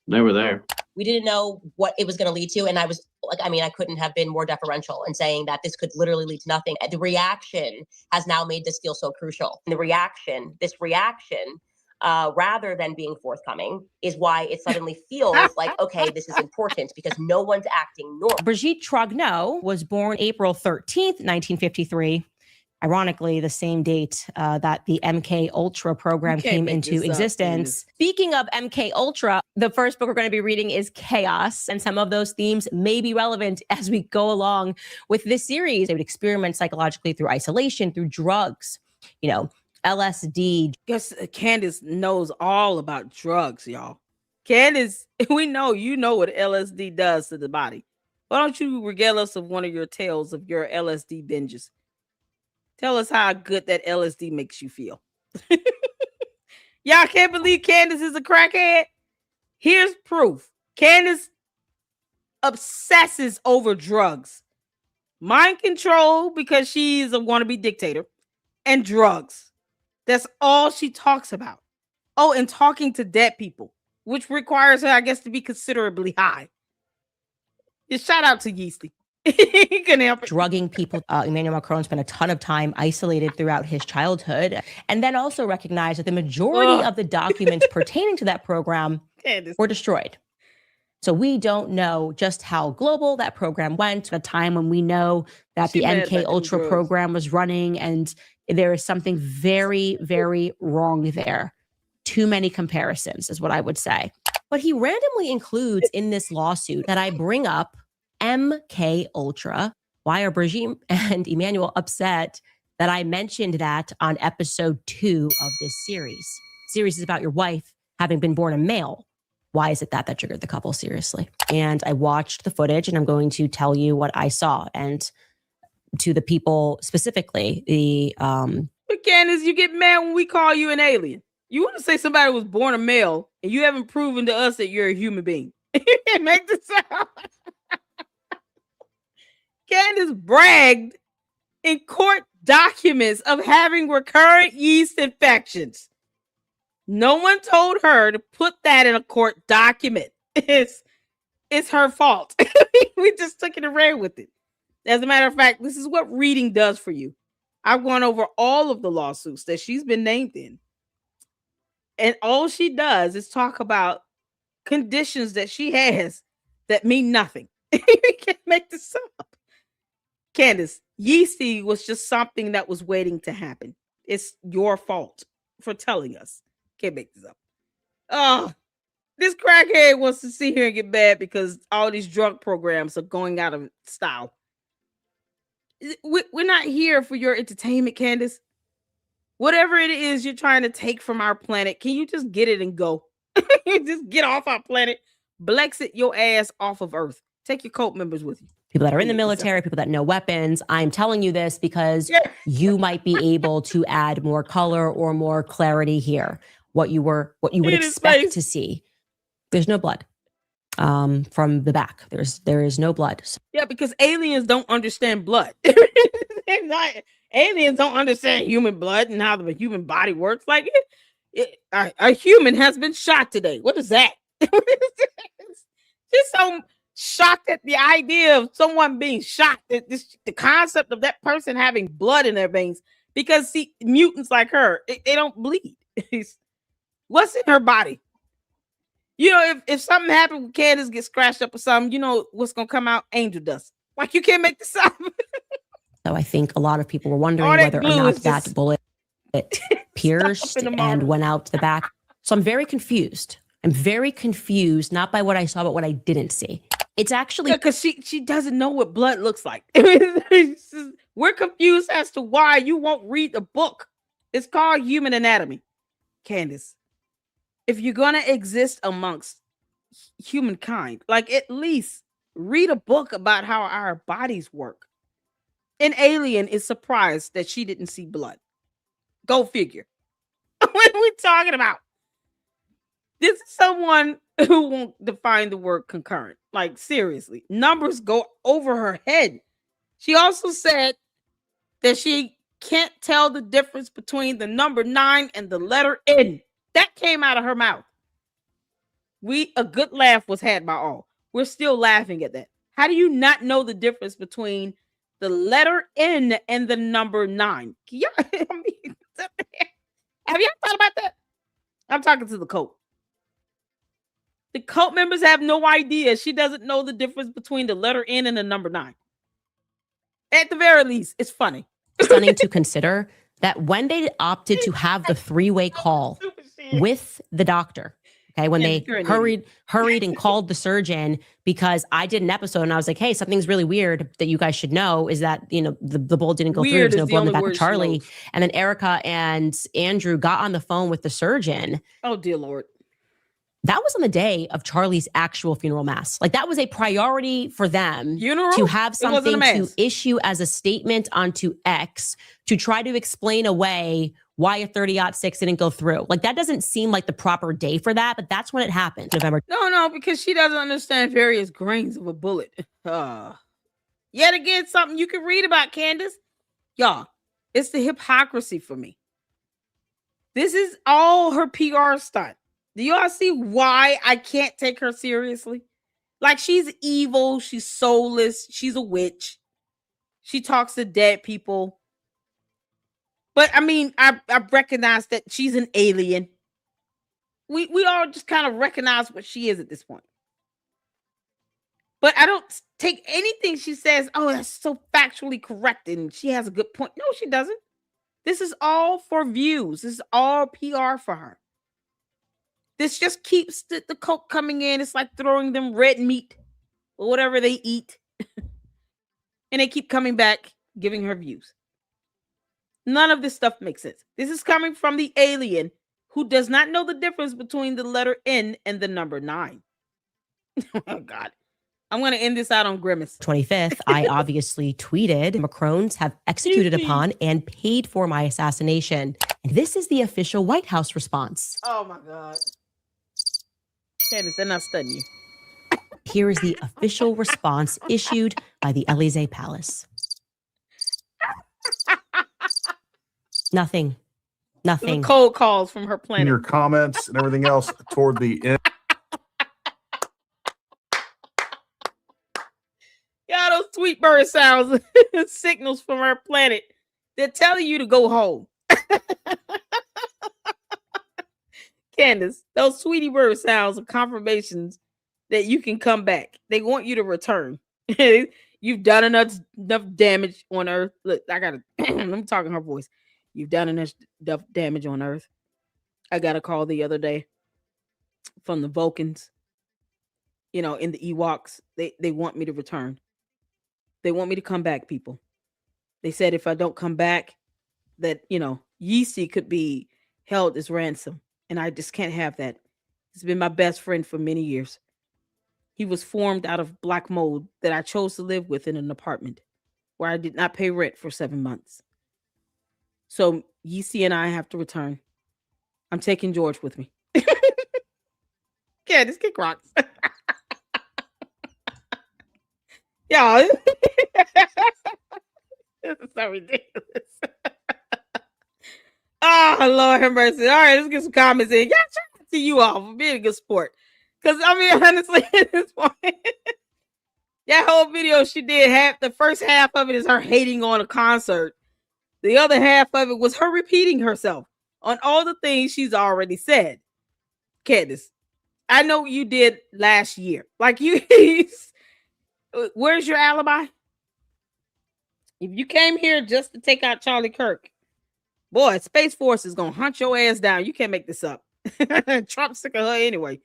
They were there. We didn't know what it was going to lead to. And I was like, I couldn't have been more deferential in saying that this could literally lead to nothing. The reaction has now made this feel so crucial. And this reaction, rather than being forthcoming, is why it suddenly feels like, okay, this is important because no one's acting normal. Brigitte Trogneau was born April 13th, 1953. Ironically, the same date that the MK Ultra program came into existence. Speaking of MK Ultra, the first book we're going to be reading is Chaos, and some of those themes may be relevant as we go along with this series. They would experiment psychologically through isolation, through drugs, LSD. Guess Candace knows all about drugs, y'all. Candace, we know you know what LSD does to the body. Why don't you regale us of one of your tales of your LSD binges? Tell us how good that LSD makes you feel. Y'all can't believe Candace is a crackhead? Here's proof. Candace obsesses over drugs. Mind control because she's a wannabe dictator. And drugs. That's all she talks about. Oh, and talking to dead people, which requires her, I guess, to be considerably high. Just shout out to Yeasty. He can help it. Drugging people. Emmanuel Macron spent a ton of time isolated throughout his childhood, and then also recognized that the majority of the documents pertaining to that program were destroyed. So we don't know just how global that program went at a time when we know that the MK Ultra program was running, and there is something very, very wrong there. Too many comparisons is what I would say. But he randomly includes in this lawsuit that I bring up MK Ultra. Why are Brigitte and Emmanuel upset that I mentioned that on episode 2 of this series? Series is about your wife having been born a male. Why is it that triggered the couple? Seriously. And I watched the footage, and I'm going to tell you what I saw. And to the people specifically, But Candace, you get mad when we call you an alien. You want to say somebody was born a male, and you haven't proven to us that you're a human being. Make this sound. Candace bragged in court documents of having recurrent yeast infections. No one told her to put that in a court document. It's her fault. We just took it and ran with it. As a matter of fact, this is what reading does for you. I've gone over all of the lawsuits that she's been named in. And all she does is talk about conditions that she has that mean nothing. You can't make this up. Candace, yeasty was just something that was waiting to happen. It's your fault for telling us. Can't make this up. Oh, this crackhead wants to sit here and get bad because all these drug programs are going out of style. We're not here for your entertainment, Candace. Whatever it is you're trying to take from our planet, can you just get it and go? Just get off our planet. Blexit your ass off of Earth. Take your cult members with you. People that are in the military, people that know weapons. I'm telling you this because you might be able to add more color or more clarity here. what you would In his expect face. to see. There's no blood from the back. There is no blood. Yeah, because aliens don't understand blood. Aliens don't understand human blood and how the human body works. Like a human has been shot today. What is that? Just so shocked at the idea of someone being shot. The concept of that person having blood in their veins. Because see, mutants like her, they don't bleed. What's in her body? You know, if something happened with Candace, get scratched up or something, you know what's gonna come out? Angel dust. Like you can't make this up. So I think a lot of people were wondering whether or not that bullet pierced and went out the back. So I'm very confused. I'm very confused, not by what I saw, but what I didn't see. It's actually because she doesn't know what blood looks like. We're confused as to why you won't read the book. It's called Human Anatomy. Candace, if you're gonna exist amongst humankind, like at least read a book about how our bodies work. An alien is surprised that she didn't see blood. Go figure. What are we talking about? This is someone who won't define the word concurrent. Like seriously, numbers go over her head. She also said that she can't tell the difference between the number 9 and the letter N. That came out of her mouth. A good laugh was had by all. We're still laughing at that. How do you not know the difference between the letter N and the number 9? Yeah, have y'all thought about that? I'm talking to the cult. The cult members have no idea. She doesn't know the difference between the letter N and the number 9. At the very least, it's funny. Stunning to consider that when they opted to have the 3-way call with the doctor, okay, when they hurried and called the surgeon, because I did an episode and I was like, hey, something's really weird that you guys should know is that, you know, the bullet didn't go through. There's no blood in the back of Charlie. And then Erica and Andrew got on the phone with the surgeon. Oh, dear Lord. That was on the day of Charlie's actual funeral mass. Like that was a priority for them to have something to issue as a statement onto X to try to explain away why a 30-06 didn't go through. Like that doesn't seem like the proper day for that, but that's when it happened. November. No, because she doesn't understand various grains of a bullet. Yet again, something you can read about, Candace. Y'all, it's the hypocrisy for me. This is all her PR stunt. Do y'all see why I can't take her seriously? Like she's evil, she's soulless, she's a witch. She talks to dead people. But I mean, I recognize that she's an alien. We all just kind of recognize what she is at this point. But I don't take anything she says, oh, that's so factually correct and she has a good point. No, she doesn't. This is all for views. This is all PR for her. This just keeps the cult coming in. It's like throwing them red meat or whatever they eat. And they keep coming back, giving her views. None of this stuff makes sense. This is coming from the alien who does not know the difference between the letter N and the number 9. Oh, God. I'm going to end this out on Grimace. 25th, I obviously tweeted, Macrons have executed upon and paid for my assassination. And this is the official White House response. Oh, my God. Candace, they're not studying you. Here is the official response issued by the Élysée Palace. Nothing. The cold calls from her planet. Your comments and everything else toward the end. Yeah, those tweet bird sounds, signals from her planet. They're telling you to go home. Candace, those Tweety bird sounds are confirmations that you can come back. They want you to return. You've done enough damage on Earth. Look, I'm talking her voice. You've done enough damage on Earth. I got a call the other day from the Vulcans. You know, in the Ewoks, they want me to return. They want me to come back, people. They said if I don't come back, that, you know, Yeezy could be held as ransom. And I just can't have that. He's been my best friend for many years. He was formed out of black mold that I chose to live with in an apartment where I did not pay rent for 7 months. So Yeezy and I have to return. I'm taking George with me. Candace, kick rocks. Y'all, this is so ridiculous. Oh, Lord have mercy. All right, let's get some comments in. Y'all, shout out to you all for being a good sport. Because, I mean, honestly, at this point, that whole video she did, the first half of it is her hating on a concert. The other half of it was her repeating herself on all the things she's already said. Candace, I know you did last year. Like, where's your alibi? If you came here just to take out Charlie Kirk, boy, Space Force is going to hunt your ass down. You can't make this up. Trump's sick of her anyway.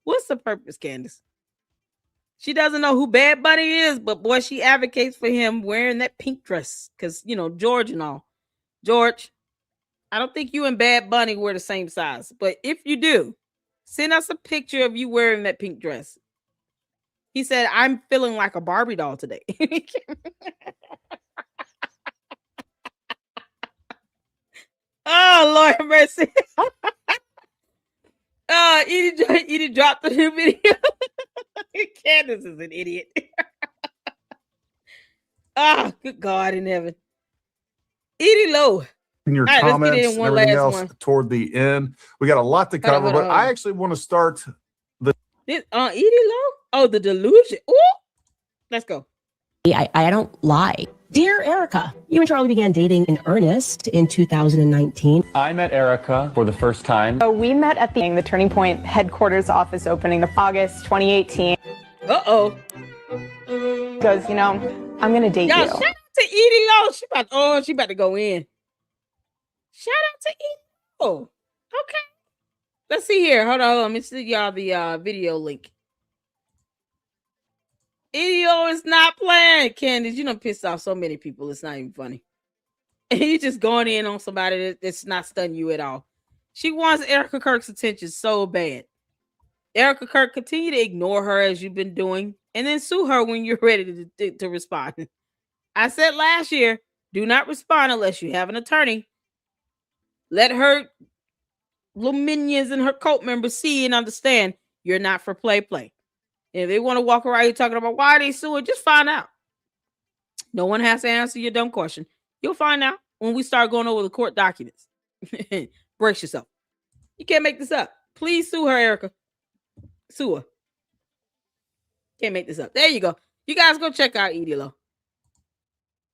What's the purpose, Candace? She doesn't know who Bad Bunny is, but boy, she advocates for him wearing that pink dress. Because, George and all. George, I don't think you and Bad Bunny were the same size. But if you do, send us a picture of you wearing that pink dress. He said, I'm feeling like a Barbie doll today. Oh, Lord have mercy. Edie dropped the new video. Candace is an idiot. Oh, good God in heaven. Edie Lowe. In your right, comments let's get in and one everything last else one. toward the end. We got a lot to cover, but I actually want to start the Edie Lowe? Oh, the delusion. Ooh. Let's go. I don't lie. Dear Erica, you and Charlie began dating in earnest in 2019. I met Erica for the first time. So we met at the Turning Point headquarters office opening of August 2018. Uh-oh. Goes, I'm going to date Y'all, you. shout out to Edie Lowe. She about to go in. Shout out to Edie Lowe. Okay. Let's see here. Hold on. Let me see y'all the video link. Edie Lowe is not playing. Candace, you done pissed off so many people. It's not even funny. And you just going in on somebody that's not stunning you at all. She wants Erica Kirk's attention so bad. Erica Kirk, continue to ignore her as you've been doing, and then sue her when you're ready to respond. I said last year, do not respond unless you have an attorney. Let her little minions and her cult members see and understand you're not for play. And if they want to walk around here talking about why they suing, just find out. No one has to answer your dumb question. You'll find out when we start going over the court documents. Brace yourself. You can't make this up. Please sue her, Erica. Sue her. Can't make this up. There you go. You guys go check out Edie Lowe.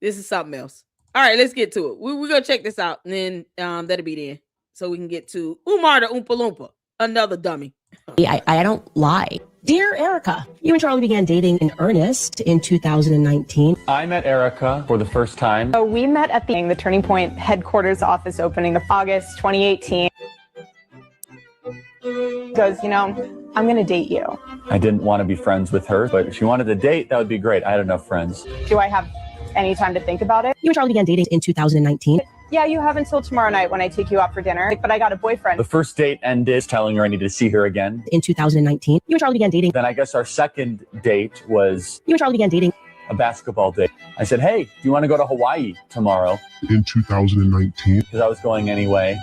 This is something else. All right, let's get to it. We're going to check this out, and then that'll be there. So we can get to Umar the Oompa Loompa, another dummy. I don't lie. Dear Erica, you and Charlie began dating in earnest in 2019. I met Erica for the first time. So we met at the Turning Point headquarters office opening of August 2018. Goes, I'm going to date you. I didn't want to be friends with her, but if she wanted to date, that would be great. I had enough friends. Do I have any time to think about it? You and Charlie began dating in 2019. Yeah, you have until tomorrow night when I take you out for dinner, but I got a boyfriend. The first date ended telling her I needed to see her again. In 2019, you and Charlie began dating. Then I guess our second date was You and Charlie began dating. a basketball date. I said, hey, do you want to go to Hawaii tomorrow? In 2019. Because I was going anyway.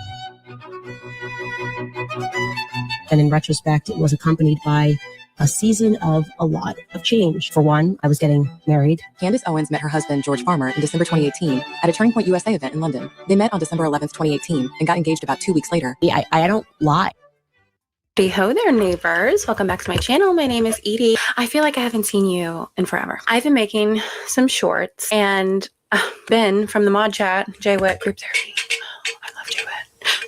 And in retrospect, it was accompanied by a season of a lot of change. For one, I was getting married. Candace Owens met her husband, George Farmer, in December 2018 at a Turning Point USA event in London. They met on December 11th, 2018 and got engaged about 2 weeks later. I don't lie. Hey ho there, neighbors. Welcome back to my channel. My name is Edie. I feel like I haven't seen you in forever. I've been making some shorts, and Ben from the mod chat, JWet Group 30. Oh, I love JWet.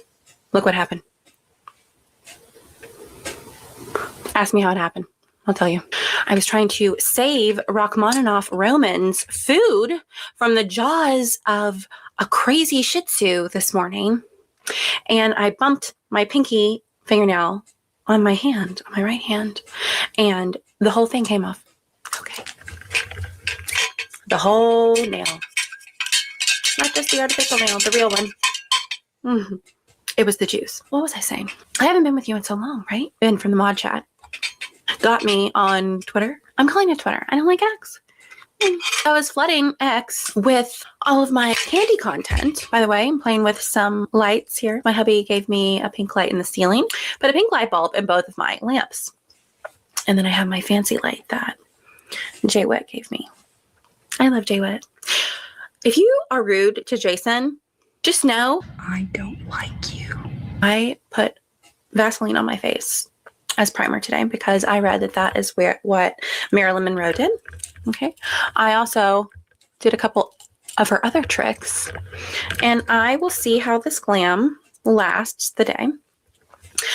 Look what happened. Ask me how it happened. I'll tell you. I was trying to save Rachmaninoff Roman's food from the jaws of a crazy Shih Tzu this morning, and I bumped my pinky fingernail on my hand, on my right hand, and the whole thing came off. Okay. The whole nail. Not just the artificial nail, the real one. Mm-hmm. It was the juice. What was I saying? I haven't been with you in so long, right? Ben from the mod chat got me on Twitter. I'm calling it Twitter. I don't like X. I was flooding X with all of my candy content. By the way, I'm playing with some lights here. My hubby gave me a pink light in the ceiling, but a pink light bulb in both of my lamps. And then I have my fancy light that Jay Witt gave me. I love Jay Witt. If you are rude to Jason, just know I don't like you. I put Vaseline on my face as primer today because I read that is what Marilyn Monroe did. Okay. I also did a couple of her other tricks, and I will see how this glam lasts the day.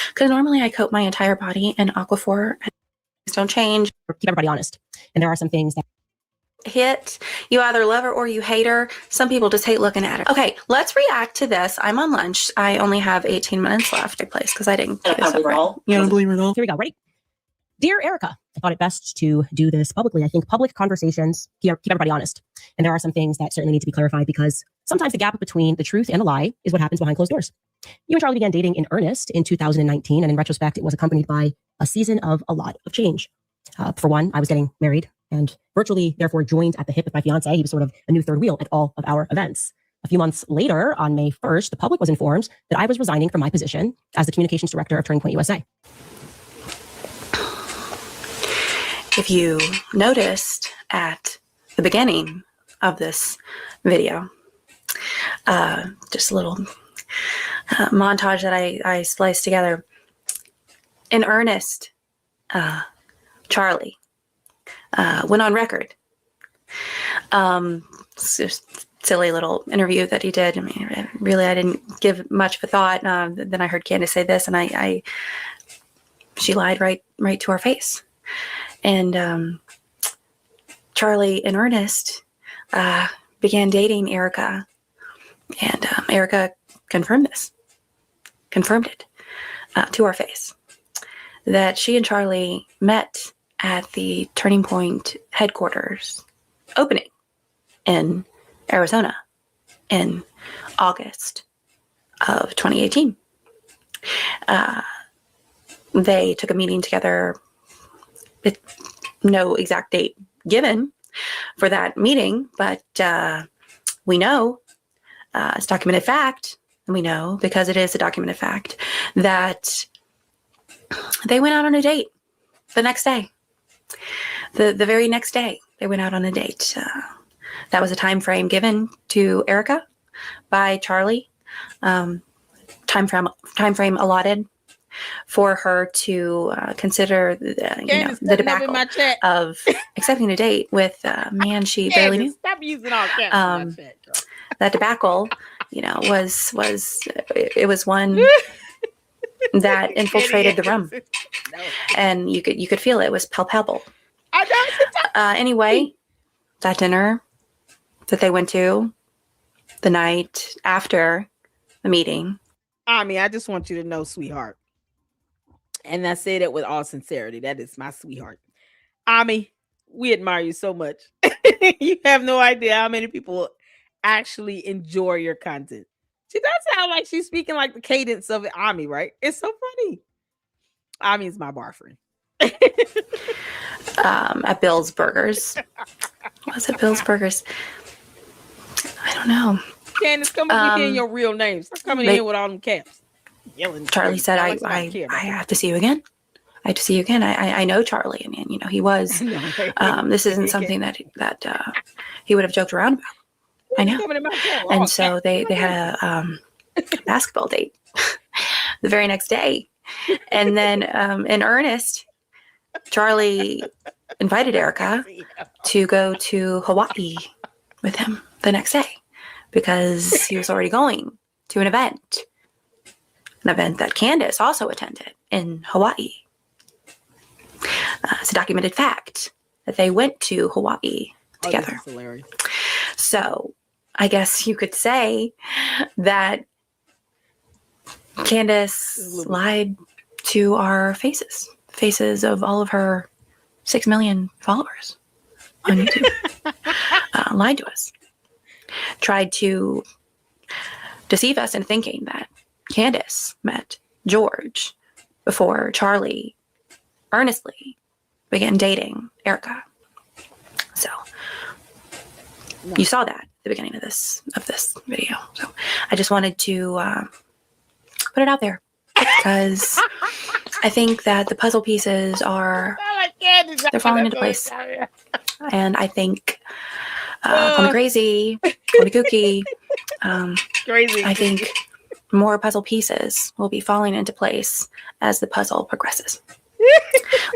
Because normally I coat my entire body in Aquaphor. Don't change. Keep everybody honest. And there are some things that hit. You either love her or you hate her. Some people just hate looking at her. Okay, let's react to this. I'm on lunch. I only have 18 minutes left, because I didn't get this up right. You don't believe it all? Here we go. Ready? Dear Erica, I thought it best to do this publicly. I think public conversations keep everybody honest. And there are some things that certainly need to be clarified because sometimes the gap between the truth and the lie is what happens behind closed doors. You and Charlie began dating in earnest in 2019. And in retrospect, it was accompanied by a season of a lot of change. For one, I was getting married and virtually, therefore, joined at the hip with my fiance. He was sort of a new third wheel at all of our events. A few months later, on May 1st, the public was informed that I was resigning from my position as the communications director of Turning Point USA. If you noticed at the beginning of this video, just a little montage that I spliced together. In earnest, Charlie went on record. It's just silly little interview that he did. I mean, really, I didn't give much of a thought. Then I heard Candace say this, and she lied right to our face. And Charlie, in earnest, began dating Erica, and Erica confirmed it to our face, that she and Charlie met at the Turning Point headquarters opening in Arizona in August of 2018. They took a meeting together. No exact date given for that meeting, but we know it's documented fact, and we know because it is a documented fact that they went out on a date the next day. The very next day, they went out on a date. That was a time frame given to Erica by Charlie. Time frame allotted for her to consider the debacle of accepting a date with a man she barely knew. Stop using all caps. That debacle, was one that infiltrated the room, and you could feel it. It was palpable. Anyway, that dinner that they went to the night after the meeting. I just want you to know, sweetheart, and I say that with all sincerity, that is my sweetheart. We admire you so much. You have no idea how many people actually enjoy your content. She does sound like she's speaking like the cadence of Ami, right? It's so funny. Ami's my boyfriend. At Bill's Burgers. Was it Bill's Burgers? I don't know. Candace, come with in your real names. Stop coming in here with all them caps. Yelling. Charlie said, I have to see you again. I have to see you again. I know Charlie. I mean, he was. This isn't something that he would have joked around about. I know. And so they had a basketball date the very next day. And then in earnest, Charlie invited Erica to go to Hawaii with him the next day because he was already going to an event that Candace also attended in Hawaii. It's a documented fact that they went to Hawaii together. So I guess you could say that Candace lied to our faces of all of her 6 million followers on YouTube. Lied to us. Tried to deceive us into thinking that Candace met George before Charlie earnestly began dating Erica. So No. You saw that at the beginning of this video. So I just wanted to put it out there because I think that the puzzle pieces are they're falling into place. And I think call me crazy, call me kooky. Crazy. I think more puzzle pieces will be falling into place as the puzzle progresses.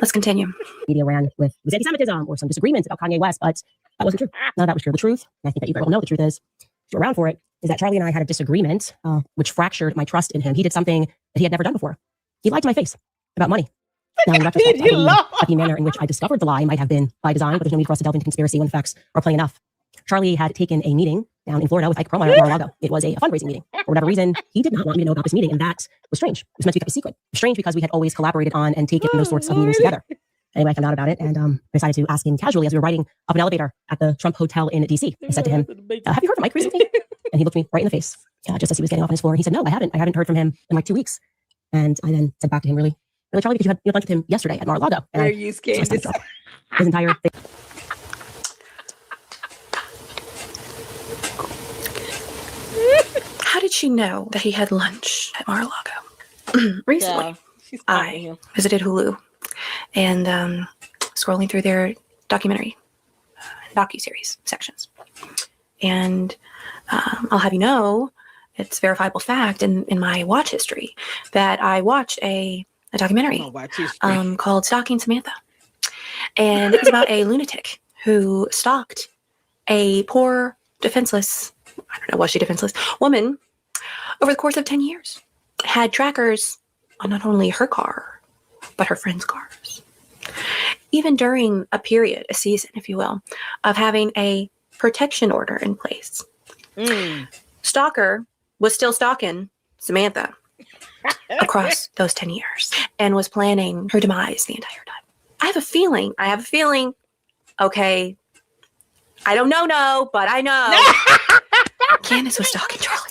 Let's continue. Media ran with anti-Semitism or some disagreements about Kanye West, but that wasn't true. None of that was true. The truth, and I think that you very well know the truth is, if you're around for it, is that Charlie and I had a disagreement, which fractured my trust in him. He did something that he had never done before. He lied to my face about money. Now, in retrospect, I believe that the manner in which I discovered the lie might have been by design, but there's no need for us to delve into conspiracy when the facts are plain enough. Charlie had taken a meeting down in Florida with Ike Perlmutter at Mar-a-Lago. It was a fundraising meeting. For whatever reason, he did not want me to know about this meeting, and that was strange. It was meant to be kept a secret. It was strange because we had always collaborated on and taken those sorts of meetings together. Anyway, I found out about it and decided to ask him casually as we were riding up an elevator at the Trump Hotel in D.C. I said to him, have you heard from Mike recently? And he looked me right in the face, just as he was getting off on his floor. And he said, no, I haven't heard from him in like 2 weeks. And I then said back to him, really, Charlie, because you had lunch with him yesterday at Mar-a-Lago. Where you scared his entire thing. How did she know that he had lunch at Mar-a-Lago? Recently, I visited Hulu and scrolling through their docuseries sections. And I'll have you know, it's verifiable fact in my watch history that I watched a documentary called Stalking Samantha. And it was about a lunatic who stalked a poor, defenseless, I don't know, was she defenseless, woman over the course of 10 years. Had trackers on not only her car, but her friends' cars. Even during a period, a season, if you will, of having a protection order in place. Stalker was still stalking Samantha across those 10 years and was planning her demise the entire time. I have a feeling, okay, I don't know, but I know Candace was stalking Charlie.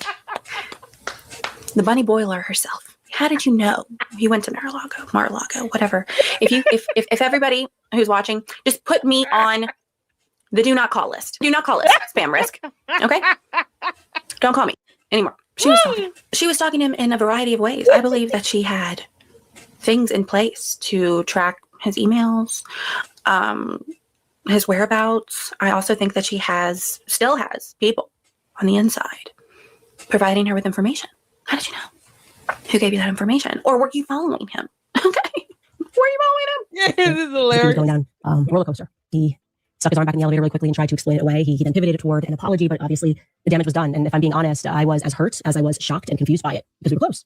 The bunny boiler herself. How did you know he went to Mar-a-Lago, whatever. If everybody who's watching, just put me on the do not call list. Do not call list. Spam risk. Okay? Don't call me anymore. She was stalking him in a variety of ways. I believe that she had things in place to track his emails, his whereabouts. I also think that she still has people on the inside providing her with information. How did you know? Who gave you that information? Or were you following him? Okay. Were you following him? Yeah, this is hilarious. He was going down roller coaster. He stuck his arm back in the elevator really quickly and tried to explain it away. He then pivoted toward an apology, but obviously the damage was done. And if I'm being honest, I was as hurt as I was shocked and confused by it because we were close.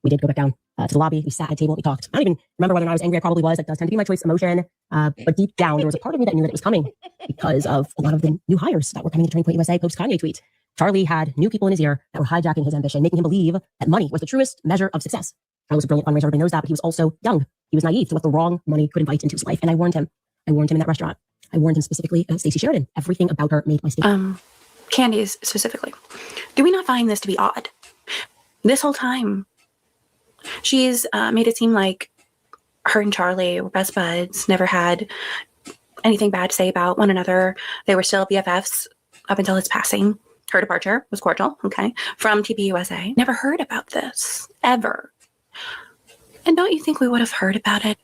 We did go back down to the lobby. We sat at a table and we talked. I don't even remember whether or not I was angry. I probably was. That does tend to be my choice of emotion. But deep down, there was a part of me that knew that it was coming because of a lot of the new hires that were coming to Turning Point USA post Kanye tweet. Charlie had new people in his ear that were hijacking his ambition, making him believe that money was the truest measure of success. Charlie was a brilliant fundraiser. Everybody knows that, but he was also young. He was naive to what the wrong money could invite into his life. And I warned him. I warned him in that restaurant. I warned him specifically Stacey Sheridan. Everything about her made my statement. Candace specifically. Do we not find this to be odd? This whole time, she's made it seem like her and Charlie were best buds, never had anything bad to say about one another. They were still BFFs up until his passing. Her departure was cordial, okay, from TPUSA. Never heard about this, ever. And don't you think we would have heard about it?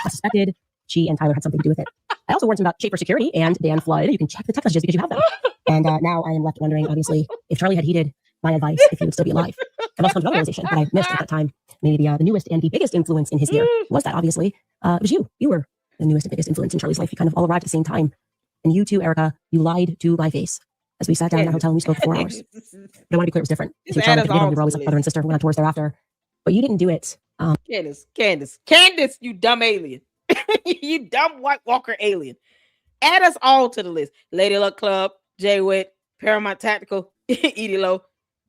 I suspected she and Tyler had something to do with it. I also warned him about Schaefer Security and Dan Flood. You can check the text messages because you have them. And now I am left wondering, obviously, if Charlie had heeded my advice, if he would still be alive. I've also come to another realization that I missed at that time. Maybe the newest and the biggest influence in his ear was that, obviously, it was you. You were the newest and biggest influence in Charlie's life. You kind of all arrived at the same time. And you too, Erica, you lied to my face as we sat down in that hotel and we spoke for 4 hours. But I want to be clear, it was different. So Charlie, we were always like brother and sister. We went on tours thereafter. But you didn't do it. Candace, you dumb alien. You dumb White Walker alien. Add us all to the list. Lady Luck Club, Jay Witt, Paramount Tactical, Edie Lowe,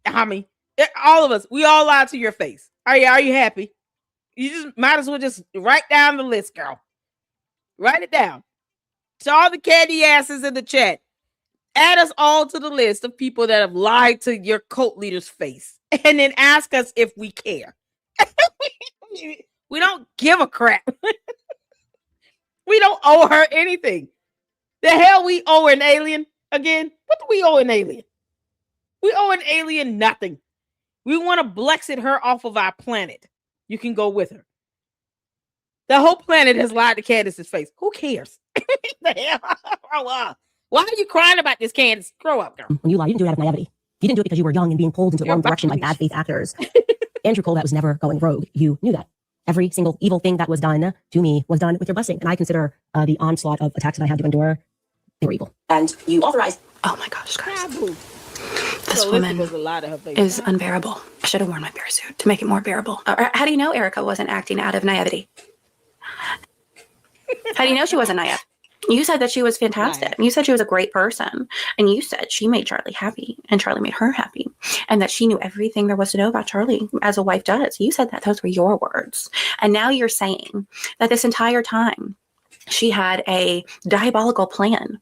Hami. All of us. We all lied to your face. Are you happy? You just might as well just write down the list, girl. Write it down. To all the candy asses in the chat, add us all to the list of people that have lied to your cult leader's face. And then ask us if we care. We don't give a crap. We don't owe her anything. The hell we owe an alien again? What do we owe an alien? We owe an alien nothing. We want to Blexit her off of our planet. You can go with her. The whole planet has lied to Candace's face. Who cares? The hell? Grow up. Why are you crying about this, Candace? Grow up, girl. When you lied, you didn't do it out of naivety. You didn't do it because you were young and being pulled into the wrong direction by bad faith actors. Andrew Colbert was never going rogue. You knew that. Every single evil thing that was done to me was done with your blessing. And I consider the onslaught of attacks that I had to endure, they were evil. And you authorized. Oh my gosh, guys. This So woman was a lot of her face. is unbearable. I should have worn my bear suit to make it more bearable. How do you know Erica wasn't acting out of naivety? How do you know she wasn't naive? You said that she was fantastic. You said she was a great person. And you said she made Charlie happy and Charlie made her happy. And that she knew everything there was to know about Charlie as a wife does. You said that. Those were your words. And now you're saying that this entire time she had a diabolical plan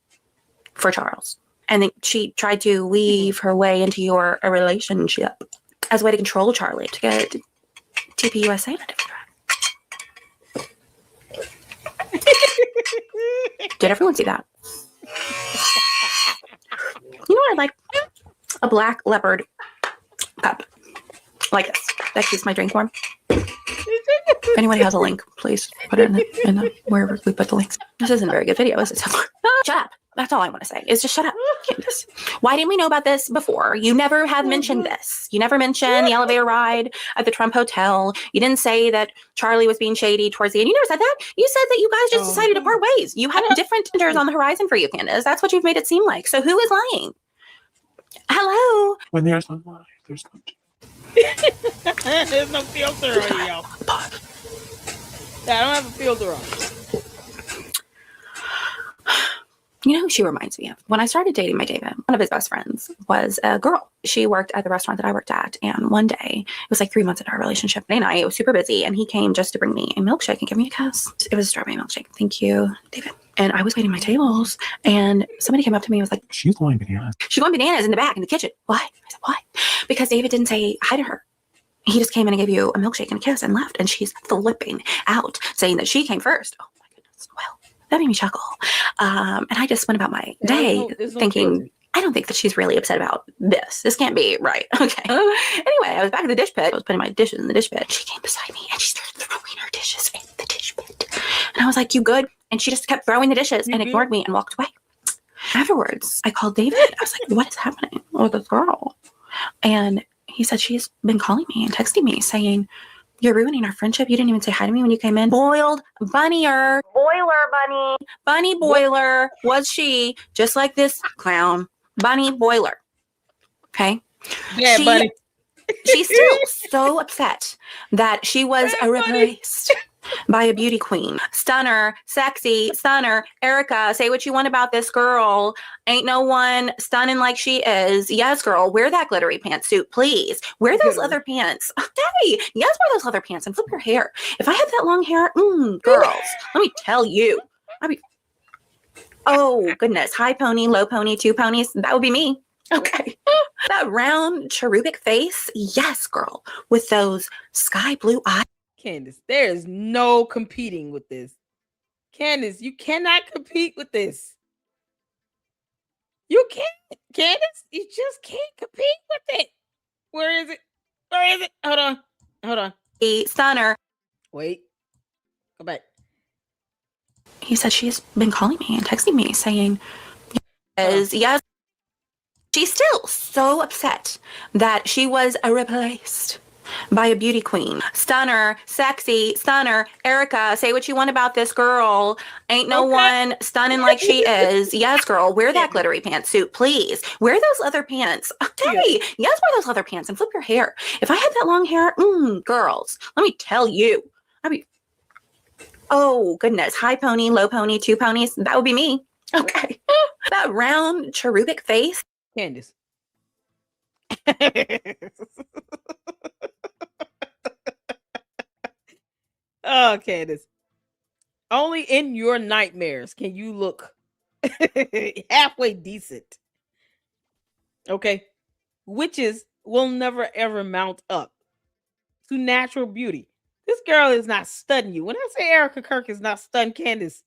for Charles. And then she tried to weave her way into your relationship as a way to control Charlie to get TPUSA on a different track. Did everyone see that? You know what I'd like? A black leopard cup. Like this. That keeps my drink warm. If anybody has a link, please put it in the wherever we put the links. This isn't a very good video, is it? Shut up. That's all I want to say is just shut up, Candace. Why didn't we know about this before? You never have mentioned this. You never mentioned the elevator ride at the Trump Hotel. You didn't say that Charlie was being shady towards the end. You never said that. You said that you guys just decided to part ways. You had different tenders on the horizon for you, Candace. That's what you've made it seem like. So who is lying? Hello? When there's no lie, there's no There's no filter on you, y'all. I don't have a filter on. You know who she reminds me of? When I started dating my David, one of his best friends was a girl. She worked at the restaurant that I worked at. And one day, it was like 3 months into our relationship, and I was super busy. And he came just to bring me a milkshake and give me a kiss. It was a strawberry milkshake. Thank you, David. And I was waiting my tables. And somebody came up to me and was like, She's going bananas. she's going bananas in the back in the kitchen. Why? I said, why? Because David didn't say hi to her. He just came in and gave you a milkshake and a kiss and left. And she's flipping out, saying that she came first. Oh my goodness. Well, that made me chuckle. And I just went about my day thinking, I don't think that she's really upset about this. This can't be right. Okay. Anyway, I was back at the dish pit. I was putting my dishes in the dish pit. She came beside me and she started throwing her dishes in the dish pit. And I was like, you good? And she just kept throwing the dishes and ignored me and walked away. Afterwards, I called David. I was like, what is happening with this girl? And he said, she's been calling me and texting me saying, you're ruining our friendship. You didn't even say hi to me when you came in. Boiled bunnier. Boiler bunny. Bunny boiler. Was she just like this clown? Bunny boiler. Okay. Yeah, bunny. She's still so upset that she was replaced by a beauty queen. Stunner, sexy, stunner. Erica, say what you want about this girl. Ain't no one stunning like she is. Yes, girl, wear that glittery pantsuit, please. Wear those leather pants. Hey, yes, wear those leather pants and flip your hair. If I had that long hair, girls, let me tell you. Oh, goodness. High pony, low pony, two ponies. That would be me. Okay. That round cherubic face. Yes, girl. With those sky blue eyes. Candace, there is no competing with this. Candace, you cannot compete with this. You can't, Candace. You just can't compete with it. Where is it? Where is it? Hold on. Hold on. Stunner. Wait. Go back. He said she's been calling me and texting me saying, yes. She's still so upset that she was replaced by a beauty queen. Stunner, sexy, stunner. Erica, say what you want about this girl. Ain't no one stunning like she is. Yes, girl, wear that glittery pantsuit, please. Wear those leather pants. Hey, yes, wear those leather pants and flip your hair. If I had that long hair, girls, let me tell you. Oh, goodness. High pony, low pony, two ponies. That would be me. Okay. That round cherubic face. Candace. Oh, Candace. Only in your nightmares can you look halfway decent. Okay. Witches will never ever mount up to natural beauty. This girl is not stunning you. When I say Erica Kirk is not stunned Candace,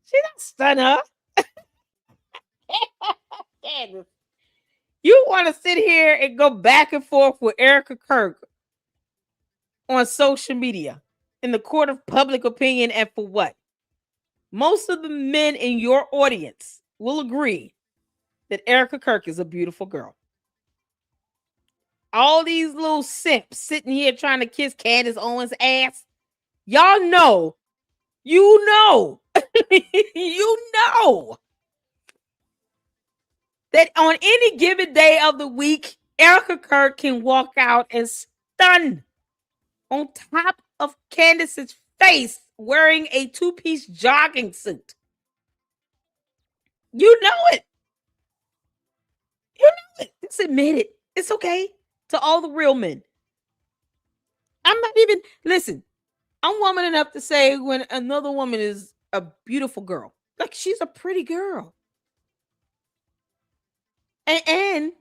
she's not stunning her. Candace, you want to sit here and go back and forth with Erica Kirk on social media in the court of public opinion, and for what? Most of the men in your audience will agree that Erica Kirk is a beautiful girl. All these little simps sitting here trying to kiss Candace Owens' ass. Y'all know. You know. You know that on any given day of the week, Erica Kirk can walk out and stun on top of Candace's face wearing a two-piece jogging suit. You know it. You know it. Just admit it. It's okay. To all the real men. I'm not even, listen, I'm woman enough to say when another woman is a beautiful girl, like she's a pretty girl. And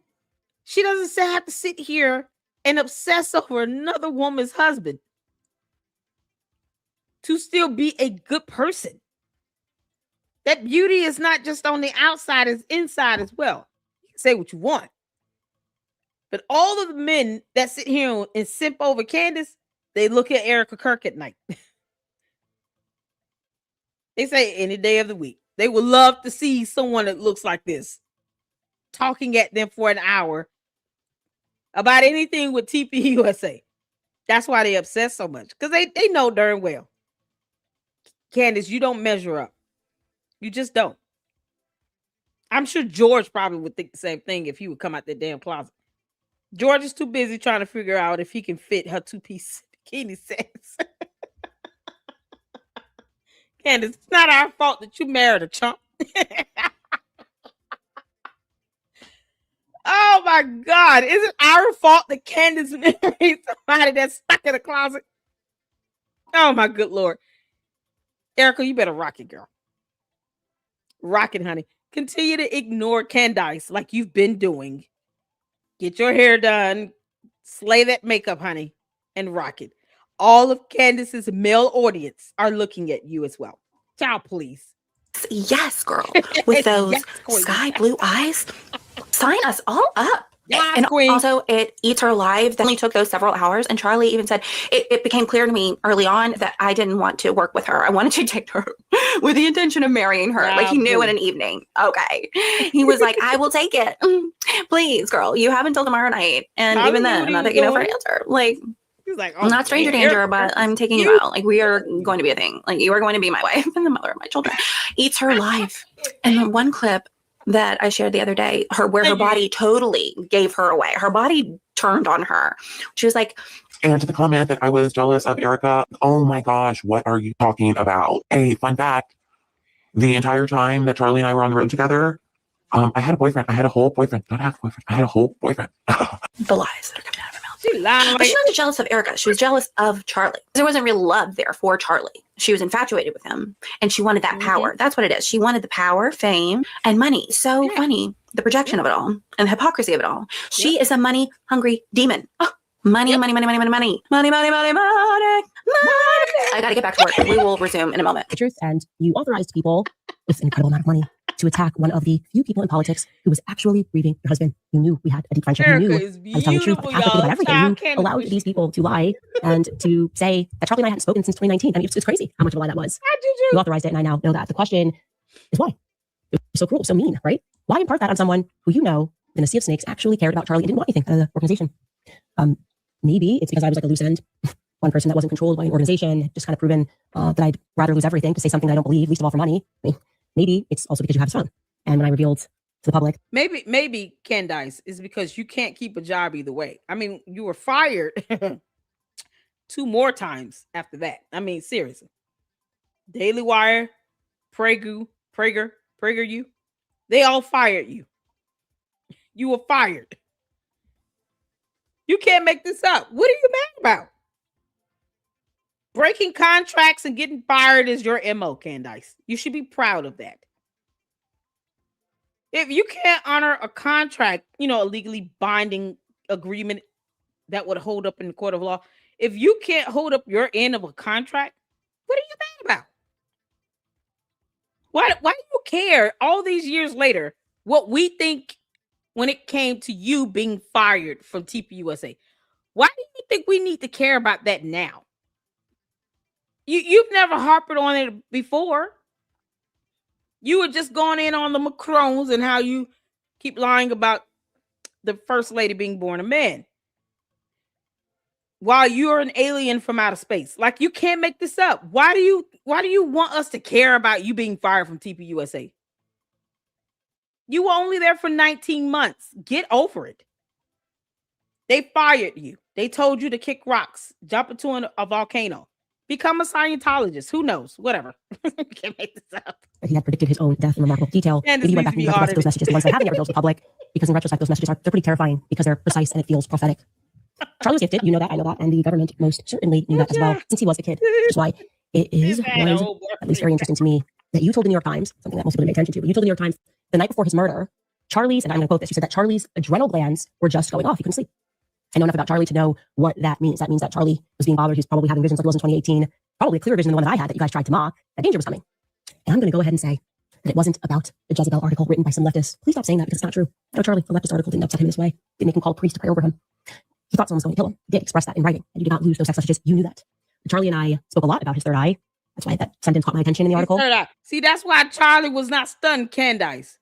she doesn't have to sit here and obsess over another woman's husband to still be a good person. That beauty is not just on the outside, it's inside as well. You can say what you want. But all of the men that sit here and simp over Candace, they look at Erica Kirk at night. They say any day of the week. They would love to see someone that looks like this talking at them for an hour about anything with TP USA. That's why they obsess so much. Because they know darn well. Candace, you don't measure up. You just don't. I'm sure George probably would think the same thing if he would come out that damn closet. George is too busy trying to figure out if he can fit her two-piece bikini sets. Candace, it's not our fault that you married a chump. Oh my God. Is it our fault that Candace married somebody that's stuck in a closet? Oh my good Lord. Erica, you better rock it, girl. Rock it, honey. Continue to ignore Candace like you've been doing. Get your hair done. Slay that makeup, honey. And rock it. All of Candace's male audience are looking at you as well. Child, please. Yes, girl. With those sky blue eyes. Sign us all up. Yes, and queen. Also, it eats her alive. That only took those several hours. And Charlie even said it became clear to me early on that I didn't want to work with her. I wanted to take her with the intention of marrying her. Like he knew in an evening. Okay. He was like, I will take it. Please, girl. You have until tomorrow night. And even then, I'm not taking no for an answer. Like, he's like, I'm not stranger danger, but I'm taking you out. Like, we are going to be a thing. Like, you are going to be my wife and the mother of my children. Eats her alive. And then one clip that I shared the other day, her body totally gave her away. Her body turned on her. She was like, and to the comment that I was jealous of Erica, oh my gosh, what are you talking about? Hey, fun fact, the entire time that Charlie and I were on the road together, I had a boyfriend. I had a whole boyfriend. Not half a boyfriend. I had a whole boyfriend. The lies that are coming out of her mouth. She lied. But she wasn't jealous of Erica. She was jealous of Charlie. There wasn't real love there for Charlie. She was infatuated with him and she wanted that power. That's what it is. She wanted the power, fame, and money. So funny. The projection of it all and the hypocrisy of it all. She is a money hungry demon. Oh, money, money, money, money, money, money, money, money, money, money, money. I got to get back to work. We will resume in a moment. The truth, and you authorized people with an incredible amount of money to attack one of the few people in politics who was actually grieving your husband. You knew we had a deep friendship. Erica You knew is I was telling the truth about Catholic about everything. You allowed these people to lie and to say that Charlie and I hadn't spoken since 2019. I mean, it's crazy how much of a lie that was. You authorized it, and I now know that. The question is why? It was so cruel, so mean, right? Why impart that on someone who you know in a sea of snakes actually cared about Charlie and didn't want anything out of the organization? Maybe it's because I was like a loose end, one person that wasn't controlled by an organization, just kind of proven that I'd rather lose everything to say something I don't believe, least of all for money. I mean, maybe it's also because you have a son. And when I revealed to the public, maybe Candace is because you can't keep a job either way. I mean, you were fired 2 more times after that. I mean, seriously. Daily Wire, Prager, you. They all fired you. You were fired. You can't make this up. What are you mad about? Breaking contracts and getting fired is your MO, Candace. You should be proud of that. If you can't honor a contract, a legally binding agreement that would hold up in the court of law, If you can't hold up your end of a contract, what are you mad about? Why do you care all these years later what we think when it came to you being fired from TPUSA? Why do you think we need to care about that now? You've never harped on it before. You were just going in on the Macrons and how you keep lying about the first lady being born a man while you're an alien from outer space. Like, you can't make this up. Why do you want us to care about you being fired from TPUSA? You were only there for 19 months. Get over it. They fired you. They told you to kick rocks, jump into a volcano, become a Scientologist. Who knows? Whatever. Can't make this up. He had predicted his own death in remarkable detail. And Maybe he went back and read those messages, the ones that haven't yet revealed to the public, because in retrospect, those messages they're pretty terrifying because they're precise and it feels prophetic. Charlie was gifted. You know that. I know that. And the government most certainly knew that as well, since he was a kid. Which is why it was at least very interesting to me that you told the New York Times, something that most people didn't pay attention to, but you told the New York Times the night before his murder, Charlie's, and I'm going to quote this, you said that Charlie's adrenal glands were just going off. He couldn't sleep. I know enough about Charlie to know what that means. That means that Charlie was being bothered. He's probably having visions like he was in 2018, probably a clearer vision than the one that I had that you guys tried to mock, that danger was coming. And I'm going to go ahead and say that it wasn't about the Jezebel article written by some leftists. Please stop saying that because it's not true. No, Charlie, the leftist article didn't upset him this way. Didn't make him call a priest to pray over him. He thought someone was going to kill him. He did express that in writing, and you did not lose those text messages. You knew that. Charlie and I spoke a lot about his third eye. That's why that sentence caught my attention in the article. See, that's why Charlie was not stunned, Candace,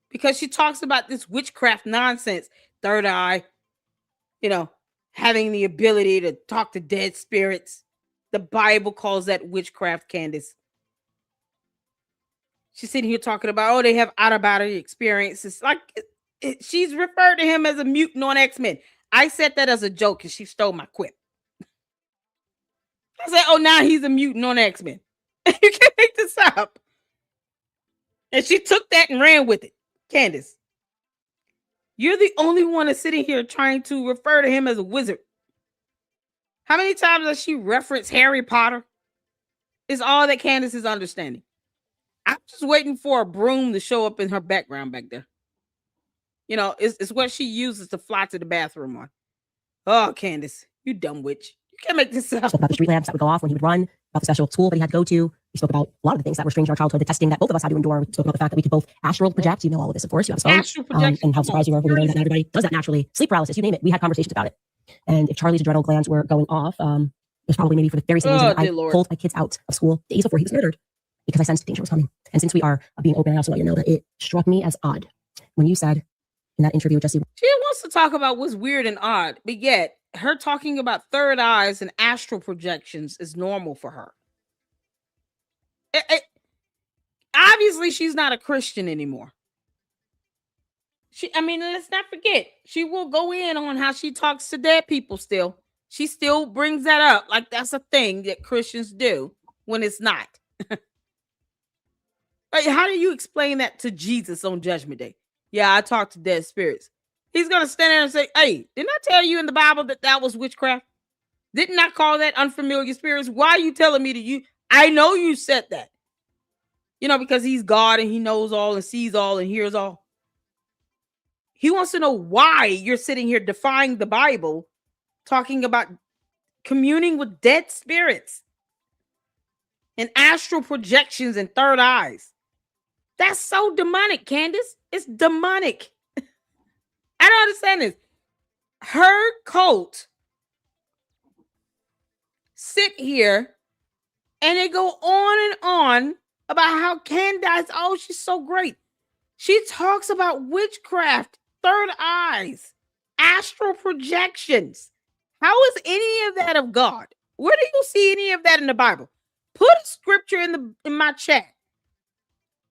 because she talks about this witchcraft nonsense. Third eye, having the ability to talk to dead spirits. The Bible calls that witchcraft, Candace. She's sitting here talking about, they have out-of-body experiences. Like, she's referred to him as a mutant on X-Men. I said that as a joke and she stole my quip. I said, now he's a mutant on X-Men. You can't make this up. And she took that and ran with it. Candace, you're the only one that's sitting here trying to refer to him as a wizard. How many times does she reference Harry Potter? It's all that Candace is understanding. I'm just waiting for a broom to show up in her background back there. It's what she uses to fly to the bathroom on. Oh, Candace, you dumb witch. You can't make this up. Spoke about the street lamps that would go off when he would run, about the special school that he had to go to. We spoke about a lot of the things that were strange in our childhood, the testing that both of us had to endure. We spoke about the fact that we could both astral project. You know all of this, of course. You have a phone. And how surprised you were when you learned that not everybody does that naturally. Sleep paralysis, you name it. We had conversations about it. And if Charlie's adrenal glands were going off, it was probably maybe for the very same reason that I pulled my kids out of school days before he was murdered, because I sensed danger was coming. And since we are being open, I also want you to know that it struck me as odd when you said in that interview with Jesse. She wants to talk about what's weird and odd, but yet her talking about third eyes and astral projections is normal for her. Obviously, she's not a Christian anymore. Let's not forget, she will go in on how she talks to dead people still. She still brings that up like that's a thing that Christians do when it's not. How do you explain that to Jesus on Judgment Day? Yeah, I talk to dead spirits. He's going to stand there and say, hey, didn't I tell you in the Bible that was witchcraft? Didn't I call that unfamiliar spirits? Why are you telling me that I know you said that. Because he's God and he knows all and sees all and hears all. He wants to know why you're sitting here defying the Bible, talking about communing with dead spirits and astral projections and third eyes. That's so demonic, Candace. It's demonic. I don't understand this. Her cult sit here and they go on and on about how Candace, she's so great. She talks about witchcraft, third eyes, astral projections. How is any of that of God? Where do you see any of that in the Bible? Put a scripture in my chat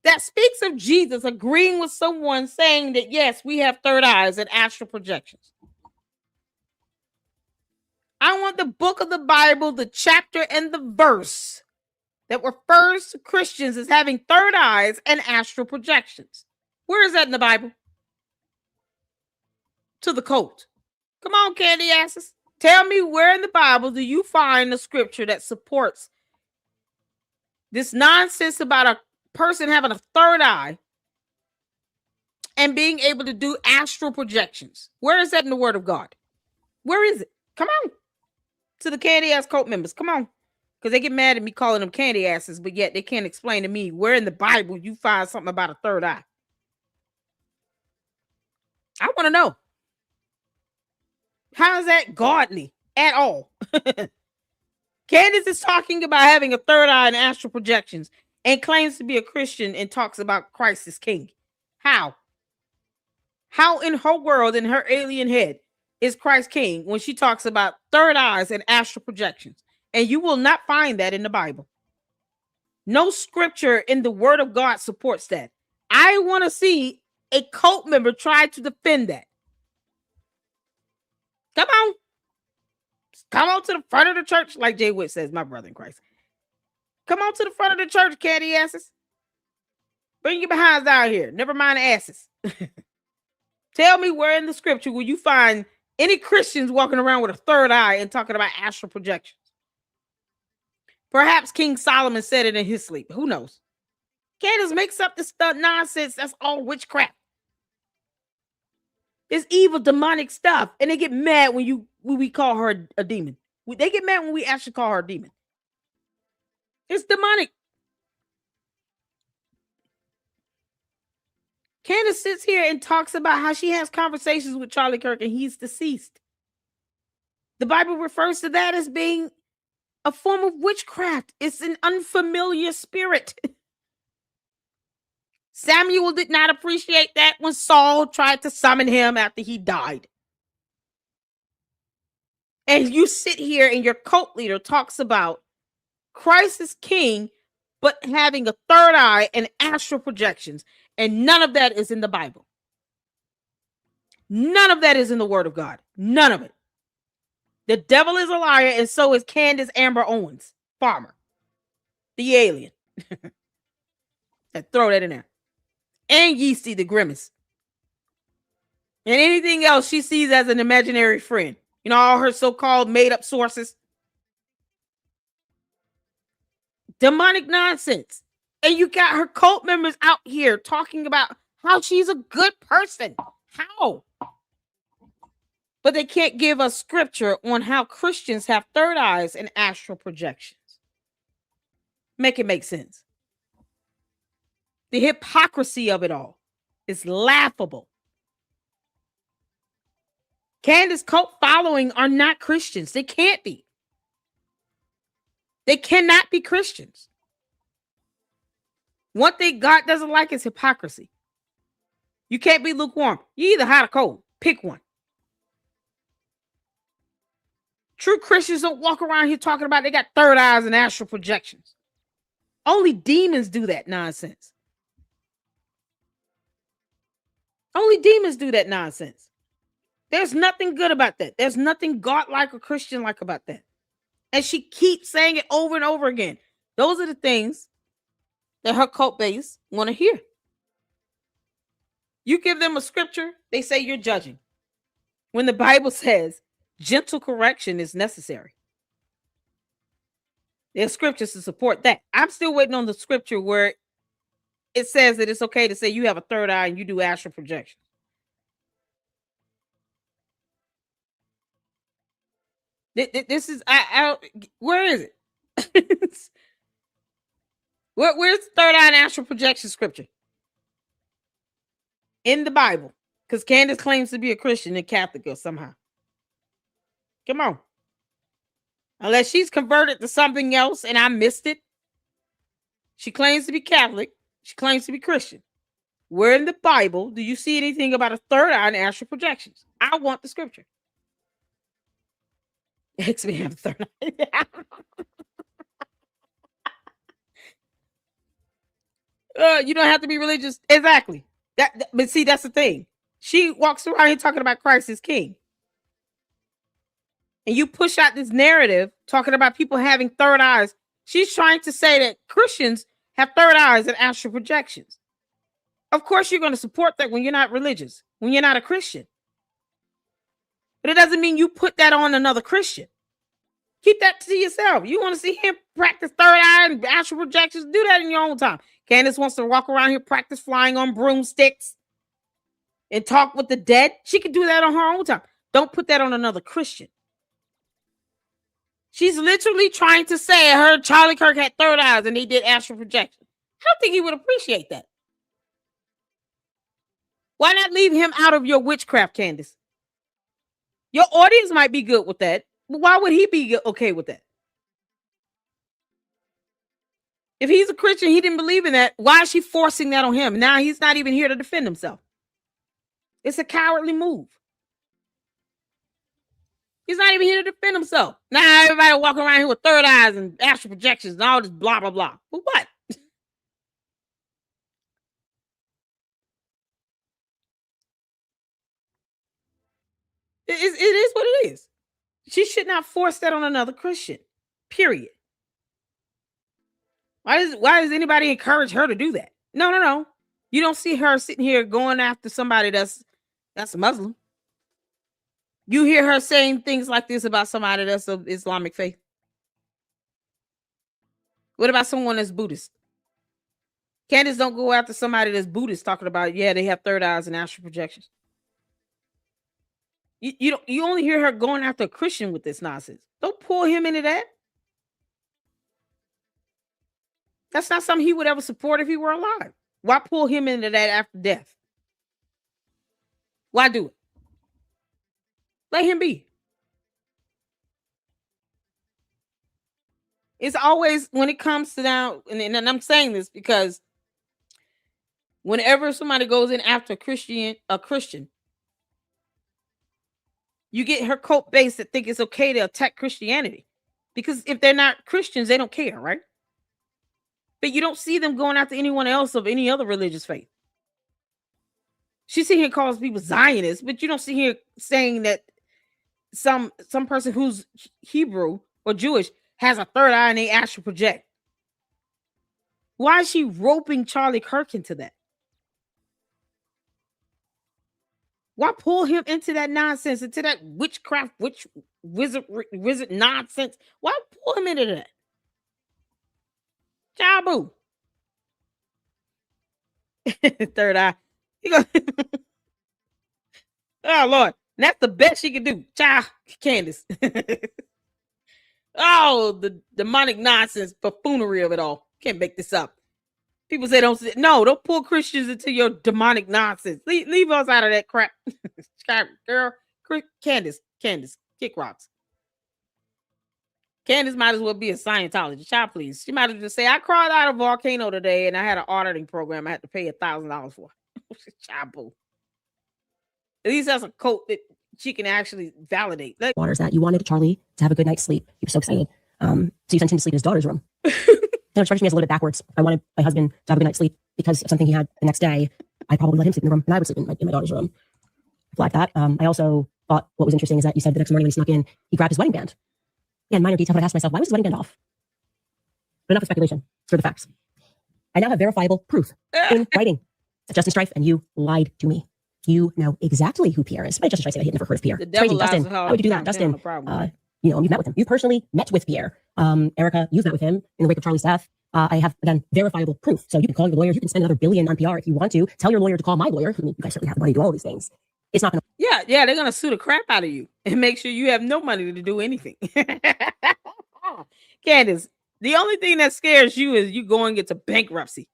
that speaks of Jesus agreeing with someone saying that, yes, we have third eyes and astral projections. I want the book of the Bible, the chapter and the verse that refers to Christians as having third eyes and astral projections. Where is that in the Bible? To the cult. Come on, candy asses. Tell me, where in the Bible do you find the scripture that supports this nonsense about a person having a third eye and being able to do astral projections? Where is that in the Word of God? Where is it? Come on. to the candy ass cult members. Come on. Because they get mad at me calling them candy asses, but yet they can't explain to me where in the Bible you find something about a third eye. I want to know. How is that godly at all? Candace is talking about having a third eye and astral projections and claims to be a Christian and talks about Christ as king. How? How in her world, in her alien head, is Christ king when she talks about third eyes and astral projections? And you will not find that in the Bible. No scripture in the word of God supports that. I want to see a cult member try to defend that. Come on. Come on to the front of the church, like Jay Witt says, my brother in Christ. Come on to the front of the church, candy asses. Bring your behinds out here. Never mind the asses. Tell me where in the scripture will you find any Christians walking around with a third eye and talking about astral projections? Perhaps King Solomon said it in his sleep. Who knows? Candace makes up this stuff nonsense. That's all witchcraft. It's evil, demonic stuff. And they get mad when we call her a demon. They get mad when we actually call her a demon. It's demonic. Candace sits here and talks about how she has conversations with Charlie Kirk and he's deceased. The Bible refers to that as being a form of witchcraft. It's an unfamiliar spirit. Samuel did not appreciate that when Saul tried to summon him after he died. And you sit here and your cult leader talks about Christ is king, but having a third eye and astral projections. And none of that is in the Bible. None of that is in the word of God. None of it. The devil is a liar, and so is Candace Amber Owens, farmer. The alien. Throw that in there. And Yeasty the Grimace. And anything else she sees as an imaginary friend. You know, all her so-called made-up sources. Demonic nonsense. And you got her cult members out here talking about how she's a good person. How? But they can't give us scripture on how Christians have third eyes and astral projections. Make it make sense. The hypocrisy of it all is laughable. Candace's cult following are not Christians. They can't be. They cannot be Christians. One thing God doesn't like is hypocrisy. You can't be lukewarm. You either hot or cold. Pick one. True Christians don't walk around here talking about they got third eyes and astral projections. Only demons do that nonsense. Only demons do that nonsense. There's nothing good about that. There's nothing God-like or Christian-like about that. And she keeps saying it over and over again. Those are the things that her cult base want to hear. You give them a scripture, they say you're judging. When the Bible says gentle correction is necessary. There's scriptures to support that. I'm still waiting on the scripture where it says that it's okay to say you have a third eye and you do astral projections. This is, where is it? Where's the third eye and astral projection scripture? In the Bible. Because Candace claims to be a Christian and Catholic or somehow. Come on. Unless she's converted to something else and I missed it. She claims to be Catholic. She claims to be Christian. Where in the Bible do you see anything about a third eye and astral projections? I want the scripture. Makes me have a third eye. You don't have to be religious. Exactly. But see, that's the thing. She walks around here talking about Christ as king. And you push out this narrative talking about people having third eyes. She's trying to say that Christians have third eyes and astral projections. Of course, you're going to support that when you're not religious, when you're not a Christian. But it doesn't mean you put that on another Christian. Keep that to yourself. You want to see him practice third eye and astral projections? Do that in your own time. Candace wants to walk around here, practice flying on broomsticks and talk with the dead. She can do that on her own time. Don't put that on another Christian. She's literally trying to say her Charlie Kirk had third eyes and they did astral projection. I don't think he would appreciate that. Why not leave him out of your witchcraft, Candace? Your audience might be good with that, but why would he be okay with that? If he's a Christian, he didn't believe in that. Why is she forcing that on him? Now he's not even here to defend himself. It's a cowardly move. He's not even here to defend himself. Now everybody walking around here with third eyes and astral projections and all this blah, blah, blah. But what? It is what it is. She should not force that on another Christian. Period. Why does anybody encourage her to do that? No. You don't see her sitting here going after somebody that's a Muslim. You hear her saying things like this about somebody that's of Islamic faith. What about someone that's Buddhist? Candace don't go after somebody that's Buddhist talking about, yeah, they have third eyes and astral projections. You only hear her going after a Christian with this nonsense. Don't pull him into that. That's not something he would ever support if he were alive. Why pull him into that after death? Why do it? Let him be. It's always when it comes to now, and I'm saying this because whenever somebody goes in after a Christian, you get her cult base that think it's okay to attack Christianity. Because if they're not Christians, they don't care, right? But you don't see them going after anyone else of any other religious faith. She see here calls people Zionists, but you don't see here saying that some person who's Hebrew or Jewish has a third eye and they astral project. Why is she roping Charlie Kirk into that? Why pull him into that nonsense, into that witchcraft, wizard nonsense? Why pull him into that? Jabu. Third eye. Oh, Lord. That's the best she can do. Candace. Oh, the demonic nonsense, buffoonery of it all. Can't make this up. People say don't pull Christians into your demonic nonsense. Leave us out of that crap. Girl, Candace, kick rocks. Candace might as well be a Scientologist. Child, please. She might as well just say, I cried out a volcano today and I had an auditing program I had to pay $1,000 for. Child, boo. At least that's a cult that she can actually validate. Waters that you wanted Charlie to have a good night's sleep. He was so excited. So you sent him to sleep in his daughter's room. It struck me as a little bit backwards. I wanted my husband to have a good night's sleep because of something he had the next day. I'd probably let him sleep in the room and I would sleep in my daughter's room. Like that. I also thought what was interesting is that you said the next morning when he snuck in, he grabbed his wedding band. And minor detail, but I asked myself, why was his wedding band off? But enough of speculation. For the facts. I now have verifiable proof in writing that Justin Strife and you lied to me. You know exactly who Pierre is. But Justin Strife said I had never heard of Pierre. It's crazy, Dustin. How would you do that, Dustin? You've met with him. You personally met with Pierre. Erica, you've met with him in the wake of Charlie's death. I have, again, verifiable proof. So you can call your lawyer. You can spend another $1 billion on PR if you want to. Tell your lawyer to call my lawyer. You guys certainly have the money to do all these things. It's not going to. Yeah, they're going to sue the crap out of you and make sure you have no money to do anything. Candace, the only thing that scares you is you going into bankruptcy.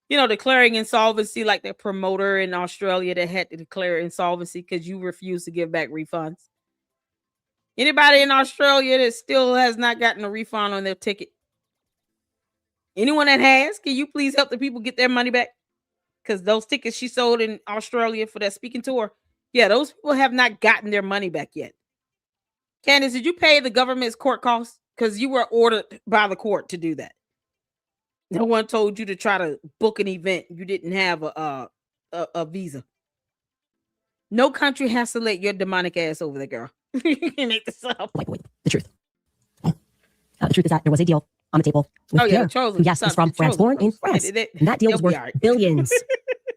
Declaring insolvency like that promoter in Australia that had to declare insolvency because you refused to give back refunds. Anybody in Australia that still has not gotten a refund on their ticket? Anyone that has, can you please help the people get their money back? Because those tickets she sold in Australia for that speaking tour, yeah, those people have not gotten their money back yet. Candace, did you pay the government's court costs? Because you were ordered by the court to do that. No one told you to try to book an event. You didn't have a visa. No country has to let your demonic ass over there, girl. You can make this up. The truth. The truth is that there was a deal on the table with Pierre, who, yes, is from France, born in France. And that deal was worth billions,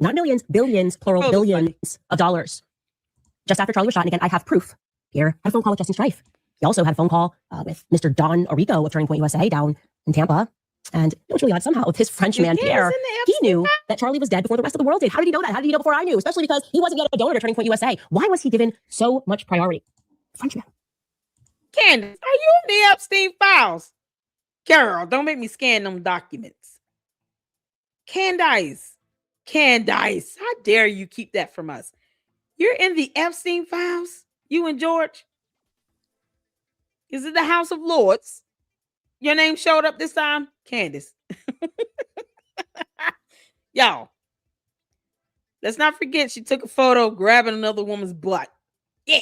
not millions, billions, plural, billions of dollars. Just after Charlie was shot, and again, I have proof. Pierre had a phone call with Justin Strife. He also had a phone call with Mr. Don Orico of Turning Point USA down in Tampa. And it was really odd somehow with his French man, Pierre. He knew that Charlie was dead before the rest of the world did. How did he know that? How did he know before I knew? Especially because he wasn't yet a donor to Turning Point USA. Why was he given so much priority? Frenchman. Candace, are you on the Epstein files? Girl, don't make me scan them documents. Candace, how dare you keep that from us? You're in the Epstein files? You and George? Is it the House of Lords? Your name showed up this time? Candace. Y'all, let's not forget she took a photo grabbing another woman's butt. Yeah.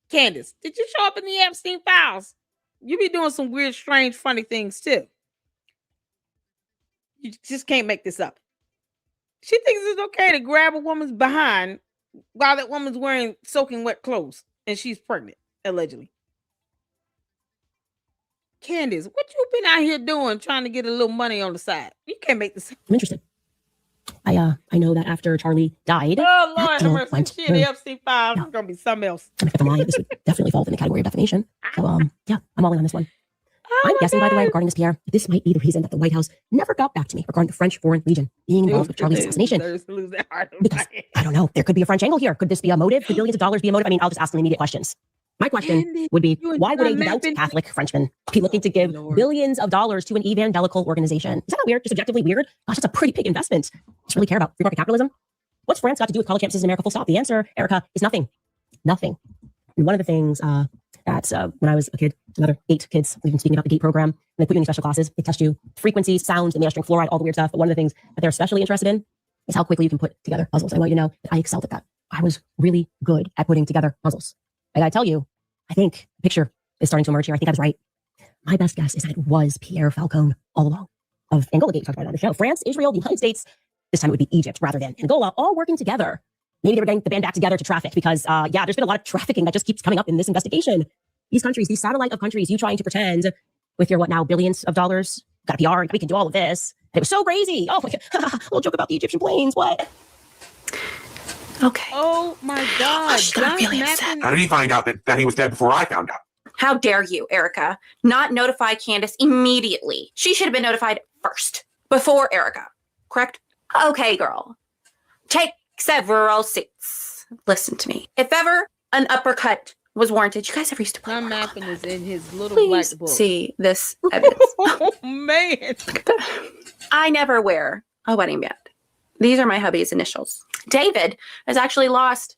Candace, did you show up in the Epstein files? You be doing some weird, strange, funny things too. You just can't make this up. She thinks it's okay to grab a woman's behind while that woman's wearing soaking wet clothes and she's pregnant, allegedly. Candace, what you been out here doing trying to get a little money on the side? You can't make this. I'm interested. I know that after Charlie died, oh Lord, that deal mercy, went shit, the through. Epstein files is gonna be something else. And if I'm lying, this would definitely fall within the category of defamation. So yeah, I'm all in on this one. I'm guessing, by the way, regarding this, Pierre, this might be the reason that the White House never got back to me regarding the French Foreign Legion being involved with Charlie's assassination. Because I don't know, there could be a French angle here. Could this be a motive? Could billions of dollars be a motive? I mean, I'll just ask some immediate questions. My question would be, why would a devout Catholic Frenchman be looking to give billions of dollars to an evangelical organization? Is that not weird? Just objectively weird? Gosh, that's a pretty big investment. Just really care about free market capitalism? What's France got to do with college campuses in America? Full stop. The answer, Erica, is nothing. Nothing. And one of the things that when I was a kid, another 8 kids, we've been speaking about the GATE program, and they put you in special classes. They test you frequencies, sounds, and they drink fluoride, all the weird stuff. But one of the things that they're especially interested in is how quickly you can put together puzzles. I want you to know that I excelled at that. I was really good at putting together puzzles. And I tell you, I think the picture is starting to emerge here. I think I was right. My best guess is that it was Pierre Falcone all along of Angola Gate. We talked about it on the show. France, Israel, the United States. This time it would be Egypt rather than Angola, all working together. Maybe they were getting the band back together to traffic because, there's been a lot of trafficking that just keeps coming up in this investigation. These countries, these satellite of countries, you trying to pretend with your, billions of dollars, got a PR, we can do all of this. And it was so crazy. Oh, my God. Little joke about the Egyptian planes. What? Okay. Oh my God. She's gonna be really upset. How did he find out that he was dead before I found out? How dare you, Erica, not notify Candace immediately? She should have been notified first, before Erica, correct? Okay, girl. Take several seats. Listen to me. If ever an uppercut was warranted, you guys ever used to play John Mappin is in his little Please black book. see this evidence. Oh, man. I never wear a wedding band. These are my hubby's initials. David has actually lost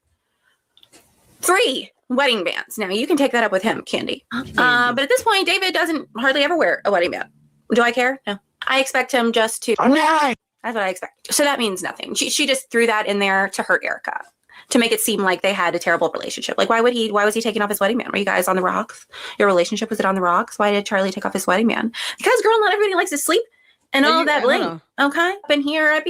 3 wedding bands. Now, you can take that up with him, Candy. But at this point, David doesn't hardly ever wear a wedding band. Do I care? No. I expect him just to... That's what I expect. So that means nothing. She just threw that in there to hurt Erica, to make it seem like they had a terrible relationship. Like, why was he taking off his wedding band? Were you guys on the rocks? Your relationship, was it on the rocks? Why did Charlie take off his wedding band? Because, girl, not everybody likes to sleep and all that bling. Okay? Been here.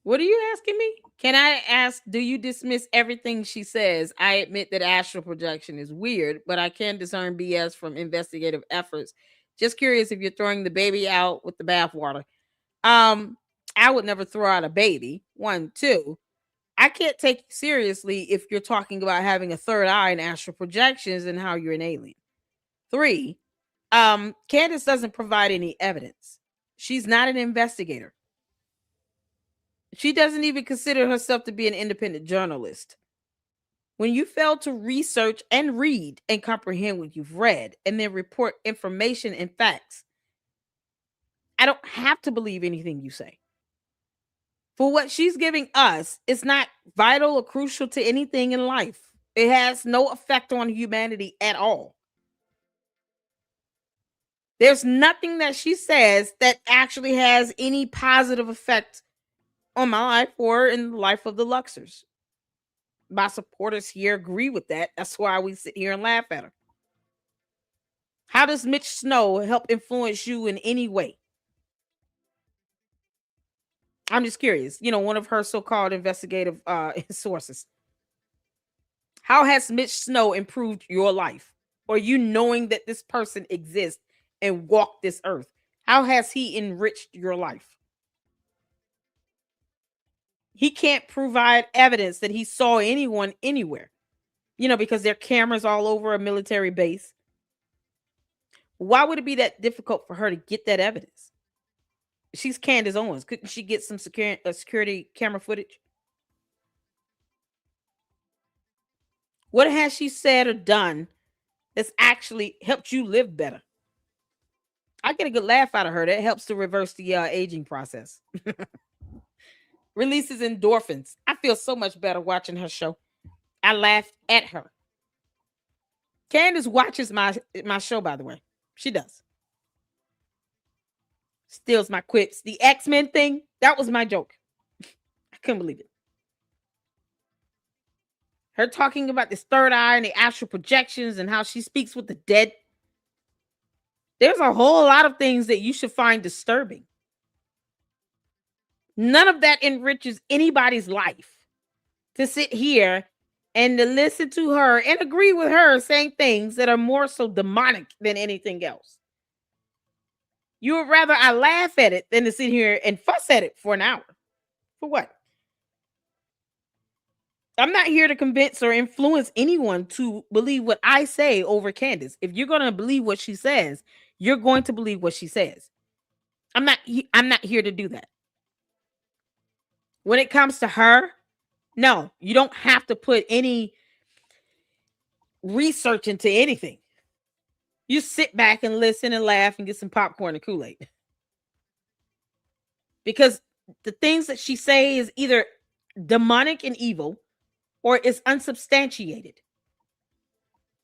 What are you asking me? Can I ask, do you dismiss everything she says? I admit that astral projection is weird, but I can discern BS from investigative efforts. Just curious if you're throwing the baby out with the bathwater. I would never throw out a baby. 1, 2. I can't take you seriously if you're talking about having a third eye and astral projections and how you're an alien. 3, Candace doesn't provide any evidence. She's not an investigator. She doesn't even consider herself to be an independent journalist. When you fail to research and read and comprehend what you've read and then report information and facts, I don't have to believe anything you say. For what she's giving us, it's not vital or crucial to anything in life. It has no effect on humanity at all. There's nothing that she says that actually has any positive effect on my life or in the life of the Luxors. My supporters here agree with that. That's why we sit here and laugh at her. How does Mitch Snow help influence you in any way? I'm just curious. One of her so-called investigative sources. How has Mitch Snow improved your life? Or you knowing that this person exists and walked this earth? How has he enriched your life? He can't provide evidence that he saw anyone anywhere, because there are cameras all over a military base. Why would it be that difficult for her to get that evidence? She's Candace Owens. Couldn't she get some security camera footage? What has she said or done that's actually helped you live better. I get a good laugh out of her. That helps to reverse the aging process. Releases endorphins. I feel so much better watching her show. I laugh at her. Candace watches my show, by the way. She does. Steals my quips. The X-Men thing, that was my joke. I couldn't believe it. Her talking about this third eye and the astral projections and how she speaks with the dead. There's a whole lot of things that you should find disturbing. None of that enriches anybody's life. To sit here and to listen to her and agree with her saying things that are more so demonic than anything else. You would rather I laugh at it than to sit here and fuss at it for an hour. For what? I'm not here to convince or influence anyone to believe what I say over Candace. If you're going to believe what she says, you're going to believe what she says. I'm not here to do that. When it comes to her, no, you don't have to put any research into anything. You sit back and listen and laugh and get some popcorn and Kool-Aid. Because the things that she say is either demonic and evil or it's unsubstantiated.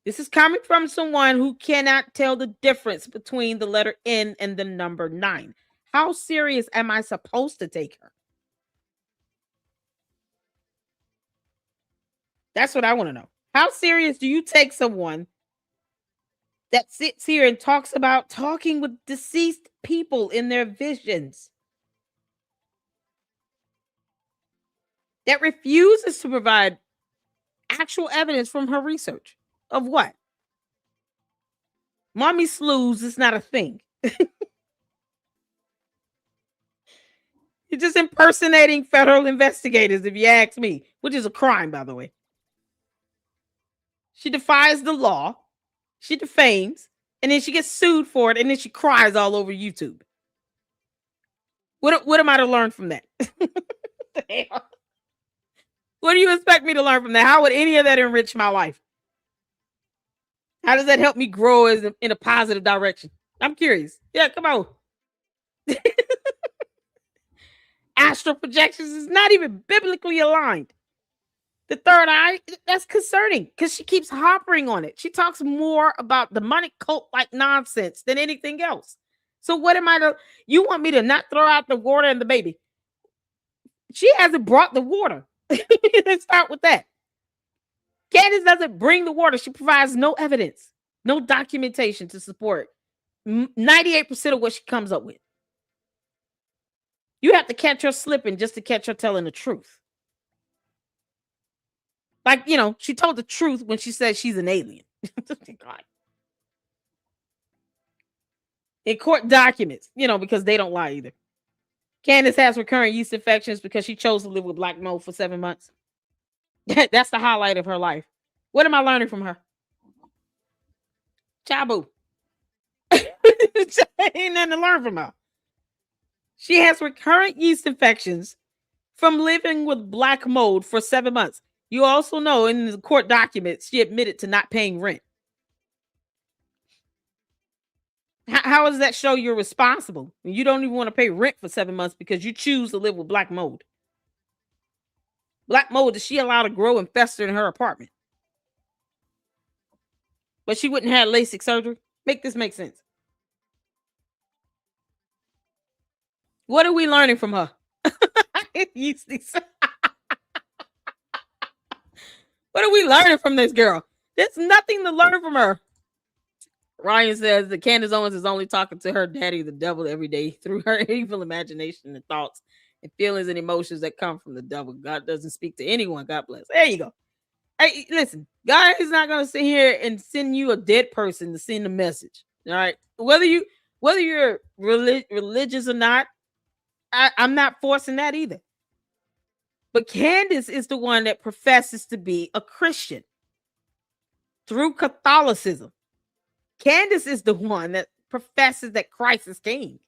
This is coming from someone who cannot tell the difference between the letter N and the number 9. How serious am I supposed to take her? That's what I want to know. How serious do you take someone that sits here and talks about talking with deceased people in their visions? That refuses to provide actual evidence from her research of what? Mommy slews is not a thing. You're just impersonating federal investigators, if you ask me, which is a crime, by the way. She defies the law, she defames, and then she gets sued for it, and then she cries all over YouTube. What am I to learn from that? What do you expect me to learn from that? How would any of that enrich my life? How does that help me grow in a positive direction? I'm curious. Yeah, come on. Astral projections is not even biblically aligned. The third eye, that's concerning because she keeps harping on it. She talks more about demonic cult-like nonsense than anything else. So what am I to, you want me to not throw out the water and the baby? She hasn't brought the water. Let's start with that. Candace doesn't bring the water. She provides no evidence, no documentation to support 98% of what she comes up with. You have to catch her slipping just to catch her telling the truth. Like, you know, she told the truth when she said she's an alien. God. In court documents, you know, because they don't lie either. Candace has recurrent yeast infections because she chose to live with black mold for 7 months. That's the highlight of her life. What am I learning from her? Chabu. Ain't nothing to learn from her. She has recurrent yeast infections from living with black mold for 7 months. You also know in the court documents, she admitted to not paying rent. How does that show you're responsible? You don't even want to pay rent for 7 months because you choose to live with black mold. Black mold, is she allowed to grow and fester in her apartment? But she wouldn't have LASIK surgery? Make this make sense. What are we learning from her? What are we learning from this girl? There's nothing to learn from her. Ryan says that Candace Owens is only talking to her daddy, the devil, every day through her evil imagination and thoughts and feelings and emotions that come from the devil. God doesn't speak to anyone. God bless. There you go. Hey, listen, God is not going to sit here and send you a dead person to send a message. All right. Whether you're religious or not, I'm not forcing that either. But Candace is the one that professes to be a Christian through Catholicism. Candace is the one that professes that Christ is king.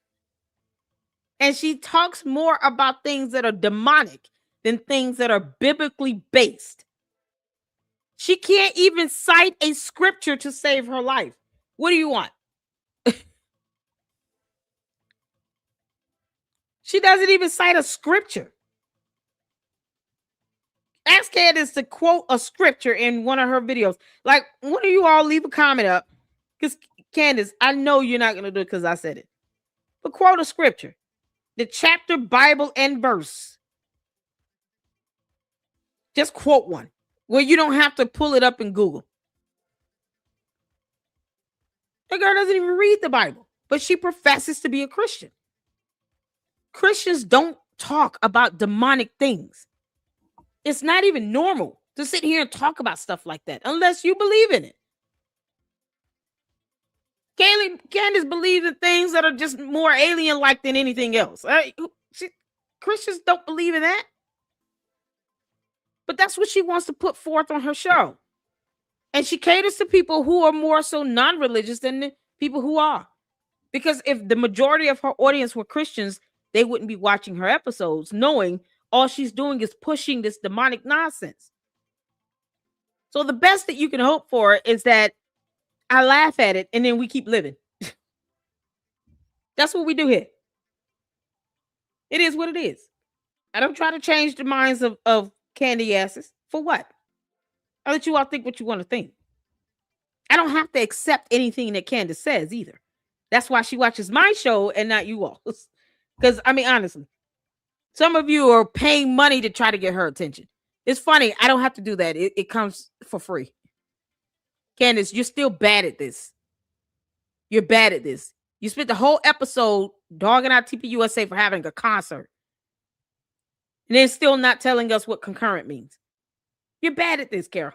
And she talks more about things that are demonic than things that are biblically based. She can't even cite a scripture to save her life. What do you want? She doesn't even cite a scripture. Ask Candace to quote a scripture in one of her videos. Like, one of you all leave a comment up. Because, Candace, I know you're not going to do it because I said it. But quote a scripture. The chapter, Bible, and verse. Just quote one. Where you don't have to pull it up in Google. The girl doesn't even read the Bible. But she professes to be a Christian. Christians don't talk about demonic things. It's not even normal to sit here and talk about stuff like that unless you believe in it. Candace believes in things that are just more alien-like than anything else. Christians don't believe in that. But that's what she wants to put forth on her show. And she caters to people who are more so non-religious than the people who are. Because if the majority of her audience were Christians, they wouldn't be watching her episodes, knowing all she's doing is pushing this demonic nonsense. So the best that you can hope for is that I laugh at it and then we keep living. That's what we do here. It is what it is. I don't try to change the minds of candy asses. For what? I let you all think what you want to think. I don't have to accept anything that Candace says either. That's why she watches my show and not you all. Because, I mean, honestly, some of you are paying money to try to get her attention. It's funny. I don't have to do that. It comes for free. Candace, you're still bad at this. You're bad at this. You spent the whole episode dogging out TPUSA for having a concert. And then still not telling us what concurrent means. You're bad at this, Carol.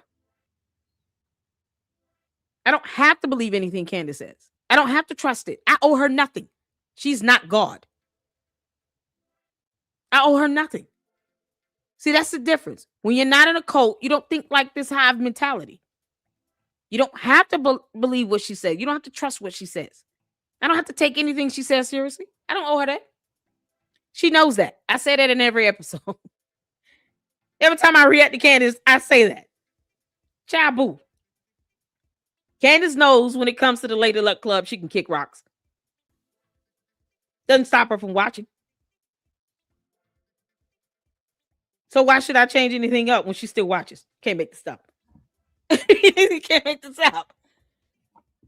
I don't have to believe anything Candace says. I don't have to trust it. I owe her nothing. She's not God. I owe her nothing. See, that's the difference. When you're not in a cult, you don't think like this hive mentality. You don't have to believe what she said. You don't have to trust what she says. I don't have to take anything she says seriously. I don't owe her that. She knows that. I say that in every episode. Every time I react to Candace, I say that. Child boo. Candace knows when it comes to the Lady Luck Club, she can kick rocks. Doesn't stop her from watching. So why should I change anything up when she still watches? Can't make this stop. Can't make this stop.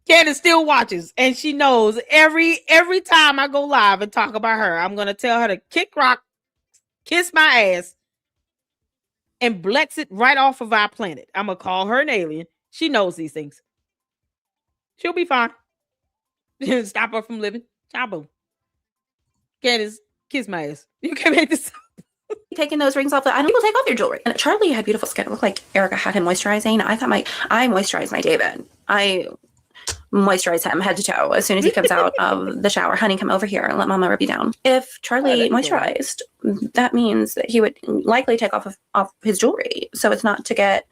Candace still watches, and she knows every time I go live and talk about her, I'm gonna tell her to kick rock, kiss my ass, and blex it right off of our planet. I'm gonna call her an alien. She knows these things. She'll be fine. Stop her from living. Ciao. Candace, kiss my ass. You can't make this up. Taking those rings off. I don't people take off their jewelry. And Charlie had beautiful skin. It looked like Erica had him moisturizing. I moisturized my David. I moisturize him head to toe as soon as he comes out of the shower. Honey, come over here and let mama rub you down. If Charlie moisturized, that means that he would likely take off his jewelry. So it's not to get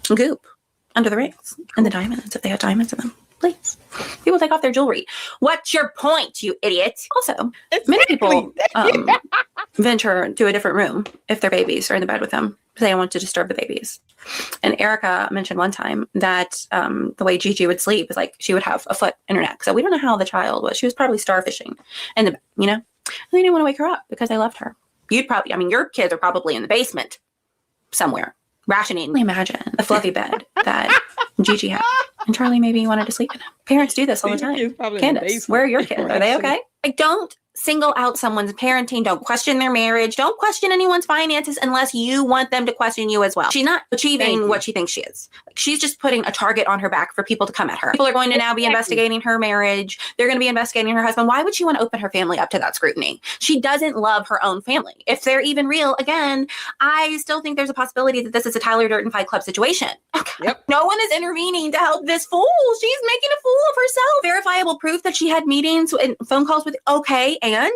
goop under the rings and the diamonds if they had diamonds in them. Please. People take off their jewelry. What's your point, you idiot? Also, many people venture to a different room if their babies are in the bed with them. They don't want to disturb the babies. And Erica mentioned one time that the way Gigi would sleep is like she would have a foot in her neck. So we don't know how the child was. She was probably starfishing in the bed, you know? And they didn't want to wake her up because they loved her. You'd probably, I mean, your kids are probably in the basement somewhere, rationing. Imagine the fluffy bed that Gigi had. And Charlie maybe wanted to sleep in it. Parents do this all the time. Candace, where are your kids? Are they okay? Like, don't single out someone's parenting. Don't question their marriage. Don't question anyone's finances unless you want them to question you as well. She's not achieving what she thinks she is. Like, she's just putting a target on her back for people to come at her. People are going to now be investigating her marriage. They're going to be investigating her husband. Why would she want to open her family up to that scrutiny? She doesn't love her own family. If they're even real, again, I still think there's a possibility that this is a Tyler Durden Fight Club situation. Yep. No one is intervening to help this fool. She's making a fool of herself. Verifiable proof that she had meetings and phone calls with, okay, and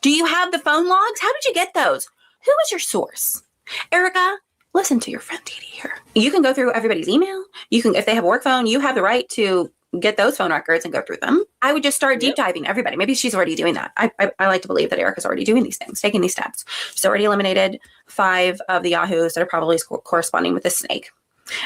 do you have the phone logs? How did you get those? Who was your source? Erica, listen to your friend Dee Dee here. You can go through everybody's email. You can, if they have a work phone, you have the right to get those phone records and go through them. I would just start deep diving everybody. Maybe she's already doing that. I like to believe that Erica's already doing these things, taking these steps. She's already eliminated 5 of the Yahoos that are probably corresponding with the snake.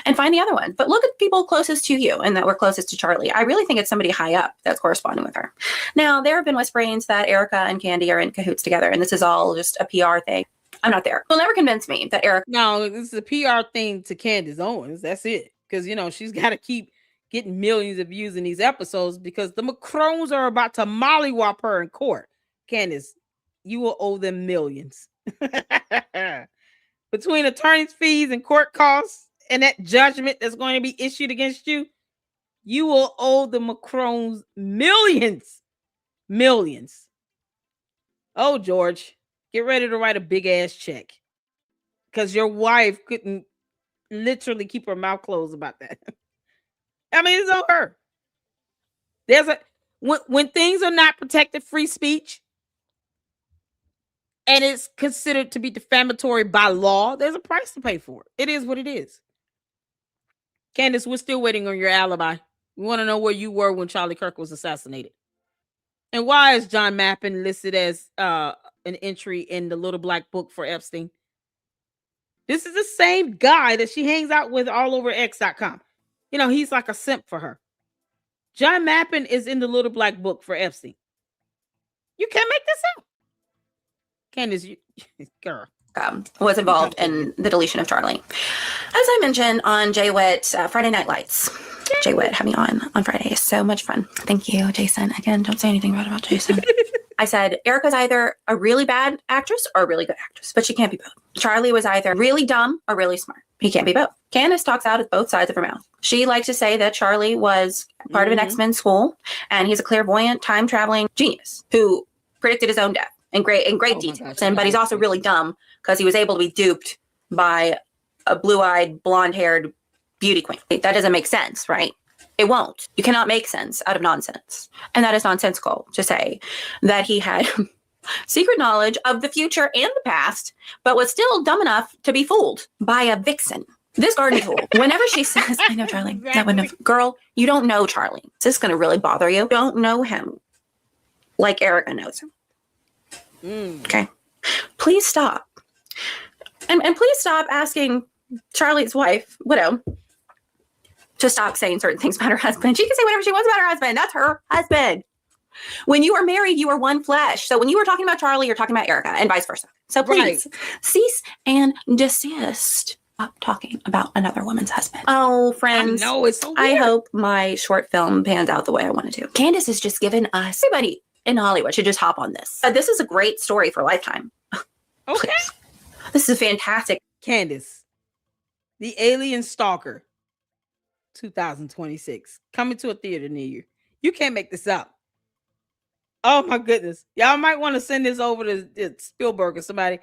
And find the other one. But look at people closest to you and that were closest to Charlie. I really think it's somebody high up that's corresponding with her. Now, there have been whisperings that Erica and Candy are in cahoots together, and this is all just a PR thing. I'm not there. You'll never convince me that Erica. No, this is a PR thing to Candace Owens. That's it. Because, she's got to keep getting millions of views in these episodes because the Macrones are about to mollywop her in court. Candace, you will owe them millions. Between attorney's fees and court costs, and that judgment that's going to be issued against you, you will owe the Macrones millions. Millions. Oh, George, get ready to write a big ass check. Because your wife couldn't literally keep her mouth closed about that. I mean, it's on her. When things are not protected free speech, and it's considered to be defamatory by law, there's a price to pay for it. It is what it is. Candace, we're still waiting on your alibi. We want to know where you were when Charlie Kirk was assassinated. And why is John Mappin listed as an entry in the Little Black Book for Epstein? This is the same guy that she hangs out with all over X.com. He's like a simp for her. John Mappin is in the Little Black Book for Epstein. You can't make this up. Candace, girl. Was involved in the deletion of Charlie. As I mentioned on Jay Witt, Friday Night Lights. Jay Witt had me on Friday. So much fun. Thank you, Jason. Again, don't say anything bad about Jason. I said, Erica's either a really bad actress or a really good actress, but she can't be both. Charlie was either really dumb or really smart. He can't be both. Candace talks out of both sides of her mouth. She likes to say that Charlie was part of an X-Men school, and he's a clairvoyant, time-traveling genius who predicted his own death in great detail. But he's also really dumb because he was able to be duped by a blue-eyed, blonde-haired beauty queen. That doesn't make sense, right? It won't. You cannot make sense out of nonsense. And that is nonsensical to say that he had secret knowledge of the future and the past, but was still dumb enough to be fooled by a vixen. This garden tool, whenever she says, I know Charlie, that wouldn't have, girl, you don't know Charlie. This is going to really bother you. Don't know him like Erica knows him. Okay. Please stop. And please stop asking Charlie's wife, widow, to stop saying certain things about her husband. She can say whatever she wants about her husband. That's her husband. When you are married, you are one flesh. So when you are talking about Charlie, you're talking about Erica and vice versa. So please cease and desist. Stop talking about another woman's husband. Oh, friends. I know, it's so weird. I hope my short film pans out the way I want it to. Candace has just given us, everybody in Hollywood should just hop on this. This is a great story for Lifetime. Okay. This is fantastic. Candace, the Alien Stalker, 2026, coming to a theater near you. You can't make this up. Oh my goodness. Y'all might want to send this over to Spielberg or somebody.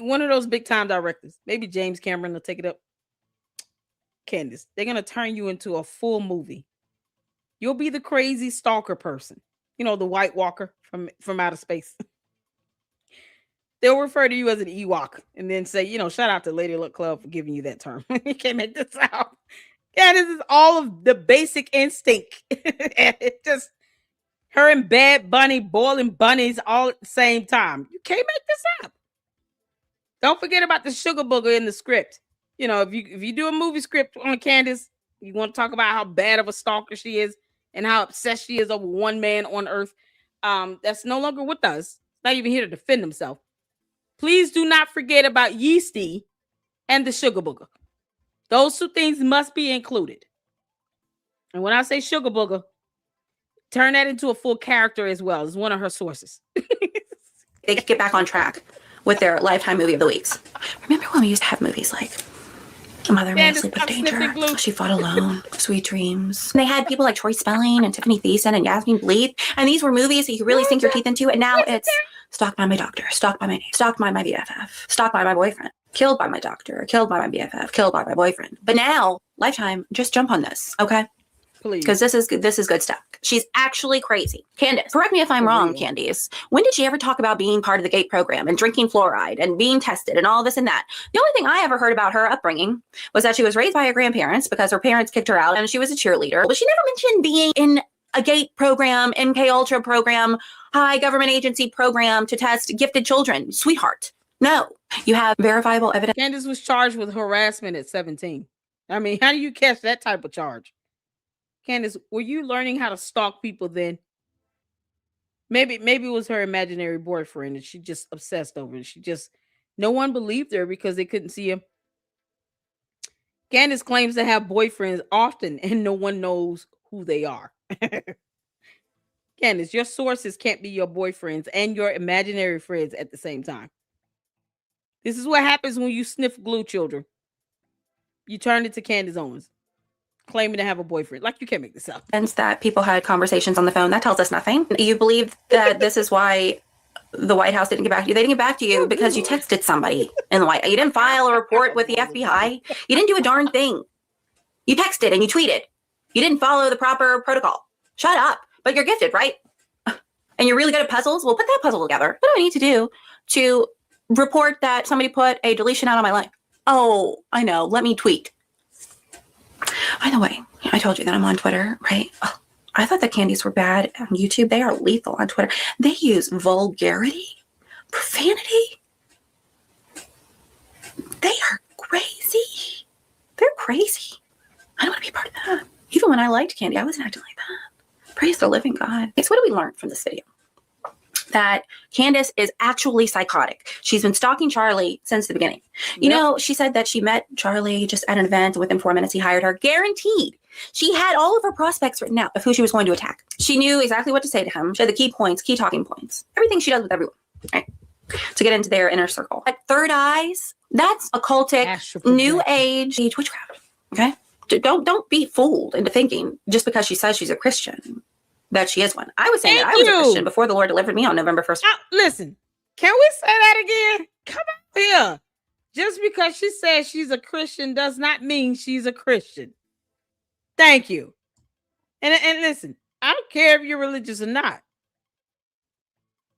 One of those big time directors. Maybe James Cameron will take it up. Candace, they're going to turn you into a full movie. You'll be the crazy stalker person. The White Walker from outer space. They'll refer to you as an Ewok and then say, shout out to Lady Luck Club for giving you that term. You can't make this out. Yeah, this is all of the basic instinct. And it just, her and Bad Bunny boiling bunnies all at the same time. You can't make this up. Don't forget about the sugar booger in the script. If you do a movie script on Candace, you want to talk about how bad of a stalker she is and how obsessed she is over one man on earth. That's no longer with us. Not even here to defend himself. Please do not forget about Yeasty and the sugar booger. Those two things must be included. And when I say sugar booger, turn that into a full character as well. It's one of her sources. They could get back on track with their Lifetime movie of the weeks. Remember when we used to have movies like Mother May Sleep with Danger, She Fought Alone, Sweet Dreams. And they had people like Troy Spelling and Tiffany Thiessen and Yasmin Bleeth. And these were movies that you could really sink your teeth into. And now it's stalked by my doctor, stalked by my neighbor, stalked by my BFF, stalked by my boyfriend, killed by my doctor, killed by my BFF, killed by my boyfriend. But now, Lifetime, just jump on this, okay? Please. Because this is good stuff. She's actually crazy. Candace, correct me if I'm wrong, Candace. When did she ever talk about being part of the GATE program and drinking fluoride and being tested and all this and that? The only thing I ever heard about her upbringing was that she was raised by her grandparents because her parents kicked her out and she was a cheerleader. But she never mentioned being in a GATE program, MK Ultra program, high government agency program to test gifted children. Sweetheart. No, you have verifiable evidence. Candace was charged with harassment at 17. I mean, how do you catch that type of charge? Candace, were you learning how to stalk people then? Maybe it was her imaginary boyfriend and she just obsessed over it. No one believed her because they couldn't see him. Candace claims to have boyfriends often and no one knows who they are. Candace, your sources can't be your boyfriends and your imaginary friends at the same time. This is what happens when you sniff glue, children. You turn into Candace Owens, claiming to have a boyfriend. Like, you can't make this up. That people had conversations on the phone. That tells us nothing. You believe that this is why the White House didn't get back to you. They didn't get back to you because you texted somebody in the White House. You didn't file a report with the FBI. You didn't do a darn thing. You texted and you tweeted. You didn't follow the proper protocol. Shut up. But you're gifted, right? And you're really good at puzzles? Well, put that puzzle together. What do I need to do to report that somebody put a deletion out on my life? Oh, I know. Let me tweet. By the way, I told you that I'm on Twitter, right? Oh, I thought the candies were bad on YouTube. They are lethal on Twitter. They use vulgarity, profanity. They are crazy. They're crazy. I don't want to be part of that. Even when I liked Candy, I wasn't acting like that. Praise the living God. Okay, so what do we learn from this video? That Candace is actually psychotic. She's been stalking Charlie since the beginning. You know, she said that she met Charlie just at an event. Within 4 minutes, he hired her. Guaranteed. She had all of her prospects written out of who she was going to attack. She knew exactly what to say to him. She had the key points, key talking points. Everything she does with everyone, right? To get into their inner circle. At Third Eyes, that's occultic, new age witchcraft. Okay? Don't be fooled into thinking just because she says she's a Christian that she is one. I was saying that I was a Christian before the Lord delivered me on November 1st. Listen, can we say that again? Come on here. Just because she says she's a Christian does not mean she's a Christian. Thank you. And listen, I don't care if you're religious or not.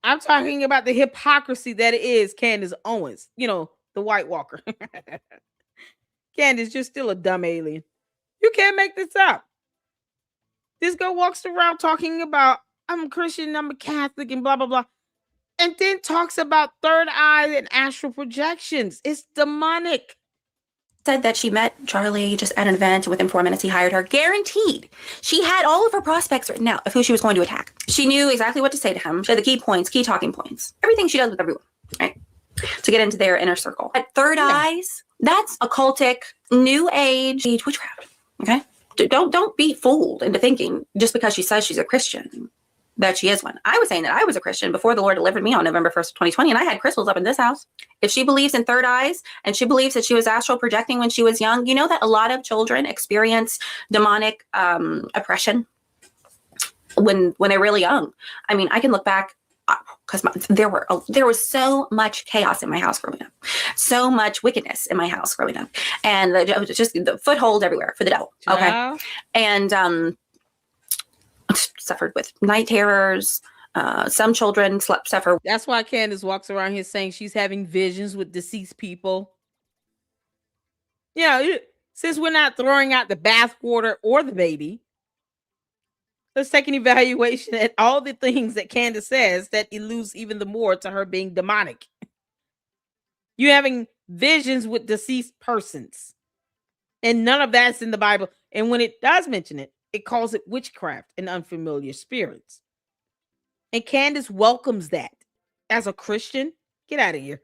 I'm talking about the hypocrisy that is Candace Owens. You know, the White Walker. Candace, you're still a dumb alien. You can't make this up. This girl walks around talking about, I'm a Christian, I'm a Catholic, and blah, blah, blah. And then talks about third eye and astral projections. It's demonic. Said that she met Charlie just at an event. Within 4 minutes, he hired her. Guaranteed. She had all of her prospects written out of who she was going to attack. She knew exactly what to say to him. She had the key points, key talking points. Everything she does with everyone, right? To get into their inner circle. At Third Eyes, that's occultic, new age witchcraft. Okay? Don't be fooled into thinking just because she says she's a Christian that she is one. I was saying that I was a Christian before the Lord delivered me on November 1st, 2020, and I had crystals up in this house. If she believes in third eyes and she believes that she was astral projecting when she was young, you know that a lot of children experience demonic oppression when they're really young. I mean, I can look back because there was so much chaos in my house growing up, so much wickedness in my house growing up, and just the foothold everywhere for the devil. Okay, Wow. And suffered with night terrors. Some children suffer. That's why Candace walks around here saying she's having visions with deceased people. You know, since we're not throwing out the bathwater or the baby, let's take an evaluation at all the things that Candace says that alludes even the more to her being demonic. You're having visions with deceased persons. And none of that's in the Bible. And when it does mention it, it calls it witchcraft and unfamiliar spirits. And Candace welcomes that. As a Christian, get out of here.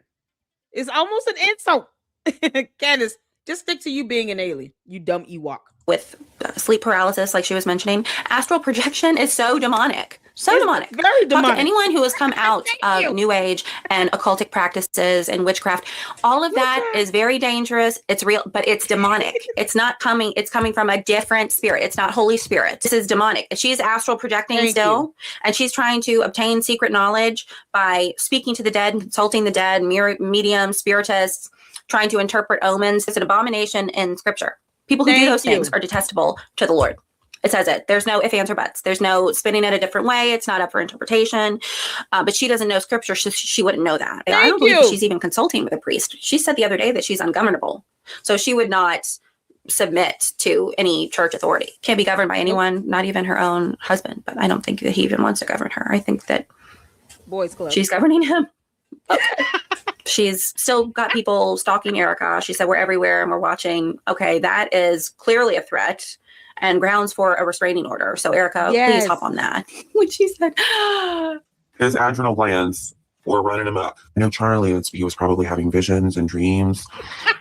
It's almost an insult. Candace, just stick to you being an alien, you dumb Ewok. With sleep paralysis, like she was mentioning. Astral projection is so demonic. So It's demonic. very demonic. Talk to anyone who has come out of New Age and occultic practices and witchcraft. All of that is very dangerous. It's real, but it's demonic. It's coming from a different spirit. It's not Holy Spirit. This is demonic. She's astral projecting still, and she's trying to obtain secret knowledge by speaking to the dead and consulting the dead, mediums, spiritists, trying to interpret omens. It's an abomination in scripture. People who do those things are detestable to the Lord. It says it. There's no ifs, ands, or buts. There's no spinning it a different way. It's not up for interpretation. But she doesn't know scripture. She wouldn't know that. I don't believe that she's even consulting with a priest. She said the other day that she's ungovernable. So she would not submit to any church authority. Can't be governed by anyone, not even her own husband. But I don't think that he even wants to govern her. I think that Boys Club. She's governing him. Okay. She's still got people stalking Erica. She said, we're everywhere and we're watching. Okay, that is clearly a threat and grounds for a restraining order. So Erica, please hop on that. When she said, his adrenal glands were running him up. I know Charlie, he was probably having visions and dreams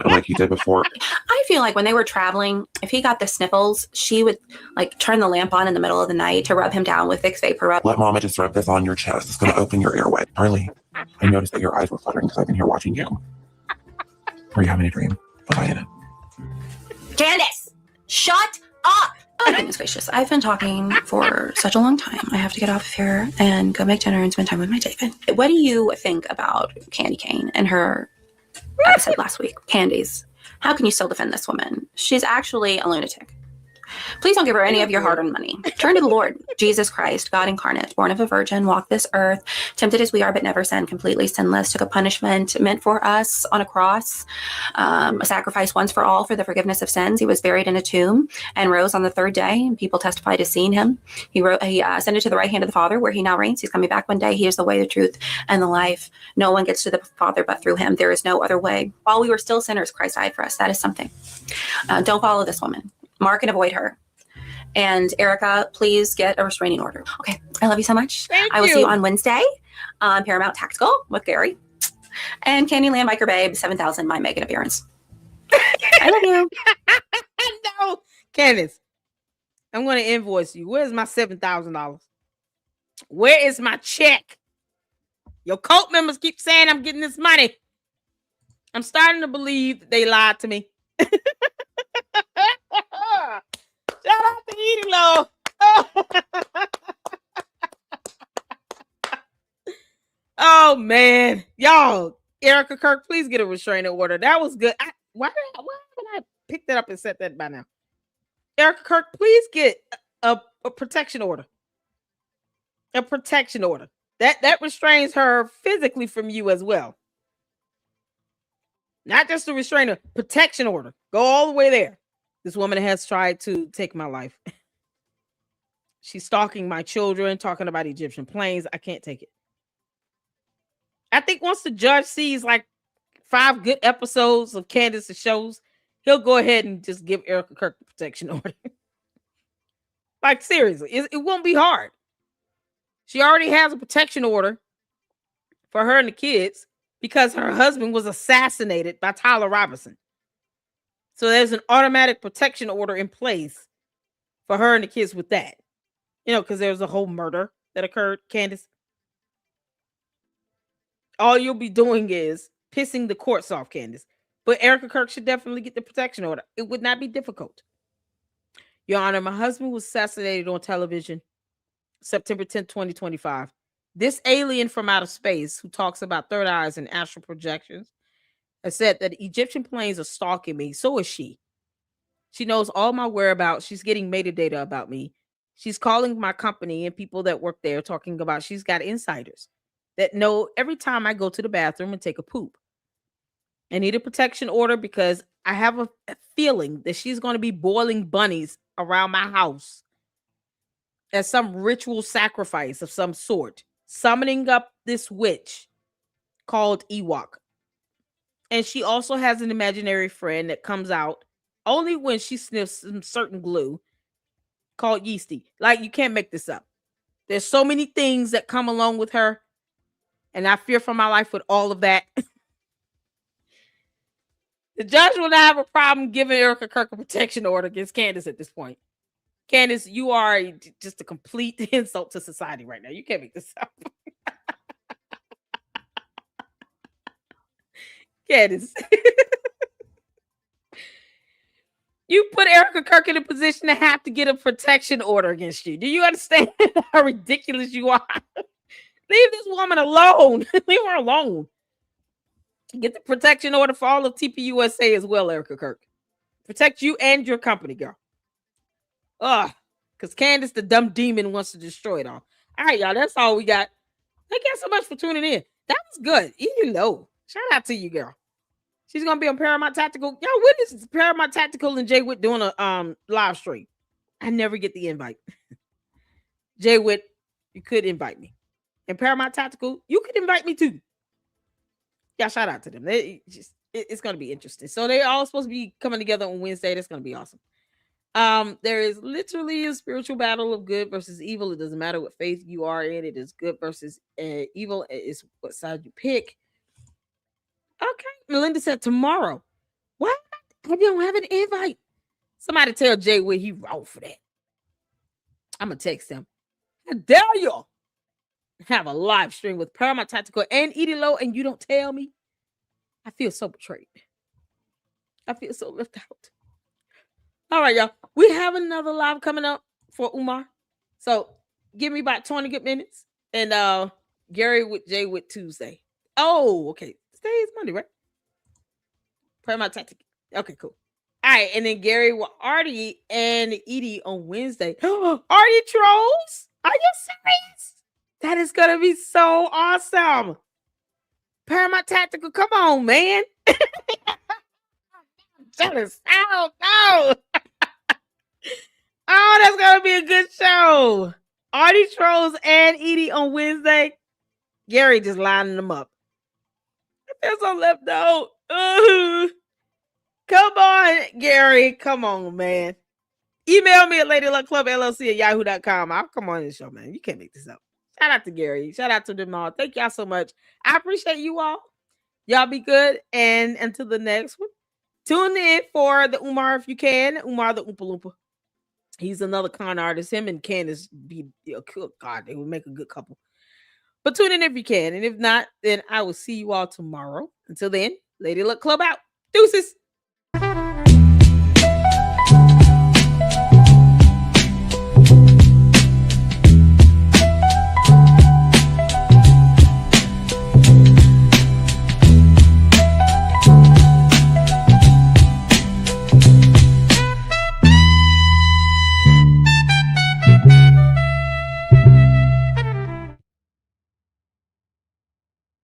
like he did before. I feel like when they were traveling, if he got the sniffles, she would like turn the lamp on in the middle of the night to rub him down with Vicks Vapor Rub. Let Mama just rub this on your chest. It's going to open your airway. Charlie, I noticed that your eyes were fluttering because I've been here watching you. Were you having a dream? Was I in it? Candace, shut up. Oh, goodness gracious. I've been talking for such a long time. I have to get off of here and go make dinner and spend time with my David. What do you think about Candy Cane and her episode last week? Candies, how can you still defend this woman? She's actually a lunatic. Please don't give her any of your hard-earned money. Turn to the Lord, Jesus Christ, God incarnate, born of a virgin, walked this earth, tempted as we are, but never sinned, completely sinless, took a punishment meant for us on a cross, a sacrifice once for all for the forgiveness of sins. He was buried in a tomb and rose on the third day, and people testified to seeing him. He ascended to the right hand of the Father, where he now reigns. He's coming back one day. He is the way, the truth, and the life. No one gets to the Father but through him. There is no other way. While we were still sinners, Christ died for us. That is something. Don't follow this woman. Mark and avoid her. And Erica, please get a restraining order. Okay, I love you so much. I will see you on Wednesday on Paramount Tactical with Gary. And Candyland Biker Babe 7000 might make an appearance. I love you. No, Candace, I'm going to invoice you. Where's my $7,000? Where is my check? Your cult members keep saying I'm getting this money. I'm starting to believe that they lied to me. Shout out to Edie Low. Oh man, y'all, Erica Kirk, please get a restraining order. That was good. Why haven't I picked it up and set that by now? Erica Kirk, please get a protection order. A protection order that restrains her physically from you as well. Not just a restrainer, protection order. Go all the way there. This woman has tried to take my life. She's stalking my children, talking about Egyptian planes. I can't take it. I think once the judge sees like 5 good episodes of Candace's shows, he'll go ahead and just give Erica Kirk the protection order. Like seriously, it won't be hard. She already has a protection order for her and the kids because her husband was assassinated by Tyler Robinson. So there's an automatic protection order in place for her and the kids with that. You know, because there's a whole murder that occurred, Candace. All you'll be doing is pissing the courts off, Candace. But Erica Kirk should definitely get the protection order. It would not be difficult. Your Honor, my husband was assassinated on television September 10th, 2025. This alien from outer space who talks about third eyes and astral projections has said that Egyptian planes are stalking me. So is she. She knows all my whereabouts. She's getting metadata about me. She's calling my company and people that work there talking about she's got insiders that know every time I go to the bathroom and take a poop. I need a protection order because I have a feeling that she's going to be boiling bunnies around my house as some ritual sacrifice of some sort, summoning up this witch called Ewok. And she also has an imaginary friend that comes out only when she sniffs some certain glue called Yeasty. Like, you can't make this up. There's so many things that come along with her, and I fear for my life with all of that. The judge will not have a problem giving Erica Kirk a protection order against Candace at this point. Candace, you are just a complete insult to society right now. You can't make this up. Candace. You put Erica Kirk in a position to have to get a protection order against you. Do you understand how ridiculous you are? Leave this woman alone. Leave her alone. Get the protection order for all of TPUSA as well, Erica Kirk. Protect you and your company, girl. Ugh. Because Candace, the dumb demon, wants to destroy it all. All right, y'all. That's all we got. Thank you so much for tuning in. That was good. Edie Lowe. Shout out to you, girl. She's gonna be on Paramount Tactical. Y'all, when is Paramount Tactical and Jay Witt doing a live stream? I never get the invite. Jay Witt, you could invite me. And Paramount Tactical, you could invite me too. Yeah, shout out to them. It's gonna be interesting. So they're all supposed to be coming together on Wednesday. That's gonna be awesome. There is literally a spiritual battle of good versus evil. It doesn't matter what faith you are in. It is good versus evil. It's what side you pick. Okay. Melinda said tomorrow. What? I don't have an invite. Somebody tell Jay where he wrong for that. I'm going to text him. How dare you have a live stream with Paramount Tactical and Edie Lowe and you don't tell me? I feel so betrayed. I feel so left out. All right, y'all. We have another live coming up for Umar. So give me about 20 good minutes. And Gary with Jay with Tuesday. Oh, okay. Today is Monday, right? Paramount Tactical. Okay, cool. All right, and then Gary with Artie and Edie on Wednesday. Artie trolls? Are you serious? That is gonna be so awesome. Paramount Tactical, come on, man. Jealous. Oh no. Oh, that's gonna be a good show. Artie trolls and Edie on Wednesday. Gary just lining them up. There's a left out. Come on, Gary. Come on, man. Email me at ladyluckclubllc@yahoo.com. I'll come on this show, man. You can't make this up. Shout out to Gary. Shout out to them all. Thank y'all so much. I appreciate you all. Y'all be good. And until the next one, tune in for the Umar if you can. Umar the Oompa Loompa. He's another con artist. Him and Candace God, they would make a good couple. But tune in if you can. And if not, then I will see you all tomorrow. Until then, Lady Luck Club out. Deuces.